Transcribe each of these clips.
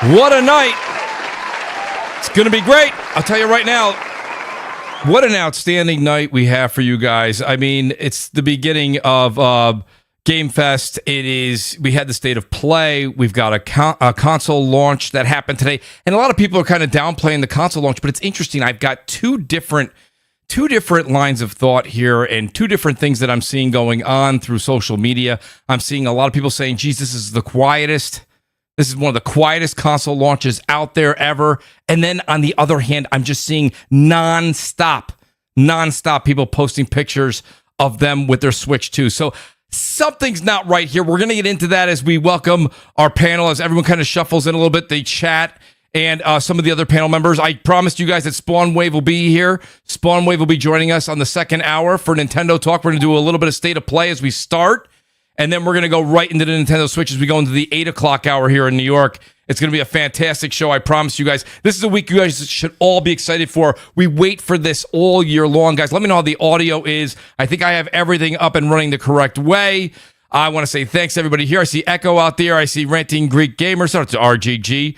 What a night. It's going to be great. I'll tell you right now, what an outstanding night we have for you guys. I mean, it's the beginning of Game Fest. We had the State of Play. We've got a console launch that happened today. And a lot of people are kind of downplaying the console launch, but it's interesting. I've got two different lines of thought here and two different things that I'm seeing going on through social media. I'm seeing a lot of people saying, geez, this is one of the quietest console launches out there ever. And then on the other hand, I'm just seeing nonstop people posting pictures of them with their Switch 2. So something's not right here. We're going to get into that as we welcome our panel, as everyone kind of shuffles in a little bit. They chat. And some of the other panel members. I promised you guys that Spawn Wave will be here. Spawn Wave will be joining us on the second hour for Nintendo Talk. We're going to do a little bit of State of Play as we start. And then we're going to go right into the Nintendo Switch as we go into the 8 o'clock hour here in New York. It's going to be a fantastic show, I promise you guys. This is a week you guys should all be excited for. We wait for this all year long, guys. Let me know how the audio is. I think I have everything up and running the correct way. I want to say thanks to everybody here. I see Echo out there. I see Ranting Greek Gamer. Shout out to RGG.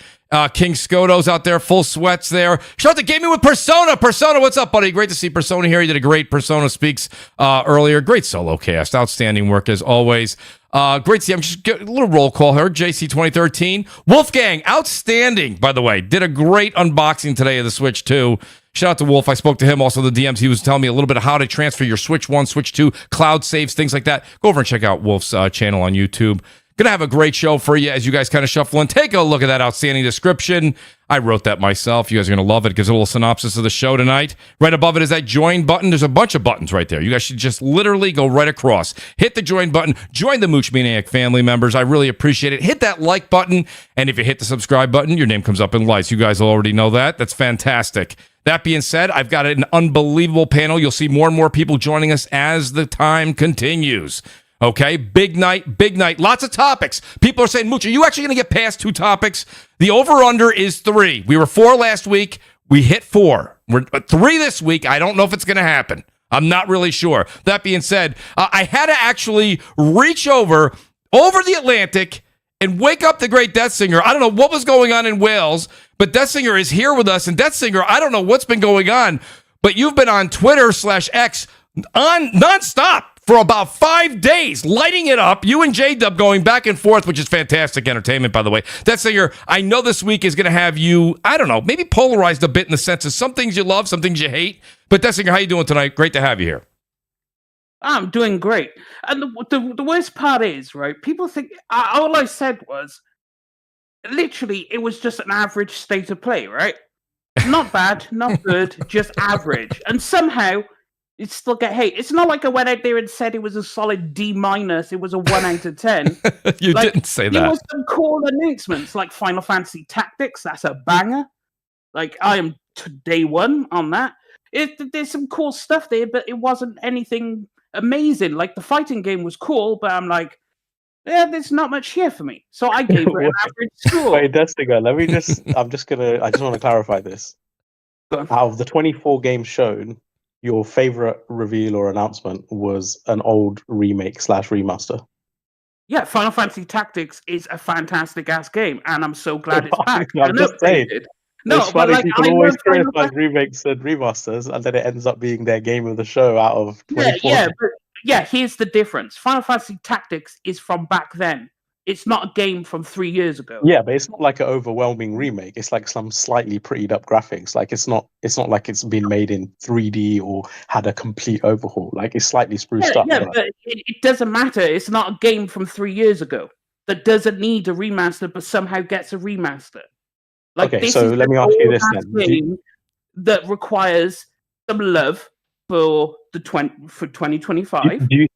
King Skoto's out there. Full Sweats there. Shout out to Gaming with Persona. Persona, what's up, buddy? Great to see Persona here. He did a great Persona Speaks earlier. Great solo cast. Outstanding work as always. Great to see. I'm just a little roll call here. JC 2013. Wolfgang, outstanding, by the way. Did a great unboxing today of the Switch 2. Shout out to Wolf. I spoke to him also, the DMs. He was telling me a little bit of how to transfer your Switch 1, Switch 2, cloud saves, things like that. Go over and check out Wolf's channel on YouTube. Gonna have a great show for you as you guys kind of shuffle in. Take a look at that outstanding description. I wrote that myself. You guys are gonna love it. It gives a little synopsis of the show tonight. Right above it is that join button. There's a bunch of buttons right there. You guys should just literally go right across. Hit the join button. Join the Mooch Maniac family members. I really appreciate it. Hit that like button. And if you hit the subscribe button, your name comes up in lights. You guys already know that. That's fantastic. That being said, I've got an unbelievable panel. You'll see more and more people joining us as the time continues. Okay, big night. Lots of topics. People are saying, Mooch, are you actually going to get past 2 topics? The over-under is 3. We were 4 last week. We hit 4. We're 3 this week. I don't know if it's going to happen. I'm not really sure. That being said, I had to actually reach over the Atlantic and wake up the great Death Singer. I don't know what was going on in Wales, but Death Singer is here with us. And Death Singer, I don't know what's been going on, but you've been on Twitter/X on nonstop for about 5 days, lighting it up. You and J-Dub going back and forth, which is fantastic entertainment, by the way. Death Singer, I know this week is going to have you, I don't know, maybe polarized a bit in the sense of some things you love, some things you hate. But Death Singer, how you doing tonight? Great to have you here. I'm doing great. And the worst part is, right, people think, all I said was, literally, it was just an average State of Play, right? Not bad, not good, just average. And somehow, it still get hate. It's not like I went out there and said it was a solid D-. It was a 1 out of 10. You didn't say that. There was some cool announcements, like Final Fantasy Tactics. That's a banger. Like, I am day one on that. There's some cool stuff there, but it wasn't anything amazing. Like, the fighting game was cool, but I'm like, yeah, there's not much here for me. So I gave it an average score. Wait, that's the guy. I just want to clarify this. Out of the 24 games shown, your favorite reveal or announcement was an old remake/remaster. Yeah, Final Fantasy Tactics is a fantastic-ass game, and I'm so glad it's back. I'm just saying. No, it's funny, like, people always criticize remakes and remasters, and then it ends up being their game of the show out of 24. Yeah, here's the difference. Final Fantasy Tactics is from back then. It's not a game from 3 years ago. Yeah, but it's not like an overwhelming remake. It's like some slightly prettied up graphics. Like it's not like it's been made in 3D or had a complete overhaul. Like it's slightly spruced up. Yeah, but it doesn't matter. It's not a game from 3 years ago that doesn't need a remaster, but somehow gets a remaster. Like, okay, so let me ask you this then: game that requires some love for 2025. Do you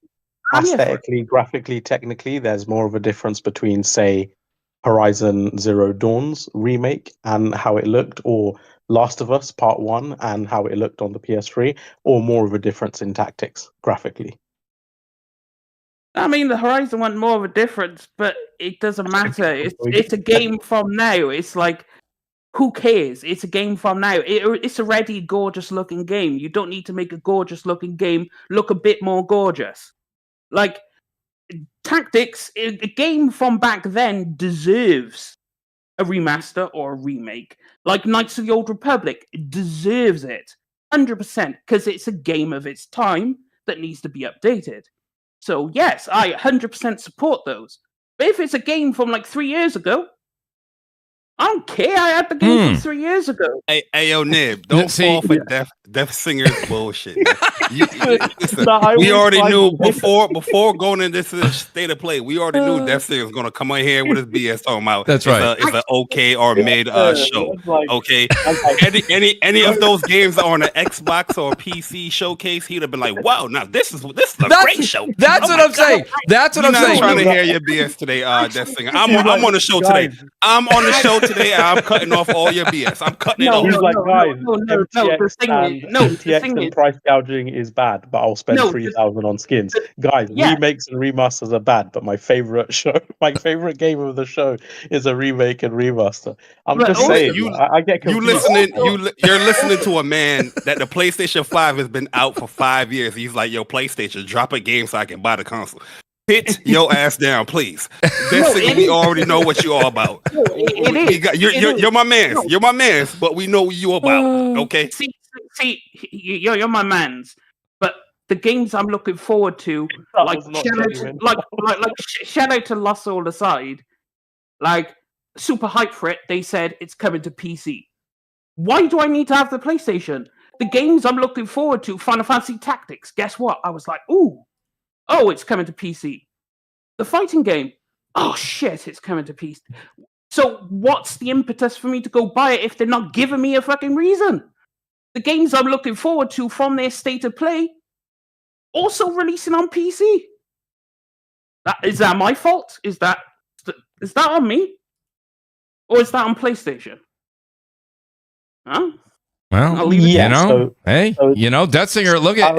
aesthetically, graphically, technically, there's more of a difference between, say, Horizon Zero Dawn's remake and how it looked, or Last of Us Part 1 and how it looked on the PS3, or more of a difference in tactics graphically? I mean, the Horizon one more of a difference, but it doesn't matter. It's a game from now. It's like, who cares? It's a game from now. It's already a gorgeous-looking game. You don't need to make a gorgeous-looking game look a bit more gorgeous. Like, Tactics, a game from back then deserves a remaster or a remake. Like Knights of the Old Republic, it deserves it 100% because it's a game of its time that needs to be updated. So yes, I 100% support those. But if it's a game from like 3 years ago, I don't care. I had the game from 3 years ago. Hey, yo, Nib, don't fall for Death Singer's bullshit. Listen, we already knew before going into this state of play. We already knew Death Singer was going to come on here with his BS talking about. That's right. It's an okay or mid show. Okay, any of those games on an Xbox or PC showcase, he'd have been like, "Wow, now this is a great show." That's what I'm saying. That's what I'm saying. I'm not trying to hear your BS today, Death Singer. I'm on the show today. I'm on the show today. I'm cutting off all your BS. I'm cutting it off. He's like, guys, the thing is, price gouging is bad, but I'll spend 3,000 on skins. Guys, remakes and remasters are bad, but my favorite game of the show is a remake and remaster. I'm just saying, I get confused. You're listening to a man that the PlayStation 5 has been out for 5 years. He's like, yo, PlayStation, drop a game so I can buy the console. Sit your ass down, please. We already know what you're all about. You're my man. You're my man, but we know what you're about. Okay. See, you're my man's. But the games I'm looking forward to, shout out to Lost All Aside, like super hype for it. They said it's coming to PC. Why do I need to have the PlayStation? The games I'm looking forward to, Final Fantasy Tactics. Guess what? I was like, oh, it's coming to PC. The fighting game, oh shit, it's coming to PC. So what's the impetus for me to go buy it if they're not giving me a fucking reason? The games I'm looking forward to from their state of play also releasing on PC. Is that my fault? Is that on me? Or is that on PlayStation? Huh? Well, Death Singer, look at...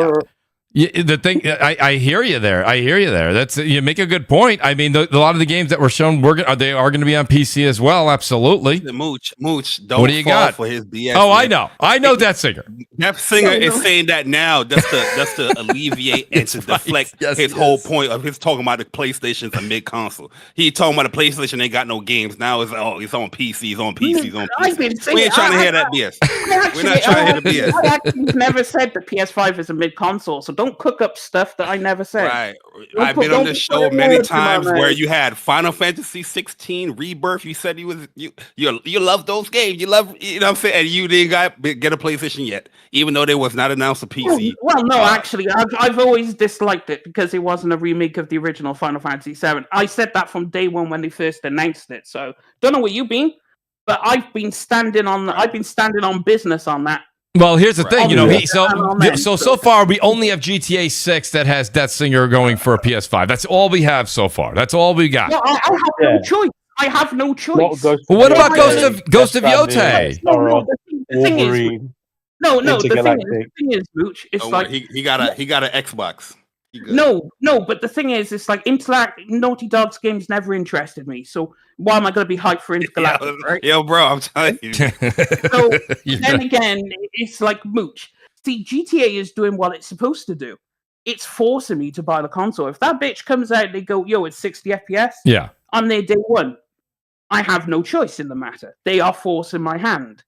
the thing, I hear you there. That's you make a good point. I mean, a lot of the games that were shown they are going to be on PC as well. Absolutely. Mooch, don't what do you got for his BS? Oh, man. I know Death Singer. Death Singer is saying that now just to alleviate and to deflect his whole point of his talking about the PlayStation's a mid console. He talking about the PlayStation ain't got no games. Now it's on PC. It's on PC. We ain't trying to hear that BS. We're not trying to hear the BS. I actually never said the PS5 is a mid console. So don't cook up stuff that I never said. Right. I've been on this show many times where you had Final Fantasy 16 Rebirth. You said you love those games. You love, you know what I'm saying? And you didn't get a PlayStation yet, even though they was not announced a PC. Well, no, actually, I've always disliked it because it wasn't a remake of the original Final Fantasy 7. I said that from day one when they first announced it. So don't know where you've been, but I've been standing on business on that. Well, here's the thing, so far we only have GTA 6 that has Death Singer going for a PS5. That's all we have so far. That's all we got. No, I have no choice. I have no choice. Well, what about Ghost of Yotei? The thing is, Mooch, it's like he got an Xbox. No, but the thing is, it's like Naughty Dog's games never interested me. So why am I going to be hyped for Intergalactic, right? Yo, bro, I'm telling you. So then again, it's like Mooch. See, GTA is doing what it's supposed to do. It's forcing me to buy the console. If that bitch comes out and they go, yo, it's 60 FPS, I'm there day one. I have no choice in the matter. They are forcing my hand.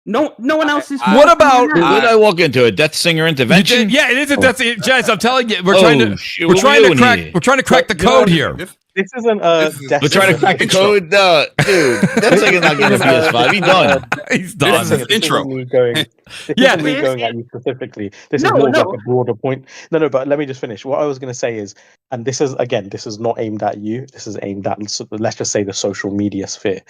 No one else is. What about? Did I walk into a Death Singer intervention? Yeah, it is a Death Singer. Jazz, I'm telling you, we're trying to crack the code here. This isn't we're trying to crack the code, dude. Death Singer's not getting a PS5. He's done. He's done. This is intro. Me going at you specifically. This is more like a broader point. No, but let me just finish. What I was going to say is, and this is not aimed at you. This is aimed at, let's just say, the social media sphere.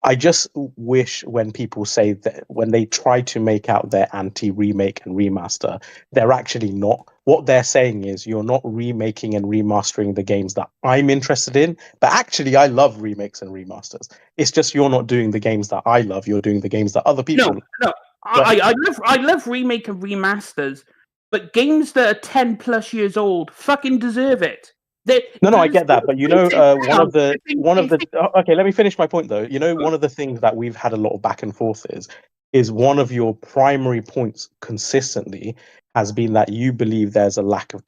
I just wish when people say that, when they try to make out their anti-remake and remaster, they're actually not. What they're saying is you're not remaking and remastering the games that I'm interested in, but actually I love remakes and remasters. It's just you're not doing the games that I love, you're doing the games that other people love. No. I love remake and remasters, but games that are 10 plus years old fucking deserve it. No, I get that, but one of the okay, let me finish my point though. One of the things that we've had a lot of back and forth is one of your primary points consistently has been that you believe there's a lack of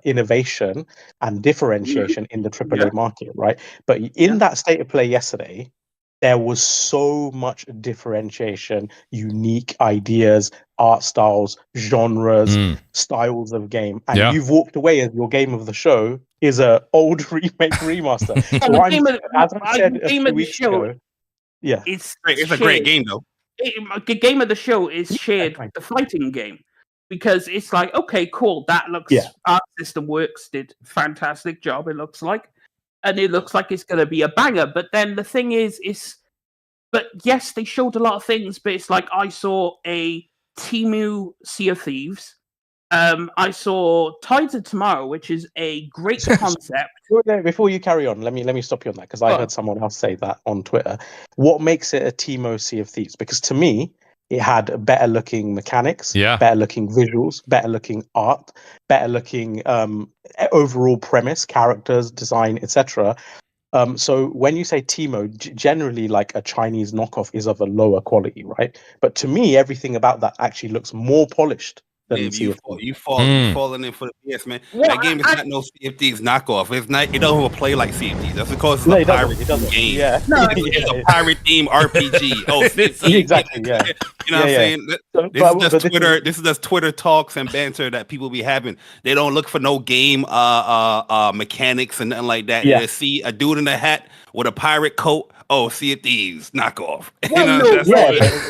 innovation and differentiation in the AAA market, right? But in that state of play yesterday, there was so much differentiation, unique ideas, art styles, genres, styles of game, and you've walked away as your game of the show is a old remake remaster. As I said a few weeks ago, it's a great game though. The game of the show is shared with the fighting game, because it's like, okay, cool, that looks art system works, did fantastic job, it looks like. And it looks like it's going to be a banger. But then the thing is, but yes, they showed a lot of things, but it's like I saw a Temu Sea of Thieves. I saw Tides of Tomorrow, which is a great concept. Before you carry on, let me stop you on that, because I heard someone else say that on Twitter. What makes it a Temu Sea of Thieves? Because to me, it had better looking mechanics, better looking visuals, better looking art, better looking overall premise, characters, design, etc. So when you say Temu, generally like a Chinese knockoff is of a lower quality, right? But to me, everything about that actually looks more polished. You falling in for the BS, man. That game is not no Sea of Thieves knockoff. It's not. It doesn't play like Sea of Thieves. That's because it's a pirate game. Yeah, it's a pirate themed RPG. Oh, exactly. Yeah, you know what I'm saying? This is just Twitter. This is just Twitter talks and banter that people be having. They don't look for no game mechanics and nothing like that. They see a dude in a hat with a pirate coat. Oh, Sea of Thieves knockoff. Well,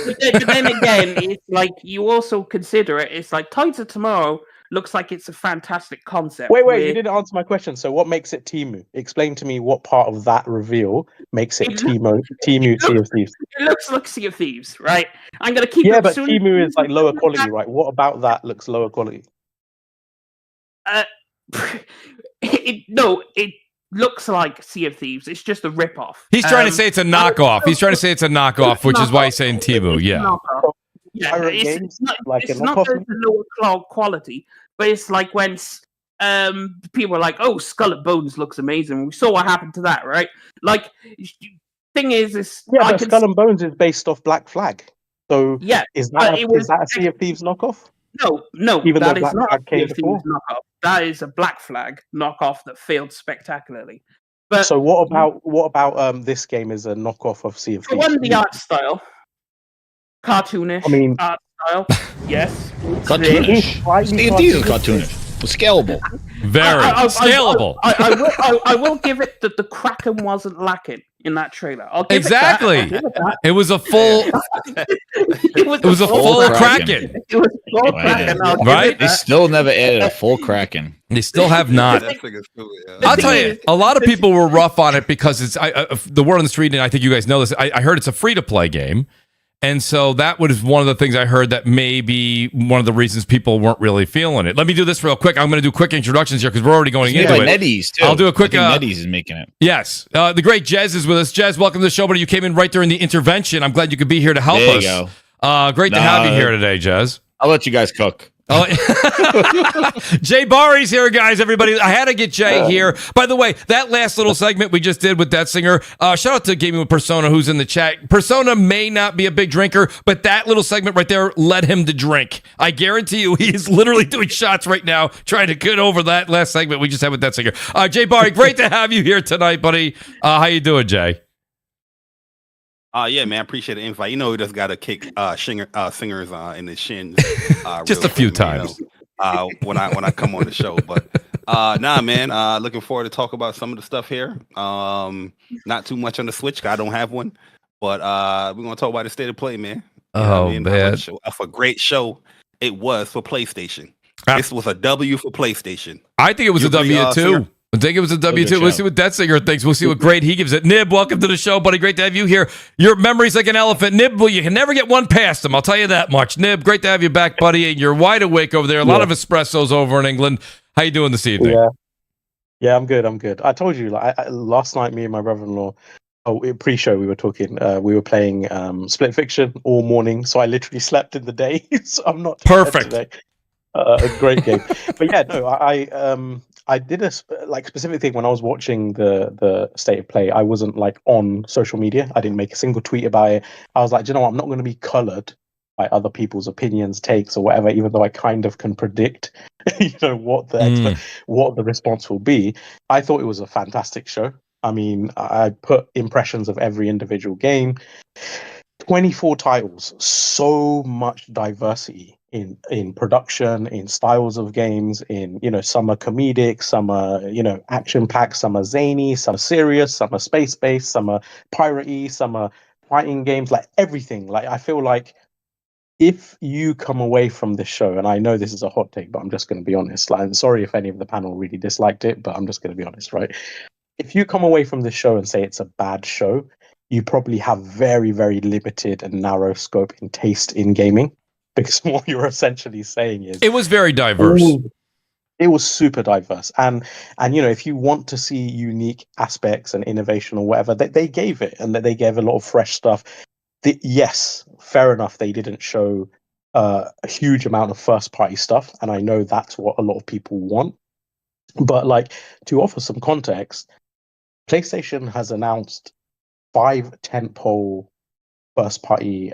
but then again, it's like you also consider it. It's like Tides of Tomorrow looks like it's a fantastic concept. Wait, you didn't answer my question. So, what makes it Temu? Explain to me what part of that reveal makes it Temu Sea of Thieves. It looks like Sea of Thieves, right? I'm gonna keep. But Temu is like lower quality, right? What about that looks lower quality? It looks like Sea of Thieves. It's just a rip-off. He's trying to say it's a knockoff. He's trying to say it's a knockoff, which is why he's saying Temu. Yeah. It's not that it's a lower quality, but it's like when people are like, "Oh, Skull and Bones looks amazing." We saw what happened to that, right? Like, thing is but Skull and Bones is based off Black Flag. So is that a Sea of Thieves knockoff? No, even that is not a Sea of Thieves knockoff. That is a Black Flag knockoff that failed spectacularly. But so what about this game is a knockoff of Sea of Thieves? One, the art style, cartoonish. Art style, yes. Cartoonish. Sea of Thieves is cartoonish. Scalable. Very scalable. I will give it that the Kraken wasn't lacking in that trailer. Exactly. It was a full. It was a full Kraken. It was full Kraken. Right? They still never added a full Kraken. They still have not. I'll tell you, a lot of people were rough on it because it's the word on the street, and I think you guys know this. I heard it's a free-to-play game. And so that was one of the things I heard that may be one of the reasons people weren't really feeling it. Let me do this real quick. I'm going to do quick introductions here because we're already going into it. Netties, too. I'll do a quick... Netties is making it. Yes. The great Jez is with us. Jez, welcome to the show, buddy. You came in right during the intervention. I'm glad you could be here to help us. There you go. Great to have you here today, Jez. I'll let you guys cook. Jay Barry's here, guys. Everybody, I had to get Jay here. By the way, that last little segment we just did with that singer, shout out to Gaming with Persona, who's in the chat. Persona may not be a big drinker, but that little segment right there led him to drink. I guarantee you, he is literally doing shots right now, trying to get over that last segment we just had with that singer. Jay Barry, great to have you here tonight, buddy. How you doing, Jay? Yeah, man, I appreciate the invite. You know, he just got to kick singers in the shins just a few times when I come on the show. But nah, man, looking forward to talk about some of the stuff here. Not too much on the Switch, 'cause I don't have one. But we're gonna talk about the state of play, man. Man, a great show it was for PlayStation. This was a W for PlayStation. I think it was a W too. I think it was a W2. We'll see what that singer thinks. We'll see what grade he gives it. Nib, welcome to the show, buddy. Great to have you here. Your memory's like an elephant. Nib, well, you can never get one past him. I'll tell you that much. Nib, great to have you back, buddy. And you're wide awake over there. A lot of espressos over in England. How you doing this evening? Yeah, I'm good. I told you, last night, me and my brother-in-law, pre-show, we were talking. We were playing Split Fiction all morning, so I literally slept in the day. So I'm not perfect today. A great game. But yeah, no, I did a specific thing when I was watching the state of play. I wasn't on social media. I didn't make a single tweet about it. I was like, you know what? I'm not going to be colored by other people's opinions, takes, or whatever. Even though I kind of can predict, what the response will be. I thought it was a fantastic show. I mean, I put impressions of every individual game. 24 titles, so much diversity in production, in styles of games, in, you know, some are comedic, some are, you know, action packed, some are zany, some are serious, some are space based, some are piratey, some are fighting games, like everything. Like, I feel like if you come away from this show, and I know this is a hot take, but I'm just going to be honest. Like, I'm sorry if any of the panel really disliked it, but I'm just going to be honest, right? If you come away from this show and say it's a bad show, you probably have very, very limited and narrow scope in taste in gaming, because what you're essentially saying is It was very diverse. it was super diverse, and you know, if you want to see unique aspects and innovation or whatever, they gave it, and that they gave a lot of fresh stuff. Yes, fair enough, they didn't show a huge amount of first party stuff, and I know that's what a lot of people want. But like, to offer some context, PlayStation has announced 5 tentpole first party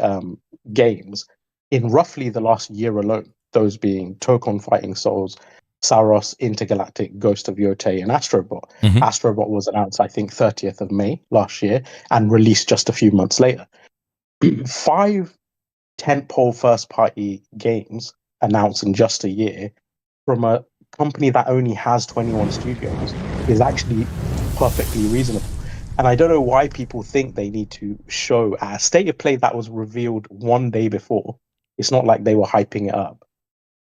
games in roughly the last year alone. Those being Tokon Fighting Souls, Saros, Intergalactic, Ghost of Yotei, and Astrobot. Mhm. Astrobot was announced, I think, 30th of May last year and released just a few months later. 5 tentpole first party games announced in just a year from a company that only has 21 studios is actually perfectly reasonable. And I don't know why people think they need to show a state of play that was revealed one day before. It's not like they were hyping it up.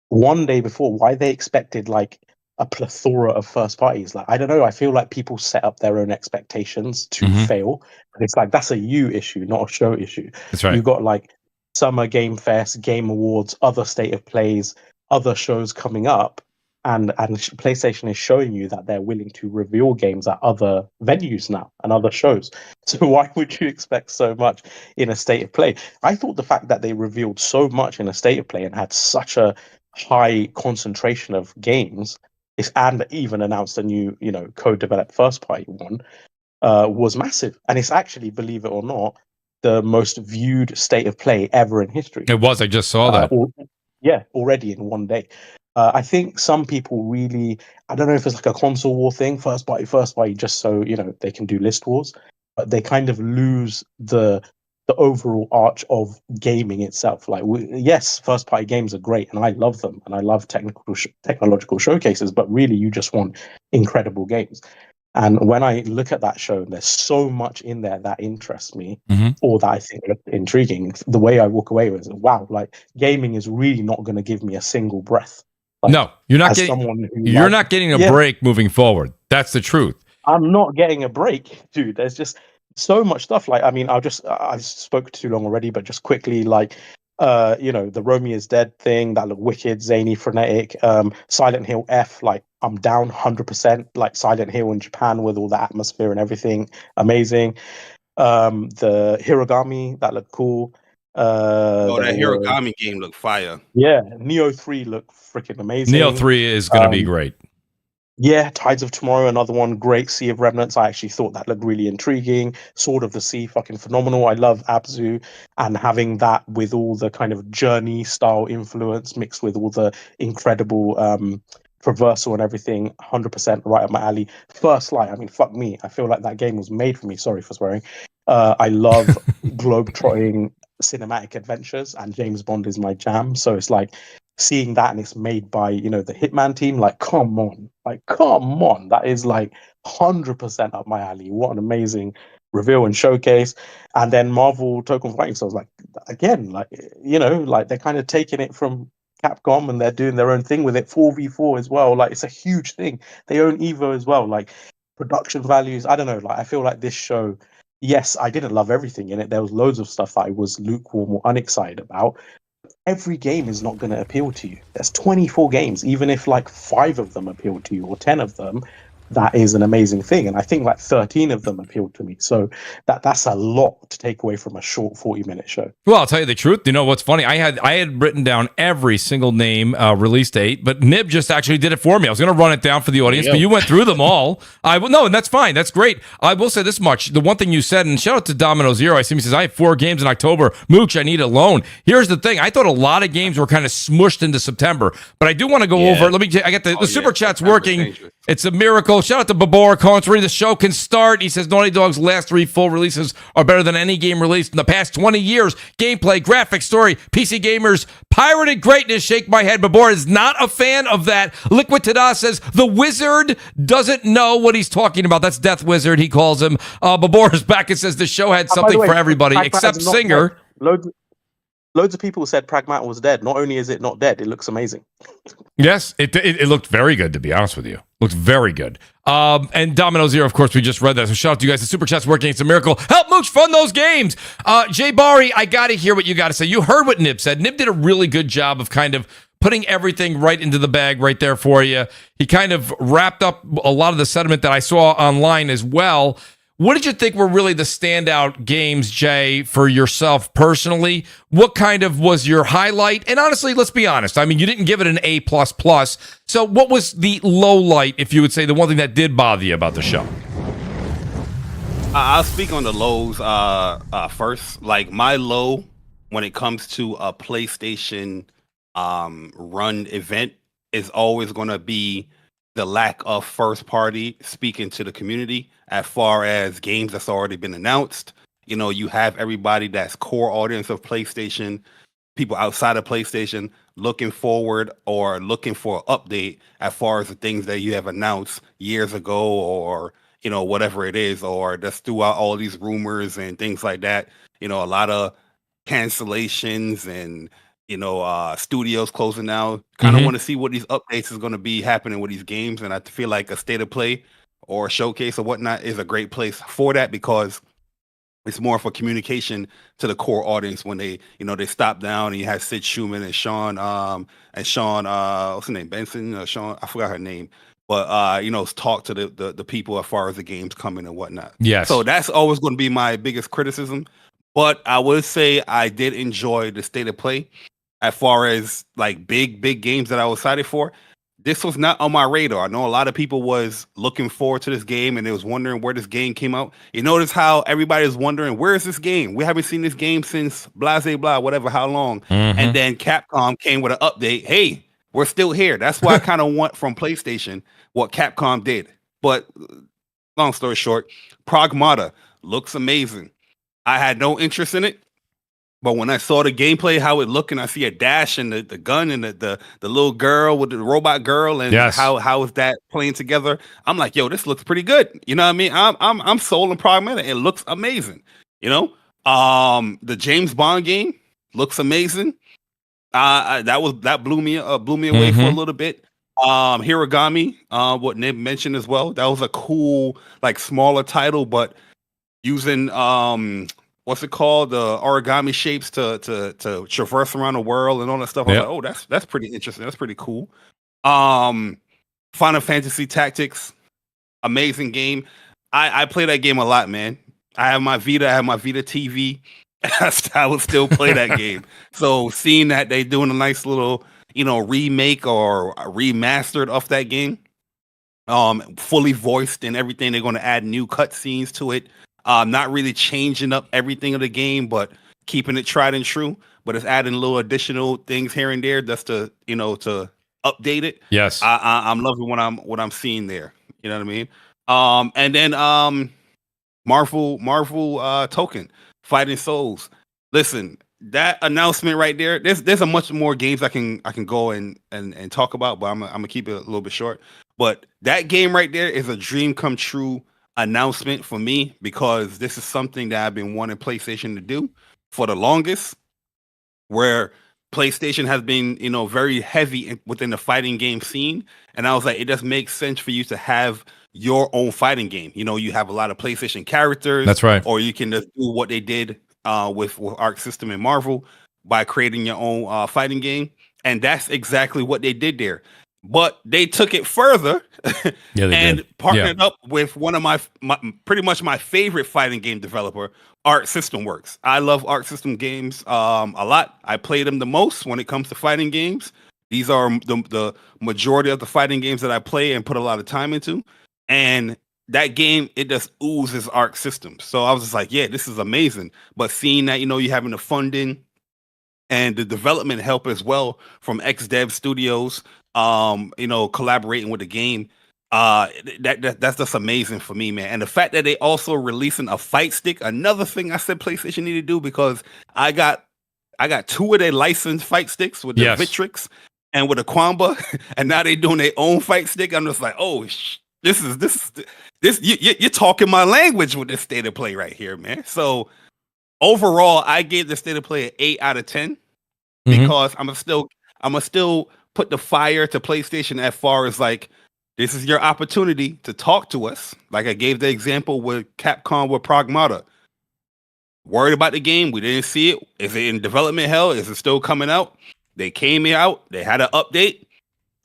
One day before, why they expected like a plethora of first parties? Like, I don't know. I feel like people set up their own expectations to Mhm. fail. And it's like, that's a you issue, not a show issue. That's right. You got like Summer Game Fest, Game Awards, other state of plays, other shows coming up. And PlayStation is showing you that they're willing to reveal games at other venues now and other shows. So why would you expect so much in a state of play? I thought the fact that they revealed so much in a state of play and had such a high concentration of games, and even announced a new, you know, co-developed first party one, was massive. And it's actually, believe it or not, the most viewed state of play ever in history. It was. I just saw that. Already in one day. I think some people really, I don't know if it's like a console war thing, first party, just so, you know, they can do list wars, but they kind of lose the overall arch of gaming itself. Like, yes, first party games are great, and I love them, and I love technological showcases, but really, you just want incredible games. And when I look at that show, there's so much in there that interests me, Mhm. or that I think look intriguing. The way I walk away with, wow, like gaming is really not going to give me a single breath. Like, No, you're not as getting. someone who You're likes- not getting a Yeah. break moving forward. That's the truth. I'm not getting a break, dude. There's just so much stuff. Like, I mean, I've spoke too long already, but just quickly, like, you know, the Romeo is Dead thing that looked wicked, zany, frenetic. Silent Hill F, like, I'm down 100%. Like, Silent Hill in Japan with all the atmosphere and everything, amazing. The Hirogami, that looked cool. Oh, that there was- Hirogami game looked fire. yeah, Neo 3 looked freaking amazing. Neo 3 is going to be great. Yeah, Tides of Tomorrow, another one. Great. Sea of Remnants, I actually thought that looked really intriguing. Sword of the Sea, fucking phenomenal. I love Abzu, and having that with all the kind of journey style influence mixed with all the incredible traversal and everything, 100% right up my alley. First Light, I mean, fuck me. I feel like that game was made for me. Sorry for swearing. I love globe-trotting cinematic adventures, and James Bond is my jam. So it's like, seeing that, and it's made by, you know, the Hitman team, like, come on, that is like 100% up my alley. What an amazing reveal and showcase. And then Marvel Token Fighting, so I was like, again, like, you know, like, they're kind of taking it from Capcom and they're doing their own thing with it. 4v4 as well, like, it's a huge thing. They own Evo as well, like, production values, I don't know, like, I feel like this show, yes, I didn't love everything in it. There was loads of stuff that I was lukewarm or unexcited about. Every game is not going to appeal to you. There's 24 games. Even if like 5 of them appeal to you or 10 of them, that is an amazing thing. And I think like 13 of them appealed to me. So that's a lot to take away from a short 40-minute show. Well, I'll tell you the truth. You know what's funny? I had written down every single name, release date, but Nib just actually did it for me. I was going to run it down for the audience, but you went through them all. No, and that's fine. That's great. I will say this much: the one thing you said, and shout out to Domino Zero. I see he says I have 4 games in October. Mooch, I need a loan. Here's the thing: I thought a lot of games were kind of smushed into September, but I do want to go over. Let me. I got the super chat's working. It's a miracle. Shout out to Babor calling to read the show can start. He says Naughty Dog's last 3 full releases are better than any game released in the past 20 years. Gameplay, graphics, story, PC gamers, pirated greatness. Shake my head. Babor is not a fan of that. Liquid Tada says the wizard doesn't know what he's talking about. That's Death Wizard, he calls him. Babor is back and says the show had By the something way, for everybody Pragmatic except is not Singer. dead. Loads of people said Pragmat was dead. Not only is it not dead, it looks amazing. Yes, it looked very good, to be honest with you. Looked very good. And Domino Zero, of course, we just read that. So shout out to you guys. The Super Chat's working. It's a miracle. Help Mooch fund those games. Jay Bari, I got to hear what you got to say. You heard what Nib said. Nib did a really good job of kind of putting everything right into the bag right there for you. He kind of wrapped up a lot of the sentiment that I saw online as well. What did you think were really the standout games, Jay, for yourself personally? What kind of was your highlight? And honestly, let's be honest. I mean, you didn't give it an A++. So what was the low light, if you would say, the one thing that did bother you about the show? I'll speak on the lows first. Like, my low when it comes to a PlayStation run event is always going to be the lack of first party speaking to the community as far as games that's already been announced. You know, you have everybody that's core audience of PlayStation, people outside of PlayStation looking forward or looking for an update as far as the things that you have announced years ago, or, you know, whatever it is, or just throughout all these rumors and things like that. You know, a lot of cancellations and, you know, studios closing down. Kind of want to see what these updates is going to be happening with these games. And I feel like a state of play or a showcase or whatnot is a great place for that, because it's more for communication to the core audience when they, you know, they stop down and you have Sid Schumann and Sean, what's her name? Benson, Sean, I forgot her name. But, you know, talk to the people as far as the games coming and whatnot. Yes. So that's always going to be my biggest criticism. But I would say I did enjoy the state of play. As far as like big games that I was excited for, this was not on my radar. I know a lot of people was looking forward to this game and they was wondering where this game came out. You notice how everybody is wondering, where is this game? We haven't seen this game since blah, whatever, how long. And then Capcom came with an update. Hey, we're still here. That's why I kind of want from PlayStation what Capcom did. But long story short, Pragmata looks amazing. I had no interest in it. But when I saw the gameplay, how it looked, and I see a dash and the gun and the little girl with the robot girl, and how is that playing together, I'm like, yo, this looks pretty good. You know what I mean? I'm sold on Pragmata. It looks amazing. You know, the James Bond game looks amazing. That blew me away for a little bit. Hiragami, what Nib mentioned as well. That was a cool, like, smaller title, but using what's it called? The origami shapes to traverse around the world and all that stuff. I was like, oh, that's pretty interesting. That's pretty cool. Final Fantasy Tactics, amazing game. I play that game a lot, man. I have my Vita TV. I would still play that game. So seeing that they doing a nice little, you know, remake or remastered of that game, fully voiced and everything, they're going to add new cutscenes to it. Not really changing up everything of the game, but keeping it tried and true. But it's adding little additional things here and there just to, you know, to update it. Yes, I'm loving what I'm seeing there. You know what I mean? And then Marvel Token Fighting Souls. Listen, that announcement right there. There's a much more games I can go and talk about, but I'm gonna keep it a little bit short. But that game right there is a dream come true announcement for me, because this is something that I've been wanting PlayStation to do for the longest, where PlayStation has been, you know, very heavy within the fighting game scene. And I was like, it just makes sense for you to have your own fighting game. You know, you have a lot of PlayStation characters. That's right. Or you can just do what they did with Arc System and Marvel by creating your own fighting game. And that's exactly what they did there. But they took it further and partnered up with one of my pretty much my favorite fighting game developer, Arc System Works. I love Arc System games a lot. I play them the most when it comes to fighting games. These are the majority of the fighting games that I play and put a lot of time into. And that game, it just oozes Arc Systems. So I was just like, yeah, this is amazing. But seeing that, you know, you're having the funding and the development help as well from XDev Studios, you know, collaborating with the game, That's just amazing for me, man. And the fact that they also releasing a fight stick, another thing I said PlayStation need to do, because I got 2 of their licensed fight sticks with the Victrix and with the Quamba, and now they doing their own fight stick. I'm just like, oh, this you're talking my language with this state of play right here, man. So overall, I gave the state of play an 8 out of 10 because I'm gonna still put the fire to PlayStation as far as like, this is your opportunity to talk to us. Like I gave the example with Capcom with Pragmata. Worried about the game, we didn't see it. Is it in development hell? Is it still coming out? They came out, they had an update.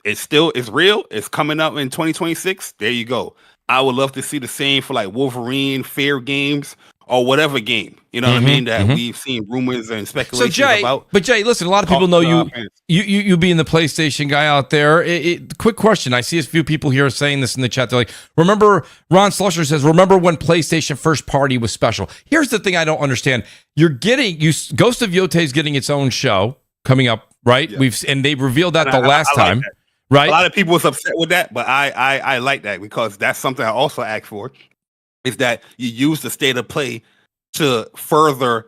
It's real. It's coming out in 2026. There you go. I would love to see the same for like Wolverine, Fair Games, or whatever game. You know what I mean? That we've seen rumors and speculations about. But Jay, listen, a lot of people know you being the PlayStation guy out there. Quick question. I see a few people here saying this in the chat. They're like, remember, Ron Slusher says, remember when PlayStation first party was special? Here's the thing I don't understand. Ghost of Yotei is getting its own show coming up, right? Yeah. And they revealed that last time. That. Right. A lot of people was upset with that, but I like that because that's something I also asked for, is that you use the state of play to further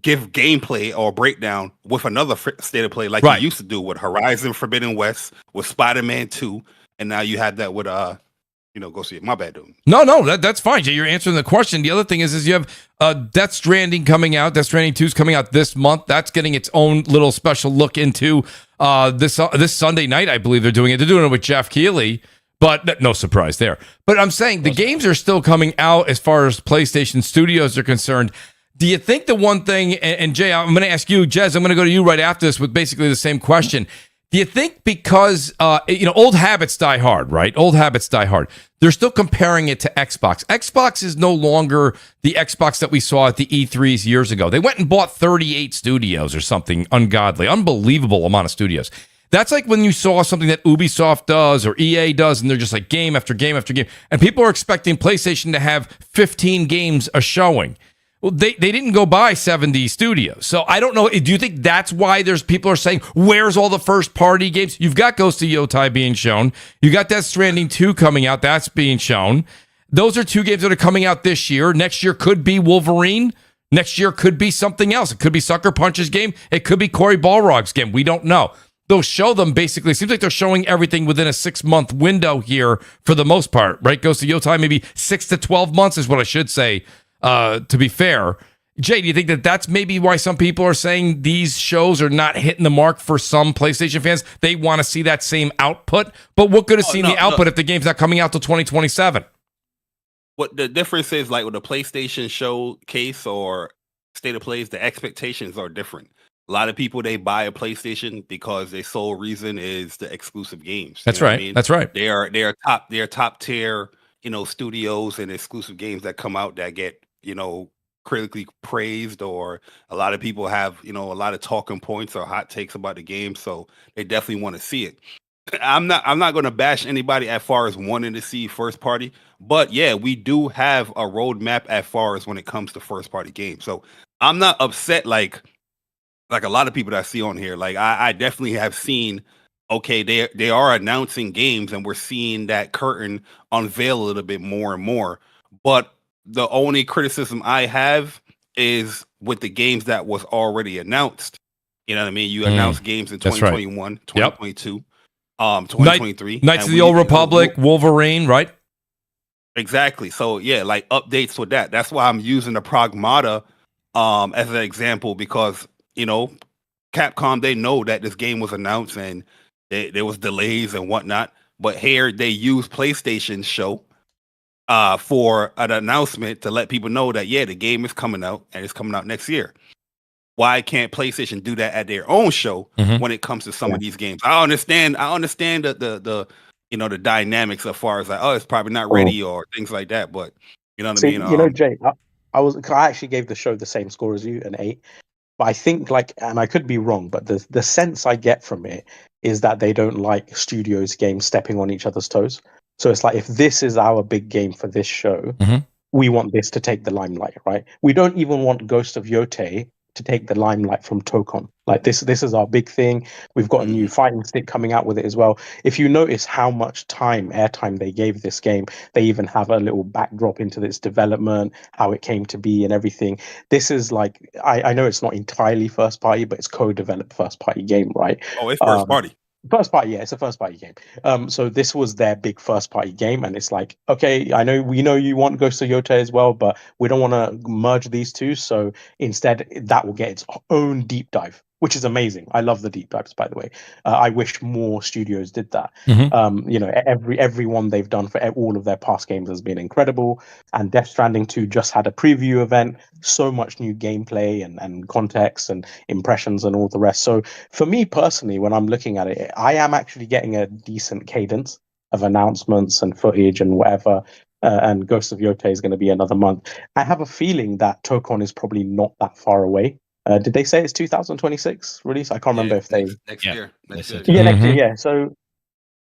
give gameplay or breakdown with another state of play like you used to do with Horizon Forbidden West, with Spider-Man 2, and now you had that with go see it. My bad, dude. No, that's fine, Jay. You're answering the question. The other thing is you have Death Stranding coming out. Death Stranding 2 is coming out this month. That's getting its own little special look into this Sunday night, I believe they're doing it. They're doing it with Geoff Keighley, but no surprise there. But I'm saying the games are still coming out as far as PlayStation Studios are concerned. Do you think the one thing, and Jay, I'm going to ask you, Jez, I'm going to go to you right after this with basically the same question. Do you think because, old habits die hard, right? Old habits die hard. They're still comparing it to Xbox. Xbox is no longer the Xbox that we saw at the E3s years ago. They went and bought 38 studios or something ungodly, unbelievable amount of studios. That's like when you saw something that Ubisoft does or EA does, and they're just like game after game after game. And people are expecting PlayStation to have 15 games a showing. Well, they didn't go buy 70 studios. So I don't know. Do you think that's why there's people are saying, where's all the first party games? You've got Ghost of Yotei being shown. You got Death Stranding 2 coming out. That's being shown. Those are 2 games that are coming out this year. Next year could be Wolverine. Next year could be something else. It could be Sucker Punch's game. It could be Cory Balrog's game. We don't know. They'll show them basically. It seems like they're showing everything within a 6-month window here for the most part, right? Ghost of Yotei, maybe 6 to 12 months is what I should say. To be fair, Jay, do you think that that's maybe why some people are saying these shows are not hitting the mark for some PlayStation fans? They want to see that same output, but what good is seeing the output if the game's not coming out till 2027? What the difference is, like with a PlayStation showcase or state of plays, the expectations are different. A lot of people, they buy a PlayStation because their sole reason is the exclusive games. That's right. I mean? That's right. They are top tier, studios and exclusive games that come out that get critically praised, or a lot of people have a lot of talking points or hot takes about the game, so they definitely want to see it. I'm not going to bash anybody as far as wanting to see first party, but yeah, we do have a roadmap as far as when it comes to first party games. So I'm not upset like a lot of people that I see on here. Like I definitely have seen, okay, they are announcing games and we're seeing that curtain unveil a little bit more and more. But the only criticism I have is with the games that was already announced. You know what I mean? You announced games in 2021, right. 2022, 2023. Knights of the Old Republic, Wolverine, right? Exactly. So yeah, like updates with that. That's why I'm using the Pragmata as an example, because Capcom, they know that this game was announced and there was delays and whatnot. But here they use PlayStation's show for an announcement to let people know that, yeah, the game is coming out and it's coming out next year. Why can't PlayStation do that at their own show when it comes to some of these games? I understand the dynamics as far as like, it's probably not ready or things like that, but you know what I mean? Jay, I actually gave the show the same score as you, an 8. But I think, and I could be wrong, but the sense I get from it is that they don't like studios' games stepping on each other's toes. So it's like, if this is our big game for this show, we want this to take the limelight, right? We don't even want Ghost of Yotei to take the limelight from Tokon. Like this is our big thing. We've got a new fighting stick coming out with it as well. If you notice how much airtime they gave this game, they even have a little backdrop into its development, how it came to be and everything. This is like, I know it's not entirely first party, but it's co-developed first party game, right? Oh, it's first party. First party, yeah, it's a first party game. So this was their big first party game, and it's like, okay, we know you want Ghost of Yotei as well, but we don't want to merge these two. So instead, that will get its own deep dive, which is amazing. I love the deep dives, by the way. I wish more studios did that. Every one they've done for all of their past games has been incredible. And Death Stranding 2 just had a preview event. So much new gameplay and context and impressions and all the rest. So for me personally, when I'm looking at it, I am actually getting a decent cadence of announcements and footage and whatever. And Ghost of Yotei is going to be another month. I have a feeling that Tokon is probably not that far away. Did they say it's 2026 release? I can't remember if they next year. Next year.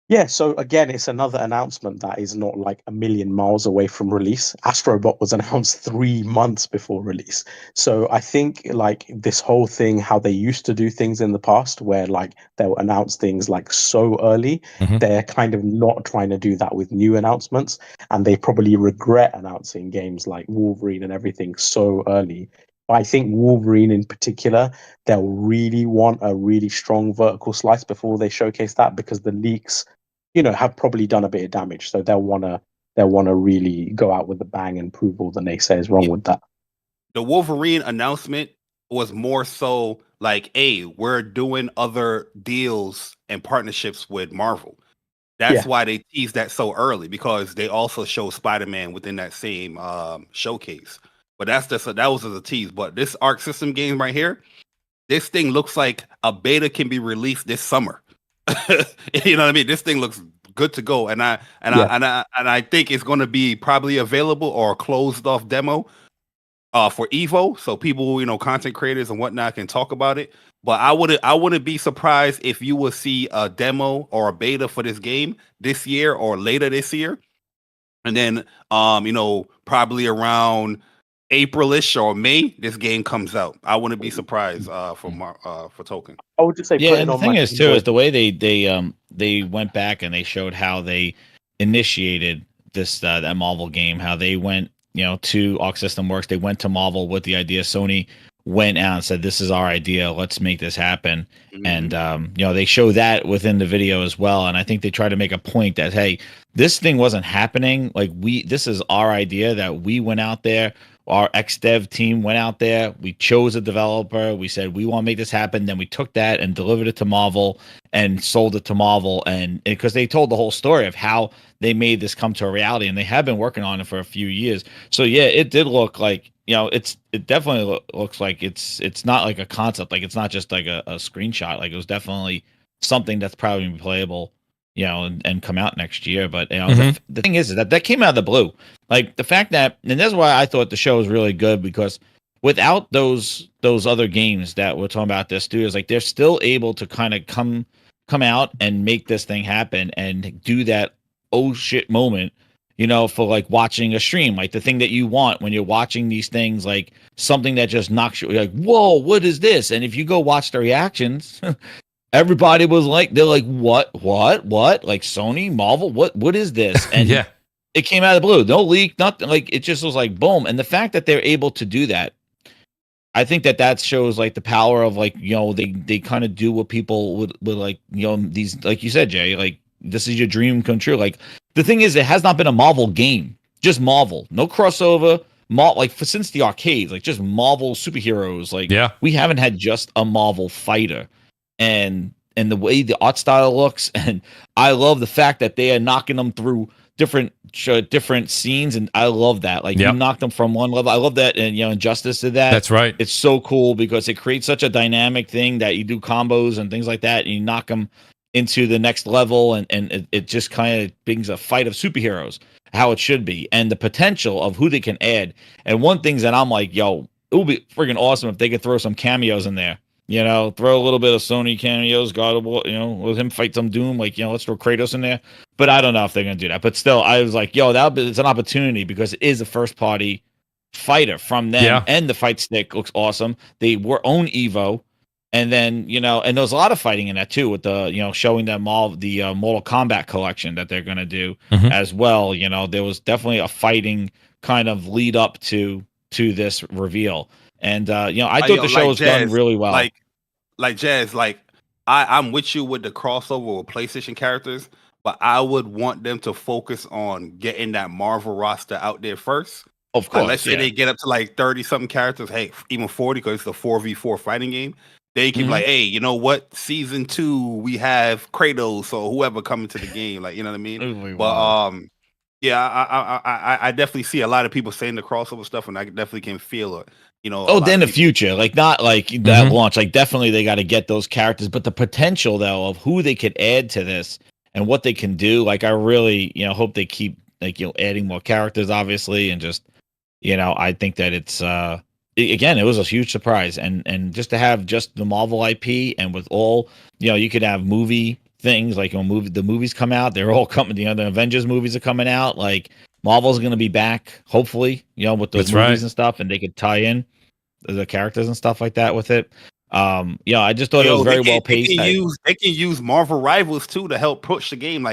Yeah. So again, it's another announcement that is not like a million miles away from release. Astrobot was announced 3 months before release. So I think like this whole thing, how they used to do things in the past, where like they'll announce things like so early, they're kind of not trying to do that with new announcements, and they probably regret announcing games like Wolverine and everything so early. I think Wolverine in particular, they'll really want a really strong vertical slice before they showcase that, because the leaks, have probably done a bit of damage. So they'll want to really go out with a bang and prove all the naysayers wrong with that. The Wolverine announcement was more so like, hey, we're doing other deals and partnerships with Marvel. That's why they teased that so early, because they also show Spider-Man within that same showcase. But that was a tease. But this Arc System game right here, this thing looks like a beta can be released this summer. You know what I mean? This thing looks good to go, and I think it's going to be probably available or a closed off demo for Evo, so people, content creators and whatnot can talk about it. But I wouldn't be surprised if you will see a demo or a beta for this game this year or later this year, and then probably around April-ish or May, this game comes out. I wouldn't be surprised for Token. I would just say, and the thing is too is the way they went back and they showed how they initiated this that Marvel game, how they went to Arc System Works, they went to Marvel with the idea. Sony went out and said, "This is our idea. Let's make this happen." And they show that within the video as well. And I think they try to make a point that, hey, this thing wasn't happening. Like this is our idea that we went out there. Our ex-dev team went out there. We chose a developer. We said, we want to make this happen. Then we took that and delivered it to Marvel and sold it to Marvel. And because they told the whole story of how they made this come to a reality, and they have been working on it for a few years. So yeah, it did look like, it definitely looks like it's not like a concept. Like it's not just like a screenshot. Like it was definitely something that's probably going to be playable, and come out next year. But the thing is that came out of the blue. Like the fact that, and that's why I thought the show was really good, because without those other games that we're talking about, their studios, like they're still able to kind of come out and make this thing happen and do that oh shit moment, for like watching a stream, like the thing that you want when you're watching these things, like something that just knocks you like, whoa, what is this? And if you go watch the reactions, everybody was like, they're like, what? Like Sony, Marvel, what is this? And it came out of the blue, no leak, nothing. Like it just was like boom. And the fact that they're able to do that, I think that shows like the power of like, they kind of do what people would like, these, like you said, Jay, like this is your dream come true. Like the thing is, it has not been a Marvel game, just Marvel, no crossover, since the arcades, like just Marvel superheroes. Like we haven't had just a Marvel fighter. And the way the art style looks, and I love the fact that they are knocking them through different scenes, and I love that. Like you knock them from one level. I love that, and Injustice did that. That's right. It's so cool because it creates such a dynamic thing that you do combos and things like that, and you knock them into the next level, and it just kind of brings a fight of superheroes, how it should be, and the potential of who they can add. And one thing that I'm like, it would be freaking awesome if they could throw some cameos in there. Throw a little bit of Sony cameos, God of War, with him fight some Doom, like, let's throw Kratos in there. But I don't know if they're going to do that. But still, I was like, it's an opportunity because it is a first party fighter from them, and the fight stick looks awesome. They were own Evo. And then, and there's a lot of fighting in that too, with the, showing them all the Mortal Kombat collection that they're going to do as well. There was definitely a fighting kind of lead up to this reveal. And, I thought the show was done really well. Like Jazz, I'm with you with the crossover with PlayStation characters, but I would want them to focus on getting that Marvel roster out there first. Of course. Let's say they get up to 30 something characters. Hey, even 40, because it's a 4v4 fighting game. They can be like, hey, you know what? Season 2, we have Kratos or whoever coming to the game. You know what I mean? But I definitely see a lot of people saying the crossover stuff, and I definitely can feel it. Then the future, not that launch. Definitely they got to get those characters, but the potential though of who they could add to this and what they can do. I really, hope they keep adding more characters, obviously, and just, I think that it's again, it was a huge surprise, and just to have just the Marvel IP, and with all, you could have movie things when the movies come out, they're all coming. The Avengers movies are coming out. Marvel's going to be back, hopefully, with those movies and stuff, and they could tie in the characters and stuff like that with it. I just thought it was very well paced. They can use Marvel Rivals too to help push the game.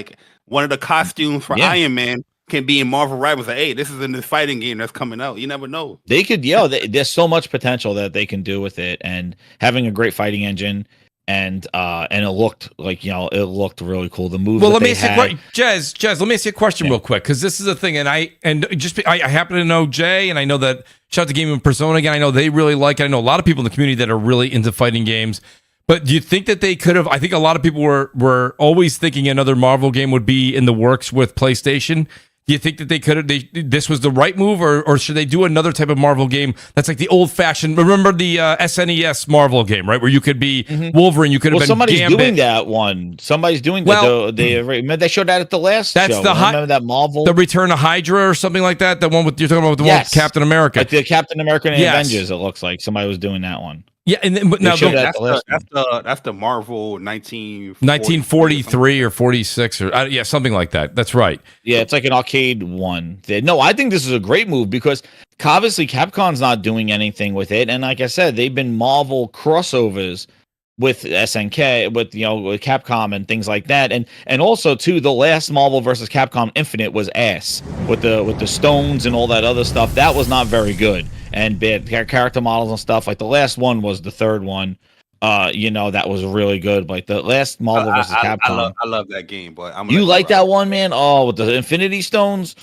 One of the costumes for Iron Man can be in Marvel Rivals. Hey, this is in the fighting game that's coming out. You never know. They could, there's so much potential that they can do with it, and having a great fighting engine, and it looked it looked really cool. The moves. Well, let me ask you, Jez, let me ask you a question real quick, because this is a thing, and I happen to know Jay, and I know that shout out to Gaming Persona again. I know they really like it. I know a lot of people in the community that are really into fighting games. But do you think that they could have? I think a lot of people were always thinking another Marvel game would be in the works with PlayStation. Do you think that they could have? This was the right move, or should they do another type of Marvel game that's like the old fashioned? Remember the SNES Marvel game, right, where you could be Wolverine, you could have been somebody's Gambit. Doing that one. Somebody's doing that. They showed that at the last. That's show. Remember that Marvel, the Return of Hydra or something like that. The one with you're talking about, the one with Captain America, like the Captain America and Avengers. It looks like somebody was doing that one. Yeah, and then, but now that's the Marvel 1943 or 46 or something like that. That's right. Yeah, it's like an arcade one. No, I think this is a great move, because obviously Capcom's not doing anything with it, and like I said, they've been Marvel crossovers with SNK, with with Capcom and things like that, and also too, the last Marvel versus Capcom Infinite was ass with the stones and all that other stuff. That was not very good, and bad character models and stuff. Like the last one was the third one, that was really good. Like the last Marvel versus Capcom. I love that game, but you like that one, man? Oh, with the Infinity Stones.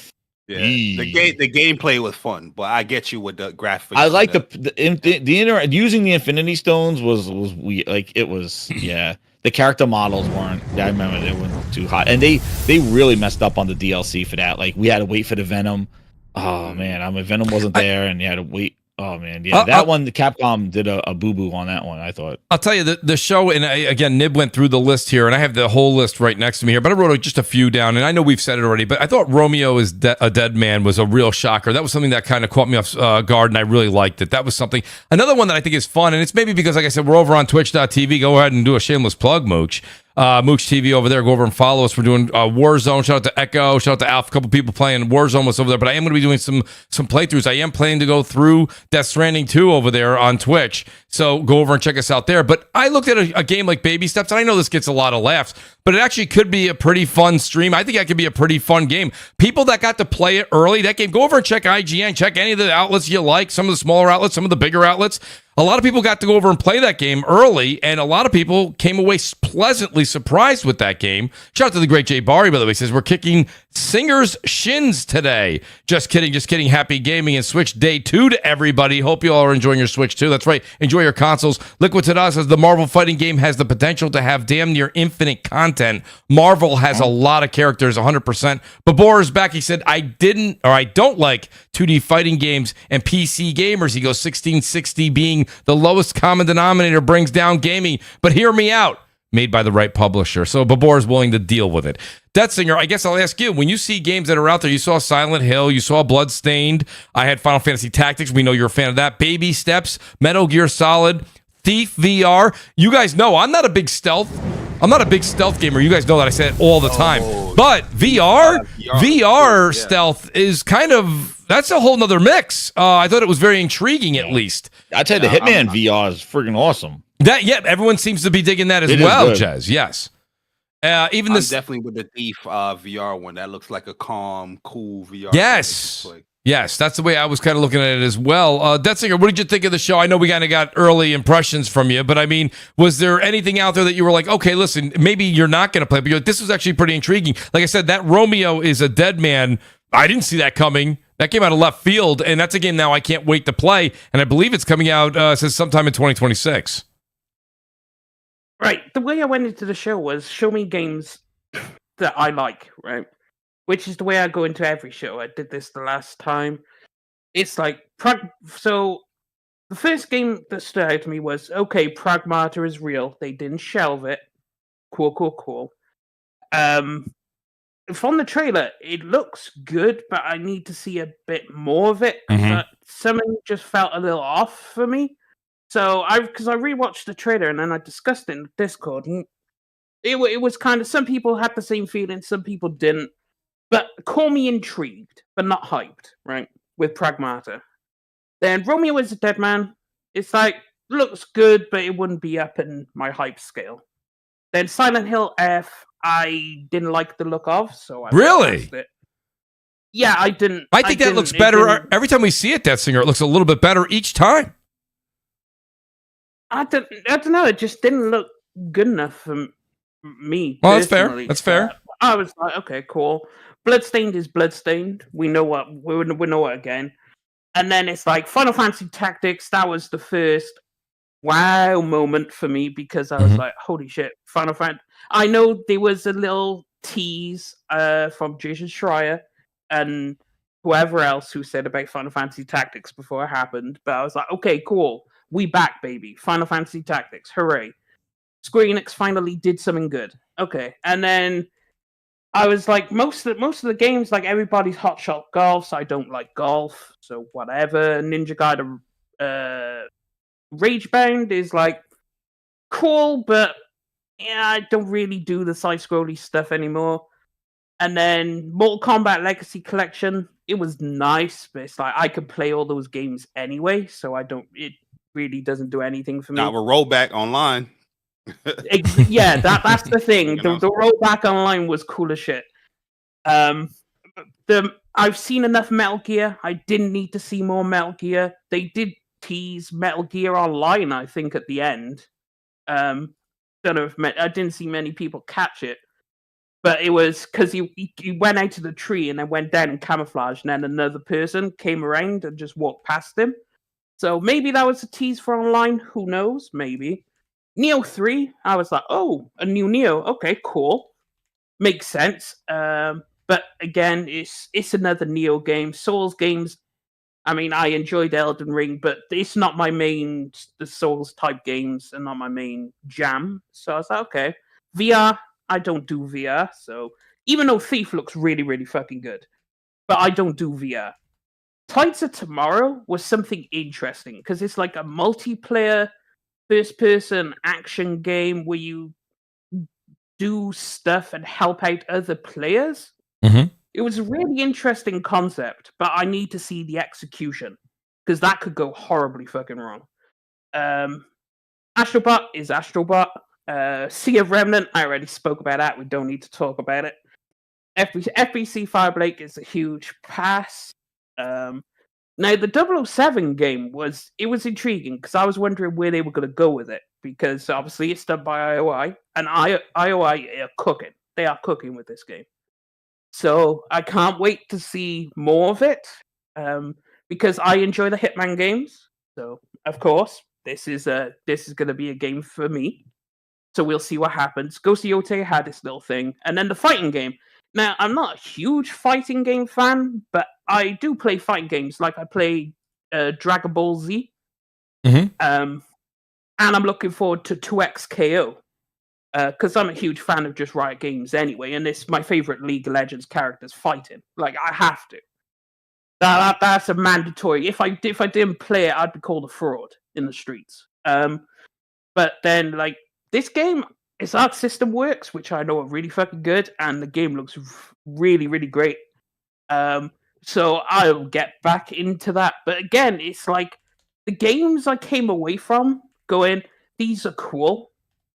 Yeah, the gameplay was fun, but I get you with the graphics. I like the using the Infinity Stones was it was The character models weren't. I remember they weren't too hot, and they really messed up on the DLC for that. We had to wait for the Venom. Oh man, Venom wasn't there, and you had to wait. Oh man, that one, the Capcom did a boo-boo on that one, I thought. I'll tell you, the show, and again, Nib went through the list here, and I have the whole list right next to me here, but I wrote just a few down, and I know we've said it already, but I thought Romeo is a Dead Man was a real shocker. That was something that kind of caught me off guard, and I really liked it. That was something. Another one that I think is fun, and it's maybe because, like I said, we're over on twitch.tv. Go ahead and do a shameless plug, Mooch. Mooch TV over there. Go over and follow us. We're doing Warzone. Shout out to Echo. Shout out to Alpha. A couple people playing Warzone was over there. But I am going to be doing some playthroughs. I am planning to go through Death Stranding 2 over there on Twitch. So go over and check us out there. But I looked at a game like Baby Steps, and I know this gets a lot of laughs, but it actually could be a pretty fun stream. I think that could be a pretty fun game. People that got to play it early, that game, go over and check IGN. Check any of the outlets you like. Some of the smaller outlets, some of the bigger outlets. A lot of people got to go over and play that game early, and a lot of people came away pleasantly surprised with that game. Shout out to the great Jay Barry, by the way. He says, we're kicking Singer's shins today. Just kidding. Happy gaming and Switch Day 2 to everybody. Hope you all are enjoying your Switch 2. That's right. Enjoy your consoles. Liquid Tada says the Marvel fighting game has the potential to have damn near infinite content. Marvel has a lot of characters, 100%. Babor is back. He said, I don't like 2D fighting games and PC gamers. He goes 1660 being the lowest common denominator brings down gaming, but hear me out. Made by the right publisher. So Babor is willing to deal with it. Death Singer, I guess I'll ask you, when you see games that are out there, you saw Silent Hill, you saw Bloodstained, I had Final Fantasy Tactics, we know you're a fan of that, Baby Steps, Metal Gear Solid, Thief VR. You guys know I'm not a big stealth I'm not a big stealth gamer. You guys know that I say it all the time. But VR stealth is kind of, that's a whole nother mix. I thought it was very intriguing, at least. I'd say the Hitman VR is freaking awesome. Everyone seems to be digging that as well, Jez. Yes. Even I'm this definitely with the Thief VR one. That looks like a calm, cool VR. Yes. Yes, that's the way I was kind of looking at it as well. Detzinger, what did you think of the show? I know we kind of got early impressions from you, but I mean, was there anything out there that you were like, okay, listen, maybe you're not going to play, but you're like, this was actually pretty intriguing. Like I said, that Romeo is a dead man. I didn't see that coming. That came out of left field, and that's a game now I can't wait to play, and I believe it's coming out says sometime in 2026. Right. The way I went into the show was show me games that I like, right? Which is the way I go into every show. I did this the last time. It's like, so the first game that stood out to me was, okay, Pragmata is real. They didn't shelve it. Cool. From the trailer, it looks good, but I need to see a bit more of it. Something just felt a little off for me. So because I rewatched the trailer and then I discussed it in Discord. And it was kind of, some people had the same feeling, some people didn't. But call me intrigued, but not hyped, right? With Pragmata. Then Romeo is a Dead Man. It's like, looks good, but it wouldn't be up in my hype scale. Then Silent Hill F, I didn't like the look of, so I really? It. Yeah, I didn't. I think that looks better. Every time we see it, Detzinger, it looks a little bit better each time. I don't know. It just didn't look good enough for me. Well, that's fair. That's fair. I was like, okay, cool. Bloodstained is Bloodstained. We know what again. And then it's like Final Fantasy Tactics. That was the first wow moment for me because I was like, holy shit, Final Fantasy. I know there was a little tease from Jason Schreier and whoever else who said about Final Fantasy Tactics before it happened, but I was like, okay, cool. We back, baby. Final Fantasy Tactics. Hooray. Square Enix finally did something good. Okay. And then I was like, most of the games, like everybody's hot shot golf, so I don't like golf, so whatever. Ninja Gaiden Ragebound is like cool, but yeah, I don't really do the side-scrolly stuff anymore. And then Mortal Kombat Legacy Collection, it was nice, but it's like I could play all those games anyway, so it really doesn't do anything for me. Now we're rollback online. Yeah, that's the thing. The rollback online was cool as shit. I've seen enough Metal Gear. I didn't need to see more Metal Gear. They did tease Metal Gear Online, I think, at the end. Don't know if I didn't see many people catch it, but it was because he went out of the tree and then went down in camouflage, and then another person came around and just walked past him. So maybe that was a tease for online. Who knows? Maybe. Neo 3, I was like, oh, a new Neo. Okay, cool. Makes sense. But again, it's another Neo game. Souls games, I mean, I enjoyed Elden Ring, but it's not my main, the Souls type games are not my main jam. So I was like, okay. VR, I don't do VR. So even though Thief looks really, really fucking good, but I don't do VR. Tides of Tomorrow was something interesting because it's like a multiplayer first-person action game where you do stuff and help out other players. It was a really interesting concept, but I need to see the execution because that could go horribly fucking wrong. Astrobot is Astrobot. Sea of Remnant, I already spoke about that. We don't need to talk about it. FBC Fireblake is a huge pass. Now, the 007 game was intriguing because I was wondering where they were going to go with it because obviously it's done by IOI, and IOI are cooking. They are cooking with this game. So I can't wait to see more of it because I enjoy the Hitman games. So, of course, this is going to be a game for me. So we'll see what happens. Ghost of Yotei had this little thing. And then the fighting game. Now, I'm not a huge fighting game fan, but I do play fighting games. Like I play Dragon Ball Z. And I'm looking forward to 2XKO. Because I'm a huge fan of just Riot Games anyway. And it's my favorite League of Legends characters fighting. Like, I have to. That's a mandatory. If I didn't play it, I'd be called a fraud in the streets. But then, like, this game, its arc system works, which I know are really fucking good, and the game looks really, really great. So I'll get back into that. But again, it's like the games I came away from going, these are cool,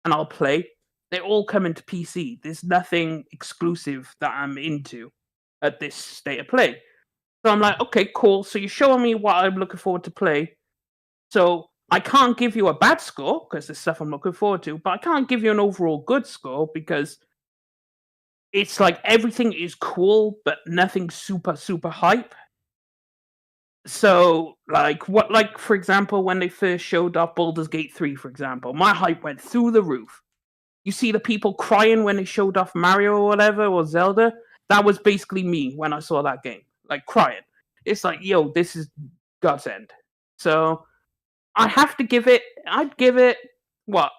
and I'll play. They all come into PC. There's nothing exclusive that I'm into at this state of play. So I'm like, okay, cool. So you're showing me what I'm looking forward to play. So I can't give you a bad score because there's stuff I'm looking forward to, but I can't give you an overall good score because it's like everything is cool, but nothing super, super hype. So, like, for example, when they first showed off Baldur's Gate 3, for example, my hype went through the roof. You see the people crying when they showed off Mario or whatever, or Zelda. That was basically me when I saw that game, like crying. It's like, yo, this is God's end. So I have to give it, I'd give it, what?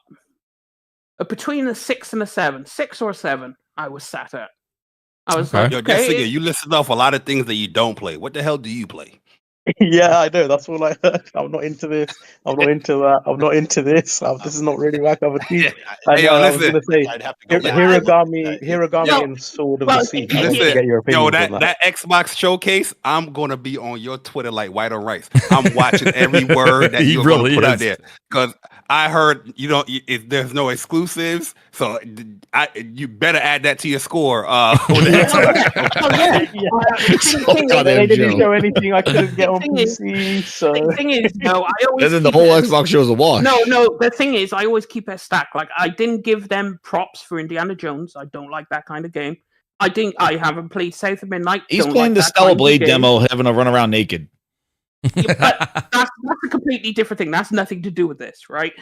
Between a 6 and a 7. 6 or 7, I was sat at. I was like, Yo, okay. Jessica, you listed off a lot of things that you don't play. What the hell do you play? Yeah, I know. That's all I heard. I'm not into this. I'm not into that. I'm not into this. This is not really my cup of tea. Hey, yo, I was listen. going to say, I'd have to go back. Hiragami Yo, and Sword of well, the Sea. I listen, want to get your opinion Yo, on that. that Xbox showcase, I'm gonna be on your Twitter like white on rice. I'm watching every word that He you're really gonna put out is. there because I heard there's no exclusives, so you better add that to your score. With the Xbox. They didn't Joe. show anything I couldn't get on PC. So The thing is, no, I always And then the keep whole it- Xbox show's a wash. No, the thing is, I always keep a stack. Like, I didn't give them props for Indiana Jones. I don't like that kind of game. I haven't played South of Midnight. He's don't playing like the that Stellar kind of Blade game. demo, having to run around naked. Yeah, but that's a completely different thing. That's nothing to do with this, right?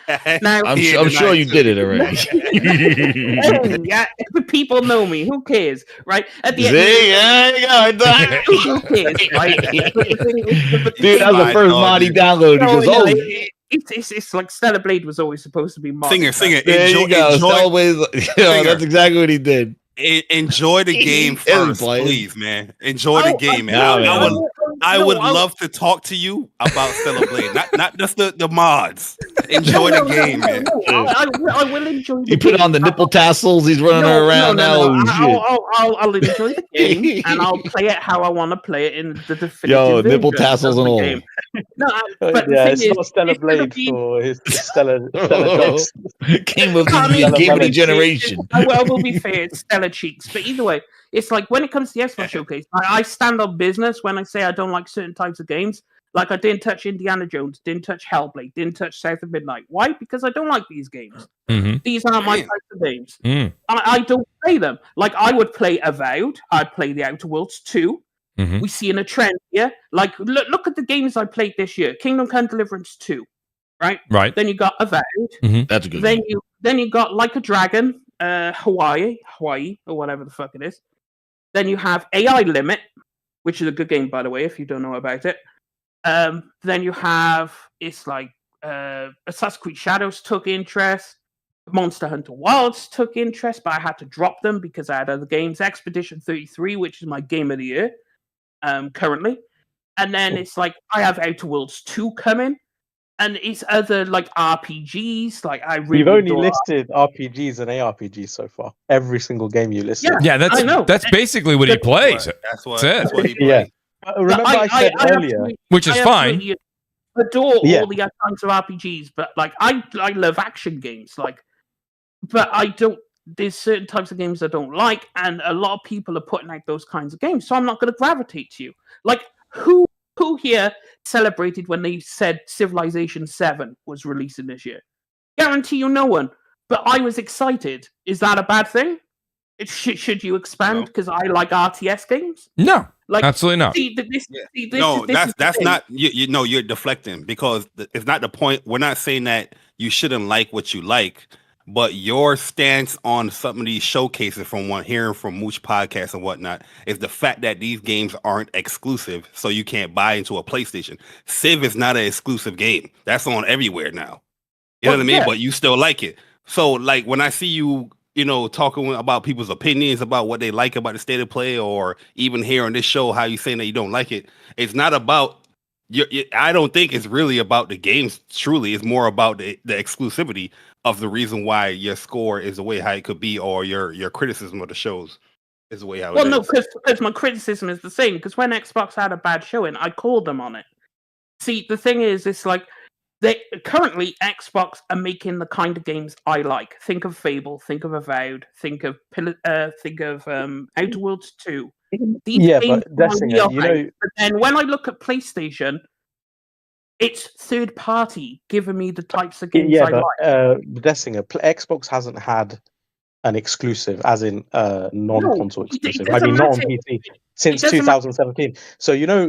Now, I'm sure you did it already. hey, yeah, the people know me. Who cares, right? At the See, there you go. who cares, right? But the thing is- Dude, that was the My first dog, mod he dude. downloaded. He No, goes, no, oh, it's like Stellar Blade was always supposed to be modded. Sing it. there you go. Stellar Blade's, that's exactly what he did. Enjoy the game He isn't first, playing. please, man. Enjoy the game, man. Nah, man. I would love to talk to you about Stellar Blade, not just the mods. Enjoy the game, man. I will enjoy. He put on the nipple tassels. He's running around now. Oh, shit. I'll enjoy the game and I'll play it how I want to play it in the definitive Yo, version nipple tassels of and the all. game. No, but the yeah, thing it's is, not Stellar it's gonna Blade be- for his Stellar Jobs. Game of I mean, the game of the it's- generation. Well, we'll be fair, it's Stellar Cheeks. But either way, it's like when it comes to the Xbox Showcase, I stand on business when I say I don't like certain types of games. Like I didn't touch Indiana Jones, didn't touch Hellblade, didn't touch South of Midnight. Why? Because I don't like these games. Mhm. These aren't my types of games. Mm. I don't play them. Like I would play Avowed. I'd play The Outer Worlds 2. Mhm. We see in a trend here. Like look at the games I played this year. Kingdom Come Deliverance 2. Right? Right. Then you got Avowed. That's a good Then one. you got Like a Dragon, Hawaii, or whatever the fuck it is. Then you have AI Limit, which is a good game, by the way, if you don't know about it. Then you have it's like Assassin's Creed Shadows took interest, Monster Hunter Wilds took interest, but I had to drop them because I had other games. Expedition 33, which is my game of the year, currently. And then it's like I have Outer Worlds 2 coming. And it's other like RPGs. Like I really You've only adore- listed RPGs and ARPGs so far. Every single game you listed. Yeah. Yeah, I know. that's basically what he plays, That's what That's it. he Yeah. plays. Remember I said earlier. absolutely- which is I fine. absolutely adore Yeah. all the other kinds of RPGs, but like I love action games. Like, but I don't. There's certain types of games I don't like, and a lot of people are putting out those kinds of games. So I'm not going to gravitate to you. Like who here celebrated when they said Civilization 7 was releasing this year? Guarantee you no one. But I was excited. Is that a bad thing? Should you expand No. because I like RTS games? No, Like absolutely not. See, this No, is the that's thing. not you know you're deflecting because it's not the point. We're not saying that you shouldn't like what you like, but your stance on some of these showcases from hearing from Mooch podcast and whatnot is the fact that these games aren't exclusive, so you can't buy into a PlayStation. Civ is not an exclusive game. That's on everywhere now. You know Well, what I mean? yeah. But you still like it. So like when I see you, talking about people's opinions about what they like about the state of play, or even here on this show, how you saying that you don't like it, it's not about I don't think it's really about the games. Truly, it's more about the exclusivity of the reason why your score is the way how it could be, or your criticism of the shows is the way how it is. Well, no, because my criticism is the same. Because when Xbox had a bad showing, I called them on it. See, the thing is, it's like currently Xbox are making the kind of games I like. Think of Fable, think of Avowed, think of Outer Worlds 2. These games but Dessinger, you know, but then when I look at PlayStation, it's third party giving me the types of games I like. Dessinger, Xbox hasn't had an exclusive, as in non-console exclusive. I mean, not on PC since 2017. So you know,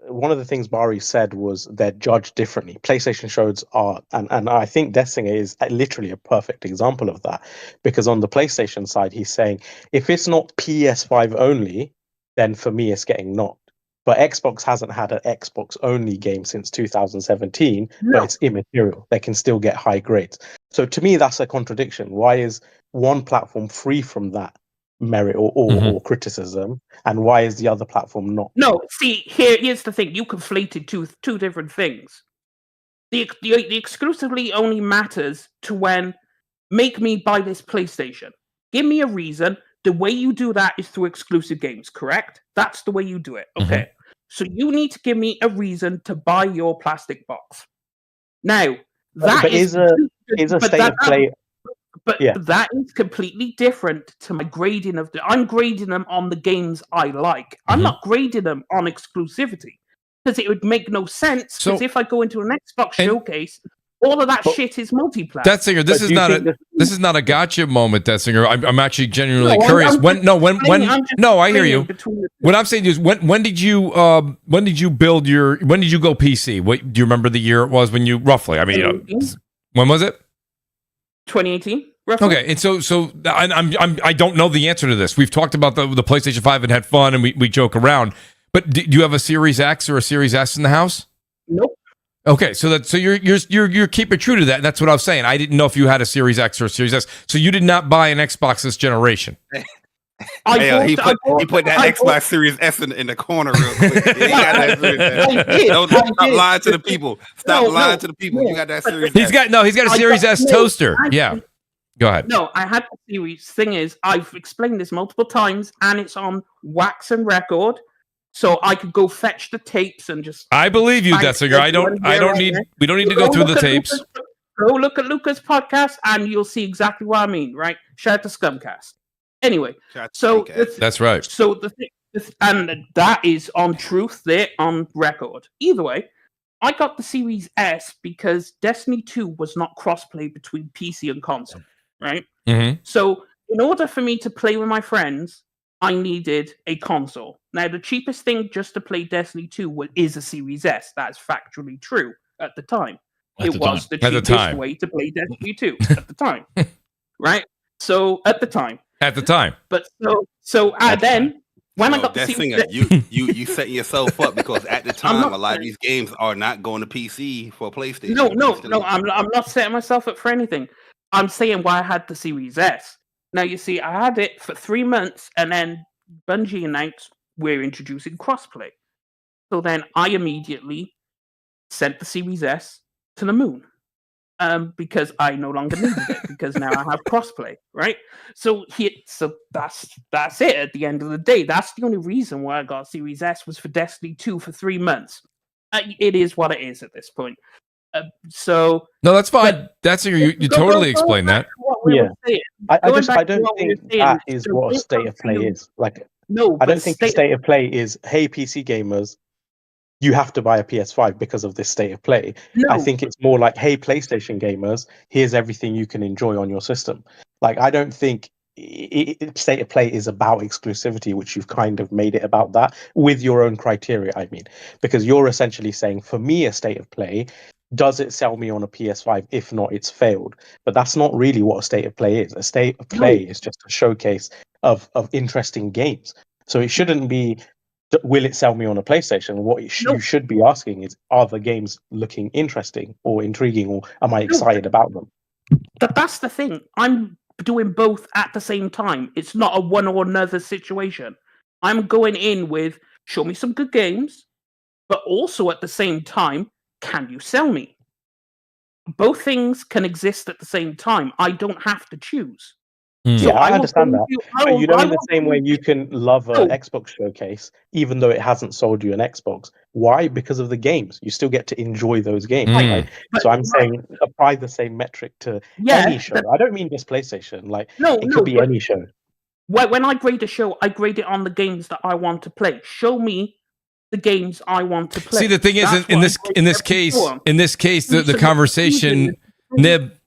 one of the things Bari said was they're judged differently. PlayStation shows are, and I think Dessinger is literally a perfect example of that, because on the PlayStation side, he's saying if it's not PS5 only, then for me it's getting knocked. But Xbox hasn't had an Xbox only game since 2017, but it's immaterial. They can still get high grades. So to me, that's a contradiction. Why is one platform free from that merit or criticism, and why is the other platform not? No, see, here's the thing. You conflated two different things. The exclusively only matters to when make me buy this PlayStation. Give me a reason. The way you do that is through exclusive games, correct? That's the way you do it. Okay. So you need to give me a reason to buy your plastic box. Now, that is a state of play. But that is completely different to my grading of I'm grading them on the games I like. I'm not grading them on exclusivity, because it would make no sense. Because if I go into an Xbox showcase, all of that shit is multiplayer. Detsinger, this is not a gotcha moment, Detsinger. I'm actually genuinely curious. I hear you. What I'm saying is, when did you go PC? What do you remember the year it was when you roughly? I mean, when was it? 2018. Roughly. Okay, and so I don't know the answer to this. We've talked about the PlayStation 5 and had fun, and we joke around. But do you have a Series X or a Series S in the house? Nope. Okay, so you're keeping true to that. That's what I was saying. I didn't know if you had a Series X or a Series S. So you did not buy an Xbox this generation. He put that Xbox Series S in the corner real quick. Stop lying to the people. Stop lying to the people. You got that Series S. He's got a Series S toaster. Yeah. Go ahead. No, I had the Series. Thing is, I've explained this multiple times, and it's on wax and record. So I could go fetch the tapes and just. I believe you, Detsinger. We don't need to go through the tapes. Go look at Luca's podcast, and you'll see exactly what I mean. Right? Shout out to Scumcast. Anyway, that's right. So the thing, and that is on truth there on record. Either way, I got the Series S because Destiny 2 was not crossplay between PC and console. Right? So in order for me to play with my friends, I needed a console. Now, the cheapest thing just to play Destiny 2 is a Series S. That's factually true at the time. It was the cheapest way to play Destiny 2 at the time. Right? So, at the time. But then, when I got the Series S... You setting yourself up, because at the time, a lot of these games are not going to PC for PlayStation. No, I'm not setting myself up for anything. I'm saying why I had the Series S. Now, you see, I had it for 3 months, and then Bungie announced we're introducing crossplay. So then I immediately sent the Series S to the moon, because I no longer needed it, because now I have crossplay, right? So that's it at the end of the day. That's the only reason why I got Series S, was for Destiny 2 for 3 months. It is what it is at this point. No, that's fine. That's you totally explain that. I don't think that is what a state of play is. I don't think the state of play is, hey, PC gamers, you have to buy a PS5 because of this state of play. I think it's more like, hey, PlayStation gamers, here's everything you can enjoy on your system. I don't think state of play is about exclusivity, which you've kind of made it about that with your own criteria. I mean, because you're essentially saying, for me, a state of play, does it sell me on a PS5? If not, it's failed. But that's not really what a state of play is. A state of play is just a showcase of interesting games. So it shouldn't be, will it sell me on a PlayStation? What you should be asking is, are the games looking interesting or intriguing, or am I excited about them? That's the thing. I'm doing both at the same time. It's not a one or another situation. I'm going in with, show me some good games, but also at the same time, can you sell me? both things can exist at the same time. I don't have to choose. Mm. So Yeah, I will understand bring that. you- But you know, I in the will same way bring you can love No. an Xbox showcase, even though it hasn't sold you an Xbox. Why? Because of the games. You still get to enjoy those games, Mm. right? But- So I'm saying apply the same metric to Yeah, any show. I don't mean just PlayStation. Like it could be but any show. when I grade a show, I grade it on the games that I want to play. Show me the games I want to play. See, the thing is, That's in what this I grade in this every case, show on. in this case, the So conversation,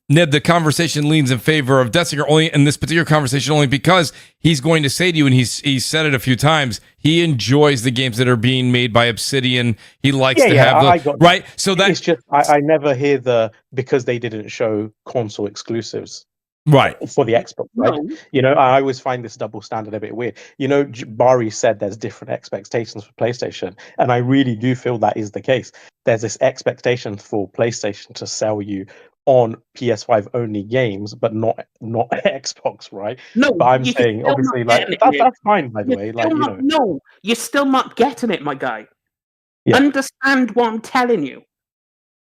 Nib, the conversation leans in favor of Dessinger only in this particular conversation only because he's going to say to you, and he's said it a few times, he enjoys the games that are being made by Obsidian. He likes to have I got that. right. So that It's just I never hear because they didn't show console exclusives right. for the Xbox, right? No. You know, I always find this double standard a bit weird. You know, Bari said there's different expectations for PlayStation, and I really do feel that is the case. There's this expectation for PlayStation to sell you on PS5 only games, but not Xbox, right? No, But I'm you're saying, still obviously, not like getting it, Nick. that's fine, by the You're way. still Like, you not- know, No, you're still not getting it, my guy. Yeah. Understand what I'm telling you.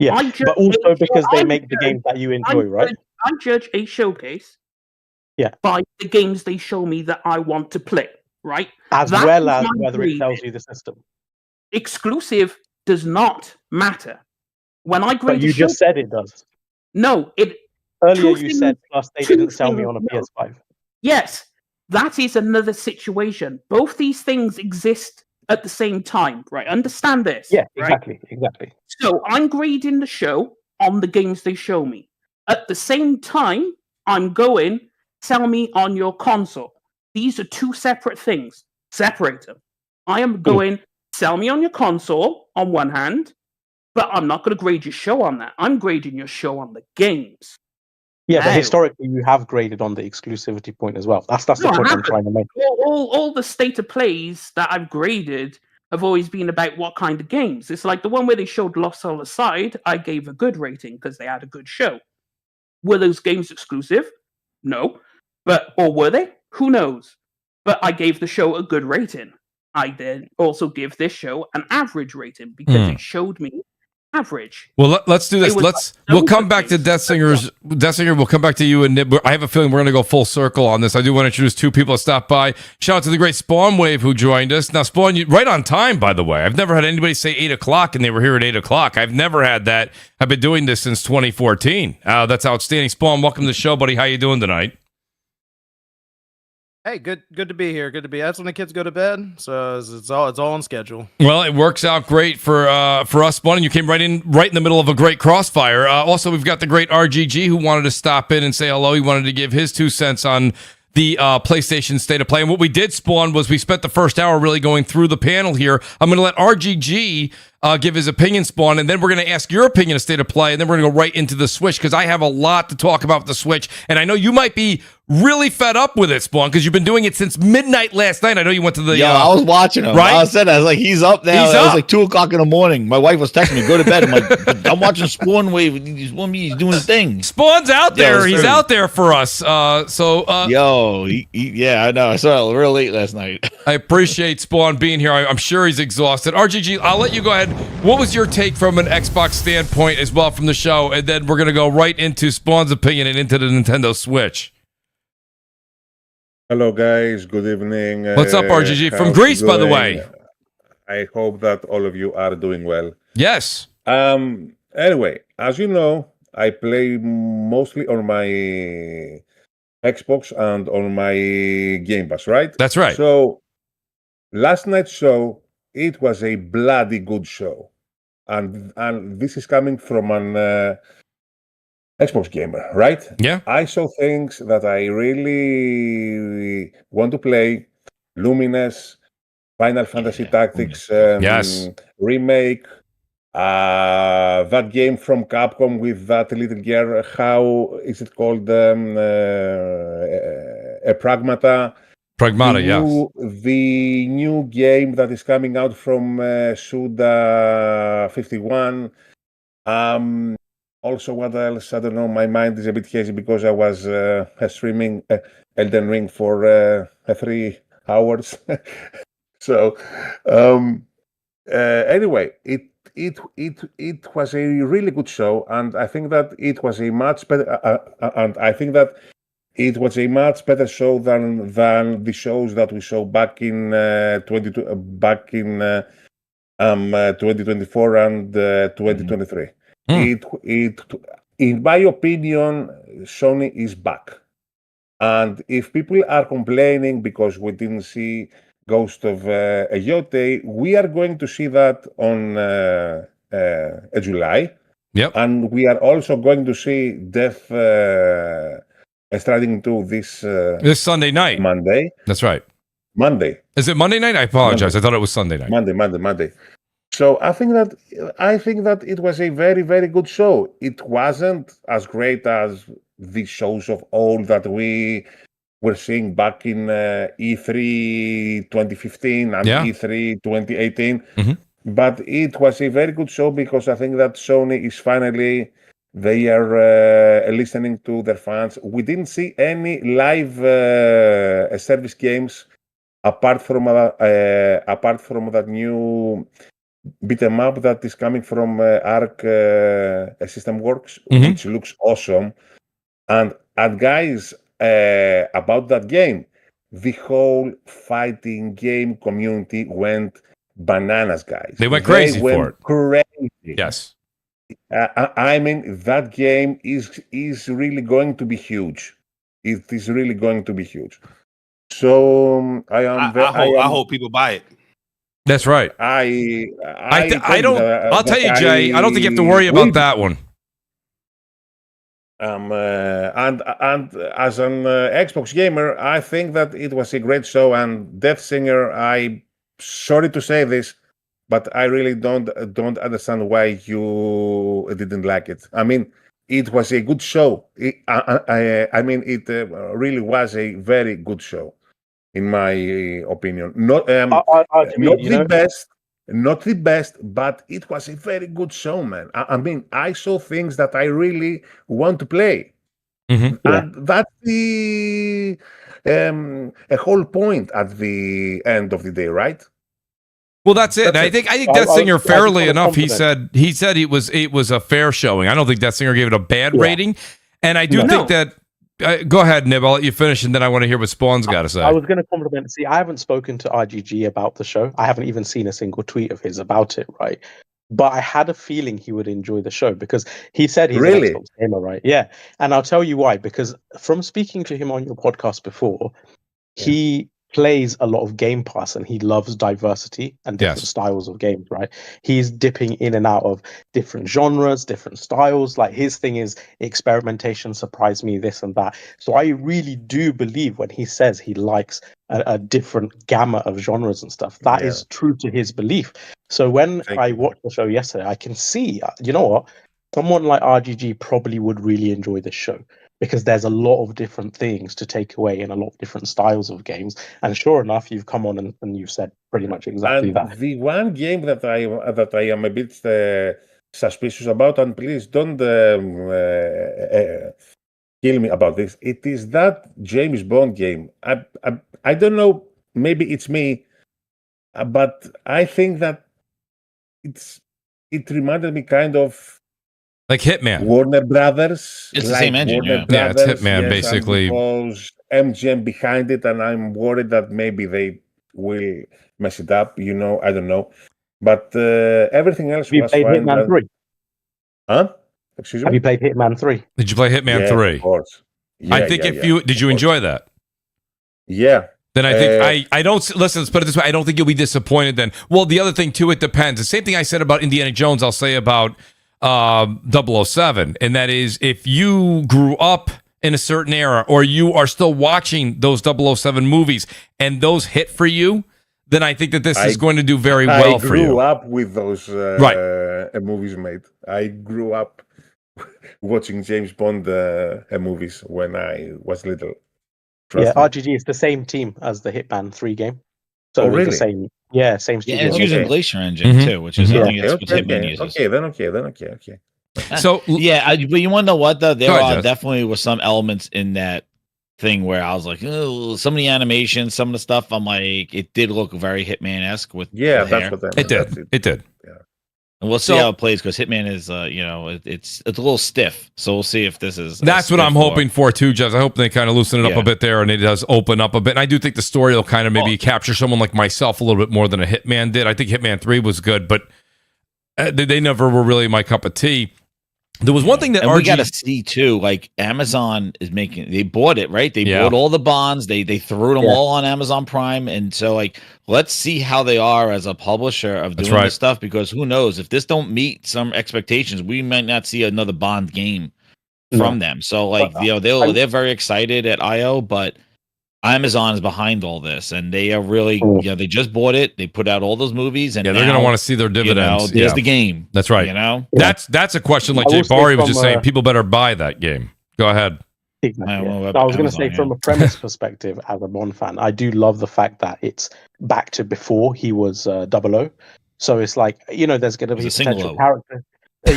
yeah. I judge But also a because show- they I make the judge- games that you enjoy, right? I judge a showcase Yeah. by the games they show me that I want to play, right? As That well is as my whether it grade. sells you the system. Exclusive does not matter. When I grade But you a show, just said it does. no, it Earlier, two you things- said plus they two didn't sell me things, on a no. PS5. Yes, that is another situation. Both these things exist at the same time, right? Understand this. Yeah, right? exactly. So I'm grading the show on the games they show me. At the same time, I'm going, sell me on your console. These are two separate things. Separate them. I am going, sell me on your console on one hand, but I'm not going to grade your show on that. I'm grading your show on the games. Yeah, but Now- historically, you have graded on the exclusivity point as well. That's the No, I point I'm haven't. trying to make. All the state of plays that I've graded have always been about what kind of games. It's like the one where they showed Lost Soul Aside, I gave a good rating because they had a good show. Were those games exclusive? No. Or were they? Who knows? But I gave the show a good rating. I then also give this show an average rating because it showed me average. Well, let's do this. It was We'll like come back to games. Dessinger, we'll come back to you. And I have a feeling we're going to go full circle on this. I do want to introduce two people that stopped by. Shout out to the great Spawn Wave who joined us. Now, Spawn, you right on time, by the way. I've never had anybody say 8 o'clock and they were here at 8 o'clock. I've never had that. I've been doing this since 2014. That's outstanding. Spawn, welcome to the show, buddy. How you doing tonight? Hey, good to be here. Good to be. That's when the kids go to bed, so it's all on schedule. Well, it works out great for us, Spawn, and you came right in the middle of a great crossfire. Also, we've got the great RGG who wanted to stop in and say hello. He wanted to give his 2 cents on the PlayStation State of Play. And what we did, Spawn, was we spent the first hour really going through the panel here. I'm going to let RGG give his opinion, Spawn, and then we're going to ask your opinion of State of Play, and then we're going to go right into the Switch because I have a lot to talk about with the Switch, and I know you might be really fed up with it, Spawn, because you've been doing it since midnight last night. I know you went to the... I was watching him. Right? I was like, he's up now. He's It up. was like 2 o'clock in the morning. My wife was texting me, go to bed. I'm like, I'm watching Spawn Wave. He's doing his thing. Spawn's out there. Yo, He's sir. out there for us. Yo, yeah, I know. I saw it real late last night. I appreciate Spawn being here. I'm sure he's exhausted. RGG, I'll let you go ahead. What was your take from an Xbox standpoint as well from the show? And then we're going to go right into Spawn's opinion and into the Nintendo Switch. Hello, guys. Good evening. What's up, RGG? From how's Greece, it by the going? way. I hope that all of you are doing well. Yes. Anyway, as you know, I play mostly on my Xbox and on my Game Pass, right? That's right. So last night's show, it was a bloody good show. And this is coming from an Xbox gamer, right? Yeah. I saw things that I really want to play. Luminous, Final Fantasy Tactics Yes. remake, that game from Capcom with that little girl, how is it called? Pragmata. Pragmata, yes. The new game that is coming out from Suda 51. Also, what else? I don't know. My mind is a bit hazy because I was streaming Elden Ring for 3 hours. So, anyway, it was a really good show, and I think that it was a much better. And I think that it was a much better show than the shows that we saw back in 2024 and 2023. It in my opinion, Sony is back. And if people are complaining because we didn't see Ghost of Eyote, we are going to see that on July. Yep. And we are also going to see Death Stranding 2 this Sunday night. Monday. That's right. Monday. Is it Monday night? I apologize. Monday. I thought it was Sunday night. Monday. So I think that it was a very, very good show. It wasn't as great as the shows of old that we were seeing back in E3 2015 and E3 2018. But it was a very good show because I think that Sony is finally, they are listening to their fans. We didn't see any live service games apart from that new beat 'em up that is coming from Arc System Works, which looks awesome. And guys, about that game, the whole fighting game community went bananas, guys. They went crazy for it. Crazy. Yes. I mean, that game is really going to be huge. It is really going to be huge. So I hope people buy it. That's right. I don't. I'll tell you, Jay. I don't think you have to worry about that one. And as an Xbox gamer, I think that it was a great show. And Death Singer, I'm sorry to say this, but I really don't understand why you didn't like it. I mean, it was a good show. I mean, it really was a very good show, in my opinion. Not the best, but it was a very good show, man. I mean, I saw things that I really want to play. And that's the a whole point at the end of the day, right? Well, that's it. I think Death Singer, fairly enough, he said it was a fair showing. I don't think Death Singer gave it a bad rating, and I do think that. Go ahead, Nib. I'll let you finish, and then I want to hear what Spawn's got to say. I was going to compliment. See, I haven't spoken to RGG about the show. I haven't even seen a single tweet of his about it, right? But I had a feeling he would enjoy the show because he said he's an Xbox gamer, right? Yeah, and I'll tell you why. Because from speaking to him on your podcast before, he plays a lot of Game Pass and he loves diversity and different styles of games, right? He's dipping in and out of different genres, different styles. Like his thing is experimentation, surprise me, this and that. So I really do believe when he says he likes a different gamut of genres and stuff, that is true to his belief. So when I watched the show yesterday, I can see, you know what? Someone like RGG probably would really enjoy this show, because there's a lot of different things to take away and a lot of different styles of games. And sure enough, you've come on and you've said pretty much exactly that. The one game that I am a bit suspicious about, and please don't kill me about this, it is that James Bond game. I don't know, maybe it's me, but I think that it reminded me kind of like Hitman. Warner Brothers. It's the same engine, yeah, it's Hitman, basically. MGM behind it, and I'm worried that maybe they will mess it up. You know, I don't know. But everything else was fine. Have you played Hitman 3? Huh? Excuse me? Have you played Hitman 3? Did you play Hitman 3? Of course. Yeah, I think did you enjoy that? Yeah. Then I think I don't listen. Let's put it this way: I don't think you'll be disappointed. Then, well, the other thing too, it depends. The same thing I said about Indiana Jones, I'll say about 007, and that is if you grew up in a certain era or you are still watching those 007 movies and those hit for you, then I think that this is going to do very well for you. I grew up with those movies, mate. I grew up watching James Bond movies when I was little. Trust me. RGG is the same team as the Hitman 3 game. So really? The same. Yeah, same studio. Yeah, it's using Glacier Engine too, which is I think that's what Hitman uses. Okay. So but you want to know what though? There definitely was some elements in that thing where I was like, oh, some of the animations, some of the stuff. I'm like, it did look very Hitman-esque with that's what that it did. It did. Yeah. And we'll see how it plays because Hitman is, it's a little stiff. So we'll see if this is. That's what I'm hoping for too, Jeff. I hope they kind of loosen it up a bit there, and it does open up a bit. And I do think the story will kind of maybe capture someone like myself a little bit more than a Hitman did. I think Hitman 3 was good, but they never were really my cup of tea. There was one thing that we got to see too, like Amazon is they bought it, right? They bought all the bonds. They threw them all on Amazon Prime. And so like, let's see how they are as a publisher of doing this stuff, because who knows if this don't meet some expectations, we might not see another Bond game from them. So like, they're very excited at IO, but Amazon is behind all this, and they are really, they just bought it. They put out all those movies, and they're going to want to see their dividends. There's the game. That's right. That's a question like Jay Barry was just saying. People better buy that game. Go ahead. Exactly. I was going to say, from a premise perspective, as a Bond fan, I do love the fact that it's back to before he was 00. So it's like, there's going to be a potential character.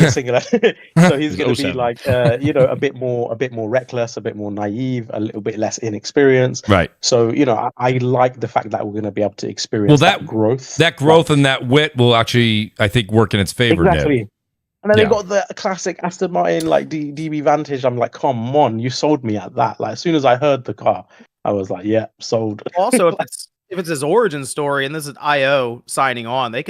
Singular. So he's going to be like, a bit more reckless, a bit more naive, a little bit less inexperienced. Right. So, I like the fact that we're going to be able to experience that growth. That growth and that wit will actually, I think, work in its favor. Exactly. Ned. And then they got the classic Aston Martin, like DB Vantage. I'm like, come on, you sold me at that. Like, as soon as I heard the car, I was like, yeah, sold. Also, if it's his origin story and this is IO signing on, this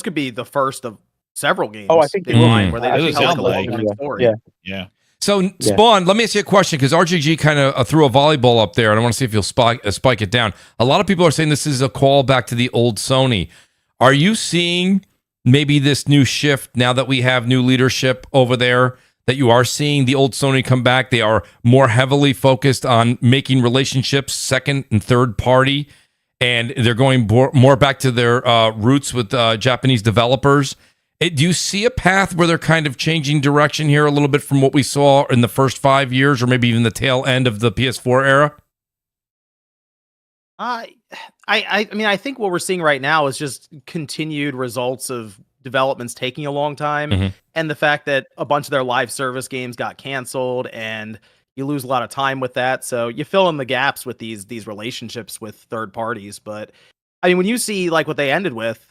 could be the first of several games. Oh, I think they will. Where they tell a story. Yeah. So, Spawn, let me ask you a question, because RGG kind of threw a volleyball up there, and I want to see if you'll spike it down. A lot of people are saying this is a call back to the old Sony. Are you seeing maybe this new shift now that we have new leadership over there, that you are seeing the old Sony come back? They are more heavily focused on making relationships second and third party, and they're going more back to their roots with Japanese developers. Do you see a path where they're kind of changing direction here a little bit from what we saw in the first 5 years, or maybe even the tail end of the PS4 era? I mean, I think what we're seeing right now is just continued results of developments taking a long time, and the fact that a bunch of their live service games got canceled, and you lose a lot of time with that. So you fill in the gaps with these relationships with third parties. But I mean, when you see like what they ended with,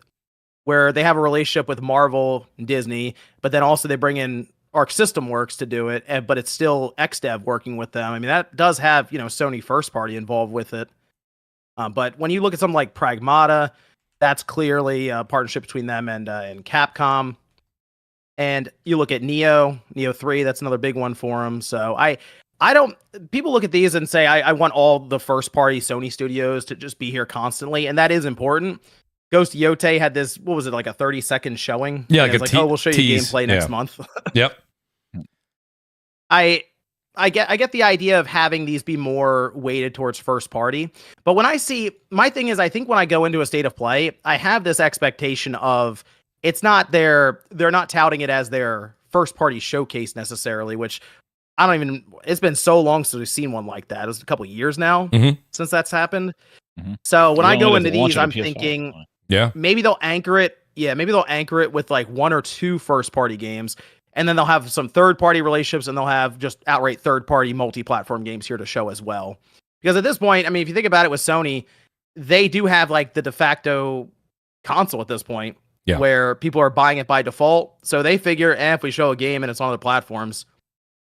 where they have a relationship with Marvel and Disney, but then also they bring in Arc System Works to do it, but it's still XDev working with them. I mean, that does have, Sony first party involved with it. But when you look at something like Pragmata, that's clearly a partnership between them and Capcom. And you look at Neo 3, that's another big one for them. So people look at these and say, I want all the first party Sony studios to just be here constantly. And that is important. Ghost Yote had this, what was it, like a 30-second showing? Yeah, like we'll show you gameplay next month. Yep. I get the idea of having these be more weighted towards first party, but my thing is, I think when I go into a state of play, I have this expectation of they're not touting it as their first party showcase necessarily, which it's been so long since we've seen one like that. It was a couple of years now since that's happened. So when I go into these, I'm thinking, maybe they'll anchor it. Yeah, maybe they'll anchor it with like one or two first party games, and then they'll have some third party relationships, and they'll have just outright third party multi-platform games here to show as well. Because at this point, I mean, if you think about it with Sony, they do have like the de facto console at this point, where people are buying it by default. So they figure, if we show a game and it's on other platforms,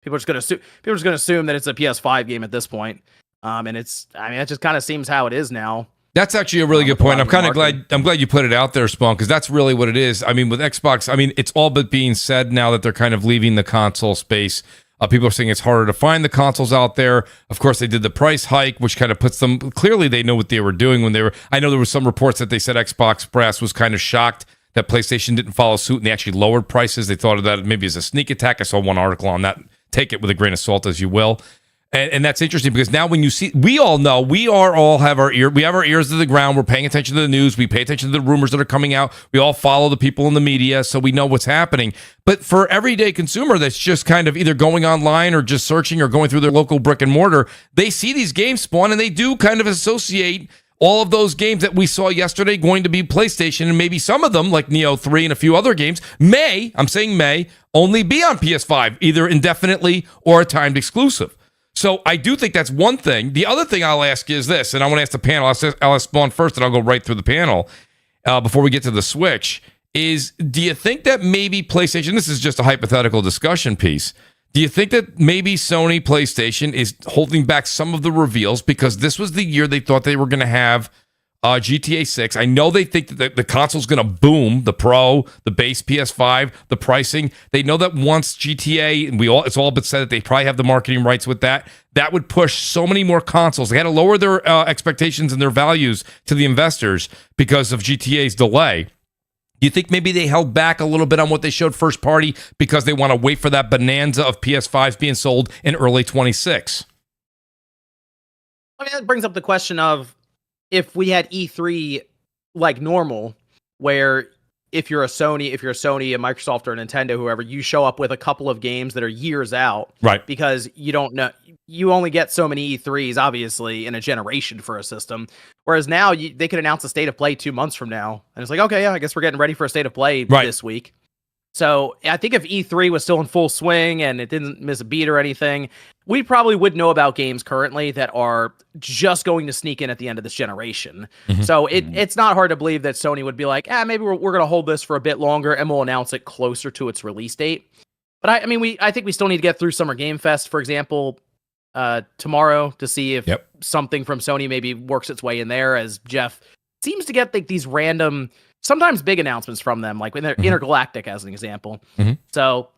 people are just going to assume that it's a PS5 game at this point. And it just kind of seems how it is now. That's actually a really good point. I'm kind of glad you put it out there, Spawn, because that's really what it is. I mean, with Xbox, it's all but being said now that they're kind of leaving the console space. People are saying it's harder to find the consoles out there. Of course, they did the price hike, which kind of puts them, clearly they know what they were doing when they were, I know there were some reports that they said Xbox brass was kind of shocked that PlayStation didn't follow suit and they actually lowered prices. They thought of that maybe as a sneak attack. I saw one article on that. Take it with a grain of salt, as you will. And that's interesting because now when you see, we all know, we have our ears to the ground. We're paying attention to the news. We pay attention to the rumors that are coming out. We all follow the people in the media, so we know what's happening. But for everyday consumer that's just kind of either going online or just searching or going through their local brick and mortar, they see these games spawn and they do kind of associate all of those games that we saw yesterday going to be PlayStation, and maybe some of them, like Neo 3 and a few other games, may only be on PS5, either indefinitely or a timed exclusive. So I do think that's one thing. The other thing I'll ask is this, and I want to ask the panel. I'll ask Spawn first, and I'll go right through the panel before we get to the Switch, is, do you think that maybe PlayStation, this is just a hypothetical discussion piece, do you think that maybe Sony PlayStation is holding back some of the reveals because this was the year they thought they were going to have GTA 6? I know they think that the console's going to boom, the Pro, the base PS5, the pricing. They know that once GTA, and it's all but said that they probably have the marketing rights with that, that would push so many more consoles. They had to lower their expectations and their values to the investors because of GTA's delay. Do you think maybe they held back a little bit on what they showed first party because they want to wait for that bonanza of PS5s being sold in early 26? I mean, that brings up the question of if we had E3 like normal, where if you're a Sony, a Microsoft, or a Nintendo, whoever, you show up with a couple of games that are years out, right? Because you don't know, you only get so many E3s, obviously, in a generation for a system. Whereas now they could announce a state of play 2 months from now, and it's like, okay, yeah, I guess we're getting ready for a state of play this week. So I think if E3 was still in full swing and it didn't miss a beat or anything, we probably would know about games currently that are just going to sneak in at the end of this generation. Mm-hmm. So it's not hard to believe that Sony would be like, maybe we're going to hold this for a bit longer and we'll announce it closer to its release date. But I think we still need to get through Summer Game Fest, for example, tomorrow to see if something from Sony maybe works its way in there, as Geoff seems to get like these random, sometimes big announcements from them, like when they're Intergalactic as an example. Mm-hmm. So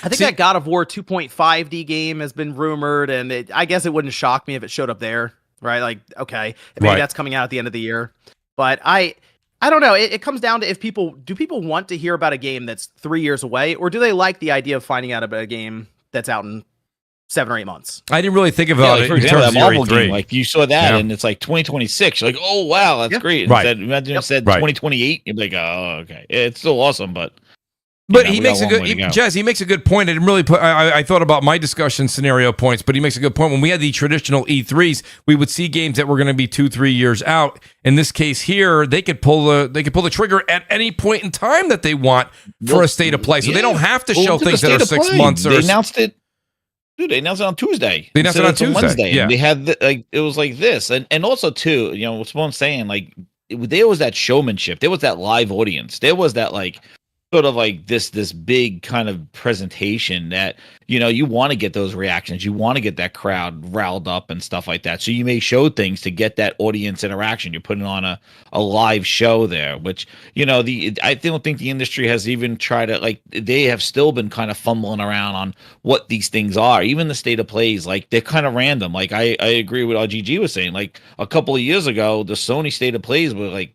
I think that God of War 2.5D game has been rumored, and I guess it wouldn't shock me if it showed up there, right? Like, okay, maybe that's coming out at the end of the year. But I don't know. It comes down to do people want to hear about a game that's 3 years away, or do they like the idea of finding out about a game that's out in 7 or 8 months? I didn't really think about it. For example, that Marvel game, like you saw that and it's like 2026. You're like, oh wow, that's great. Imagine it said 2028. You're like, oh okay, it's still awesome, but he makes a good Jazz. He makes a good point. I didn't really put. I thought about my discussion scenario points, but he makes a good point. When we had the traditional E3s, we would see games that were going to be 2-3 years out. In this case here, they could pull the trigger at any point in time that they want for a state of play. So they don't have to show things that are 6 months. They announced it. Dude, they announced it on Tuesday. They announced it on Tuesday. Wednesday. Yeah. And they had it was like this, and also too, what's what I'm saying, like there was that showmanship, there was that live audience, there was that like sort of like this big kind of presentation that you want to get those reactions, you want to get that crowd riled up and stuff like that. So you may show things to get that audience interaction. You're putting on a live show there, which I don't think the industry has even tried to, like, they have still been kind of fumbling around on what these things are. Even the state of plays, like, they're kind of random. Like I agree with what GG was saying. Like a couple of years ago, the Sony state of plays were like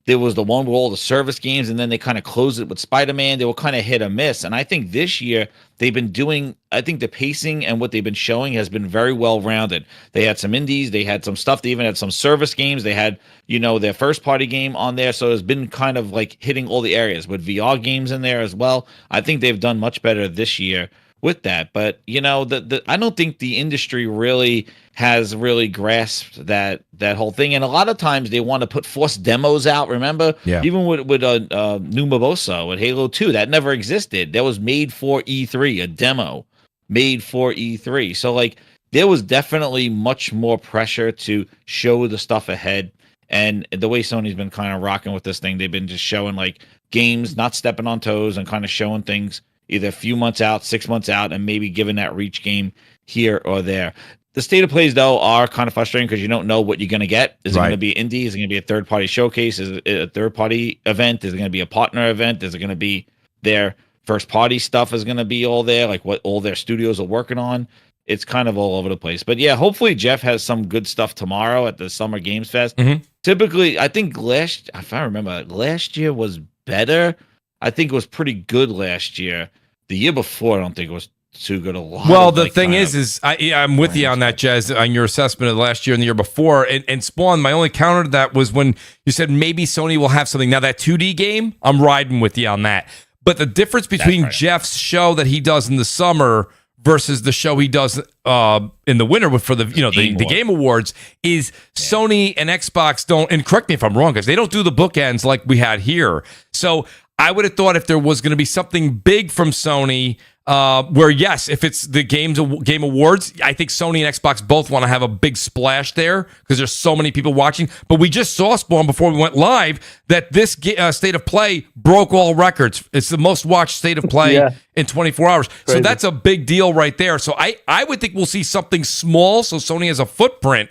there was the one with all the service games, and then they kind of closed it with Spider-Man. They were kind of hit or miss. And I think this year they've been doing, I think the pacing and what they've been showing has been very well-rounded. They had some indies. They had some stuff. They even had some service games. They had, their first-party game on there. So it's been kind of like hitting all the areas with VR games in there as well. I think they've done much better this year with that. But, I don't think the industry really has really grasped that whole thing. And a lot of times they want to put forced demos out, remember? Yeah. Even with New Mimosa, with Halo 2, that never existed. That was made for E3, a demo made for E3. So, like, there was definitely much more pressure to show the stuff ahead. And the way Sony's been kind of rocking with this thing, they've been just showing, like, games, not stepping on toes, and kind of showing things either a few months out, 6 months out, and maybe giving that reach game here or there. The state of plays, though, are kind of frustrating because you don't know what you're going to get. Is it going to be indie? Is it going to be a third-party showcase? Is it a third-party event? Is it going to be a partner event? Is it going to be their first-party stuff is going to be all there, like what all their studios are working on? It's kind of all over the place. But, yeah, hopefully Geoff has some good stuff tomorrow at the Summer Games Fest. Mm-hmm. Typically, I think if I remember, last year was better. I think it was pretty good last year. The year before, I don't think it was too good. The thing is I'm with you on that, Jazz, on your assessment of last year and the year before. And Spawn, my only counter to that was when you said maybe Sony will have something. Now, that 2D game, I'm riding with you on that. But the difference between Geoff's show that he does in the summer versus the show he does in the winter for the the Game Awards is Sony and Xbox don't, and correct me if I'm wrong, because they don't do the bookends like we had here. So I would have thought if there was going to be something big from Sony Where yes, if it's the Game Awards, I think Sony and Xbox both want to have a big splash there because there's so many people watching. But we just saw, Spawn, before we went live, that this State of Play broke all records. It's the most watched State of Play in 24 hours. Crazy. So that's a big deal right there. So I would think we'll see something small so Sony has a footprint.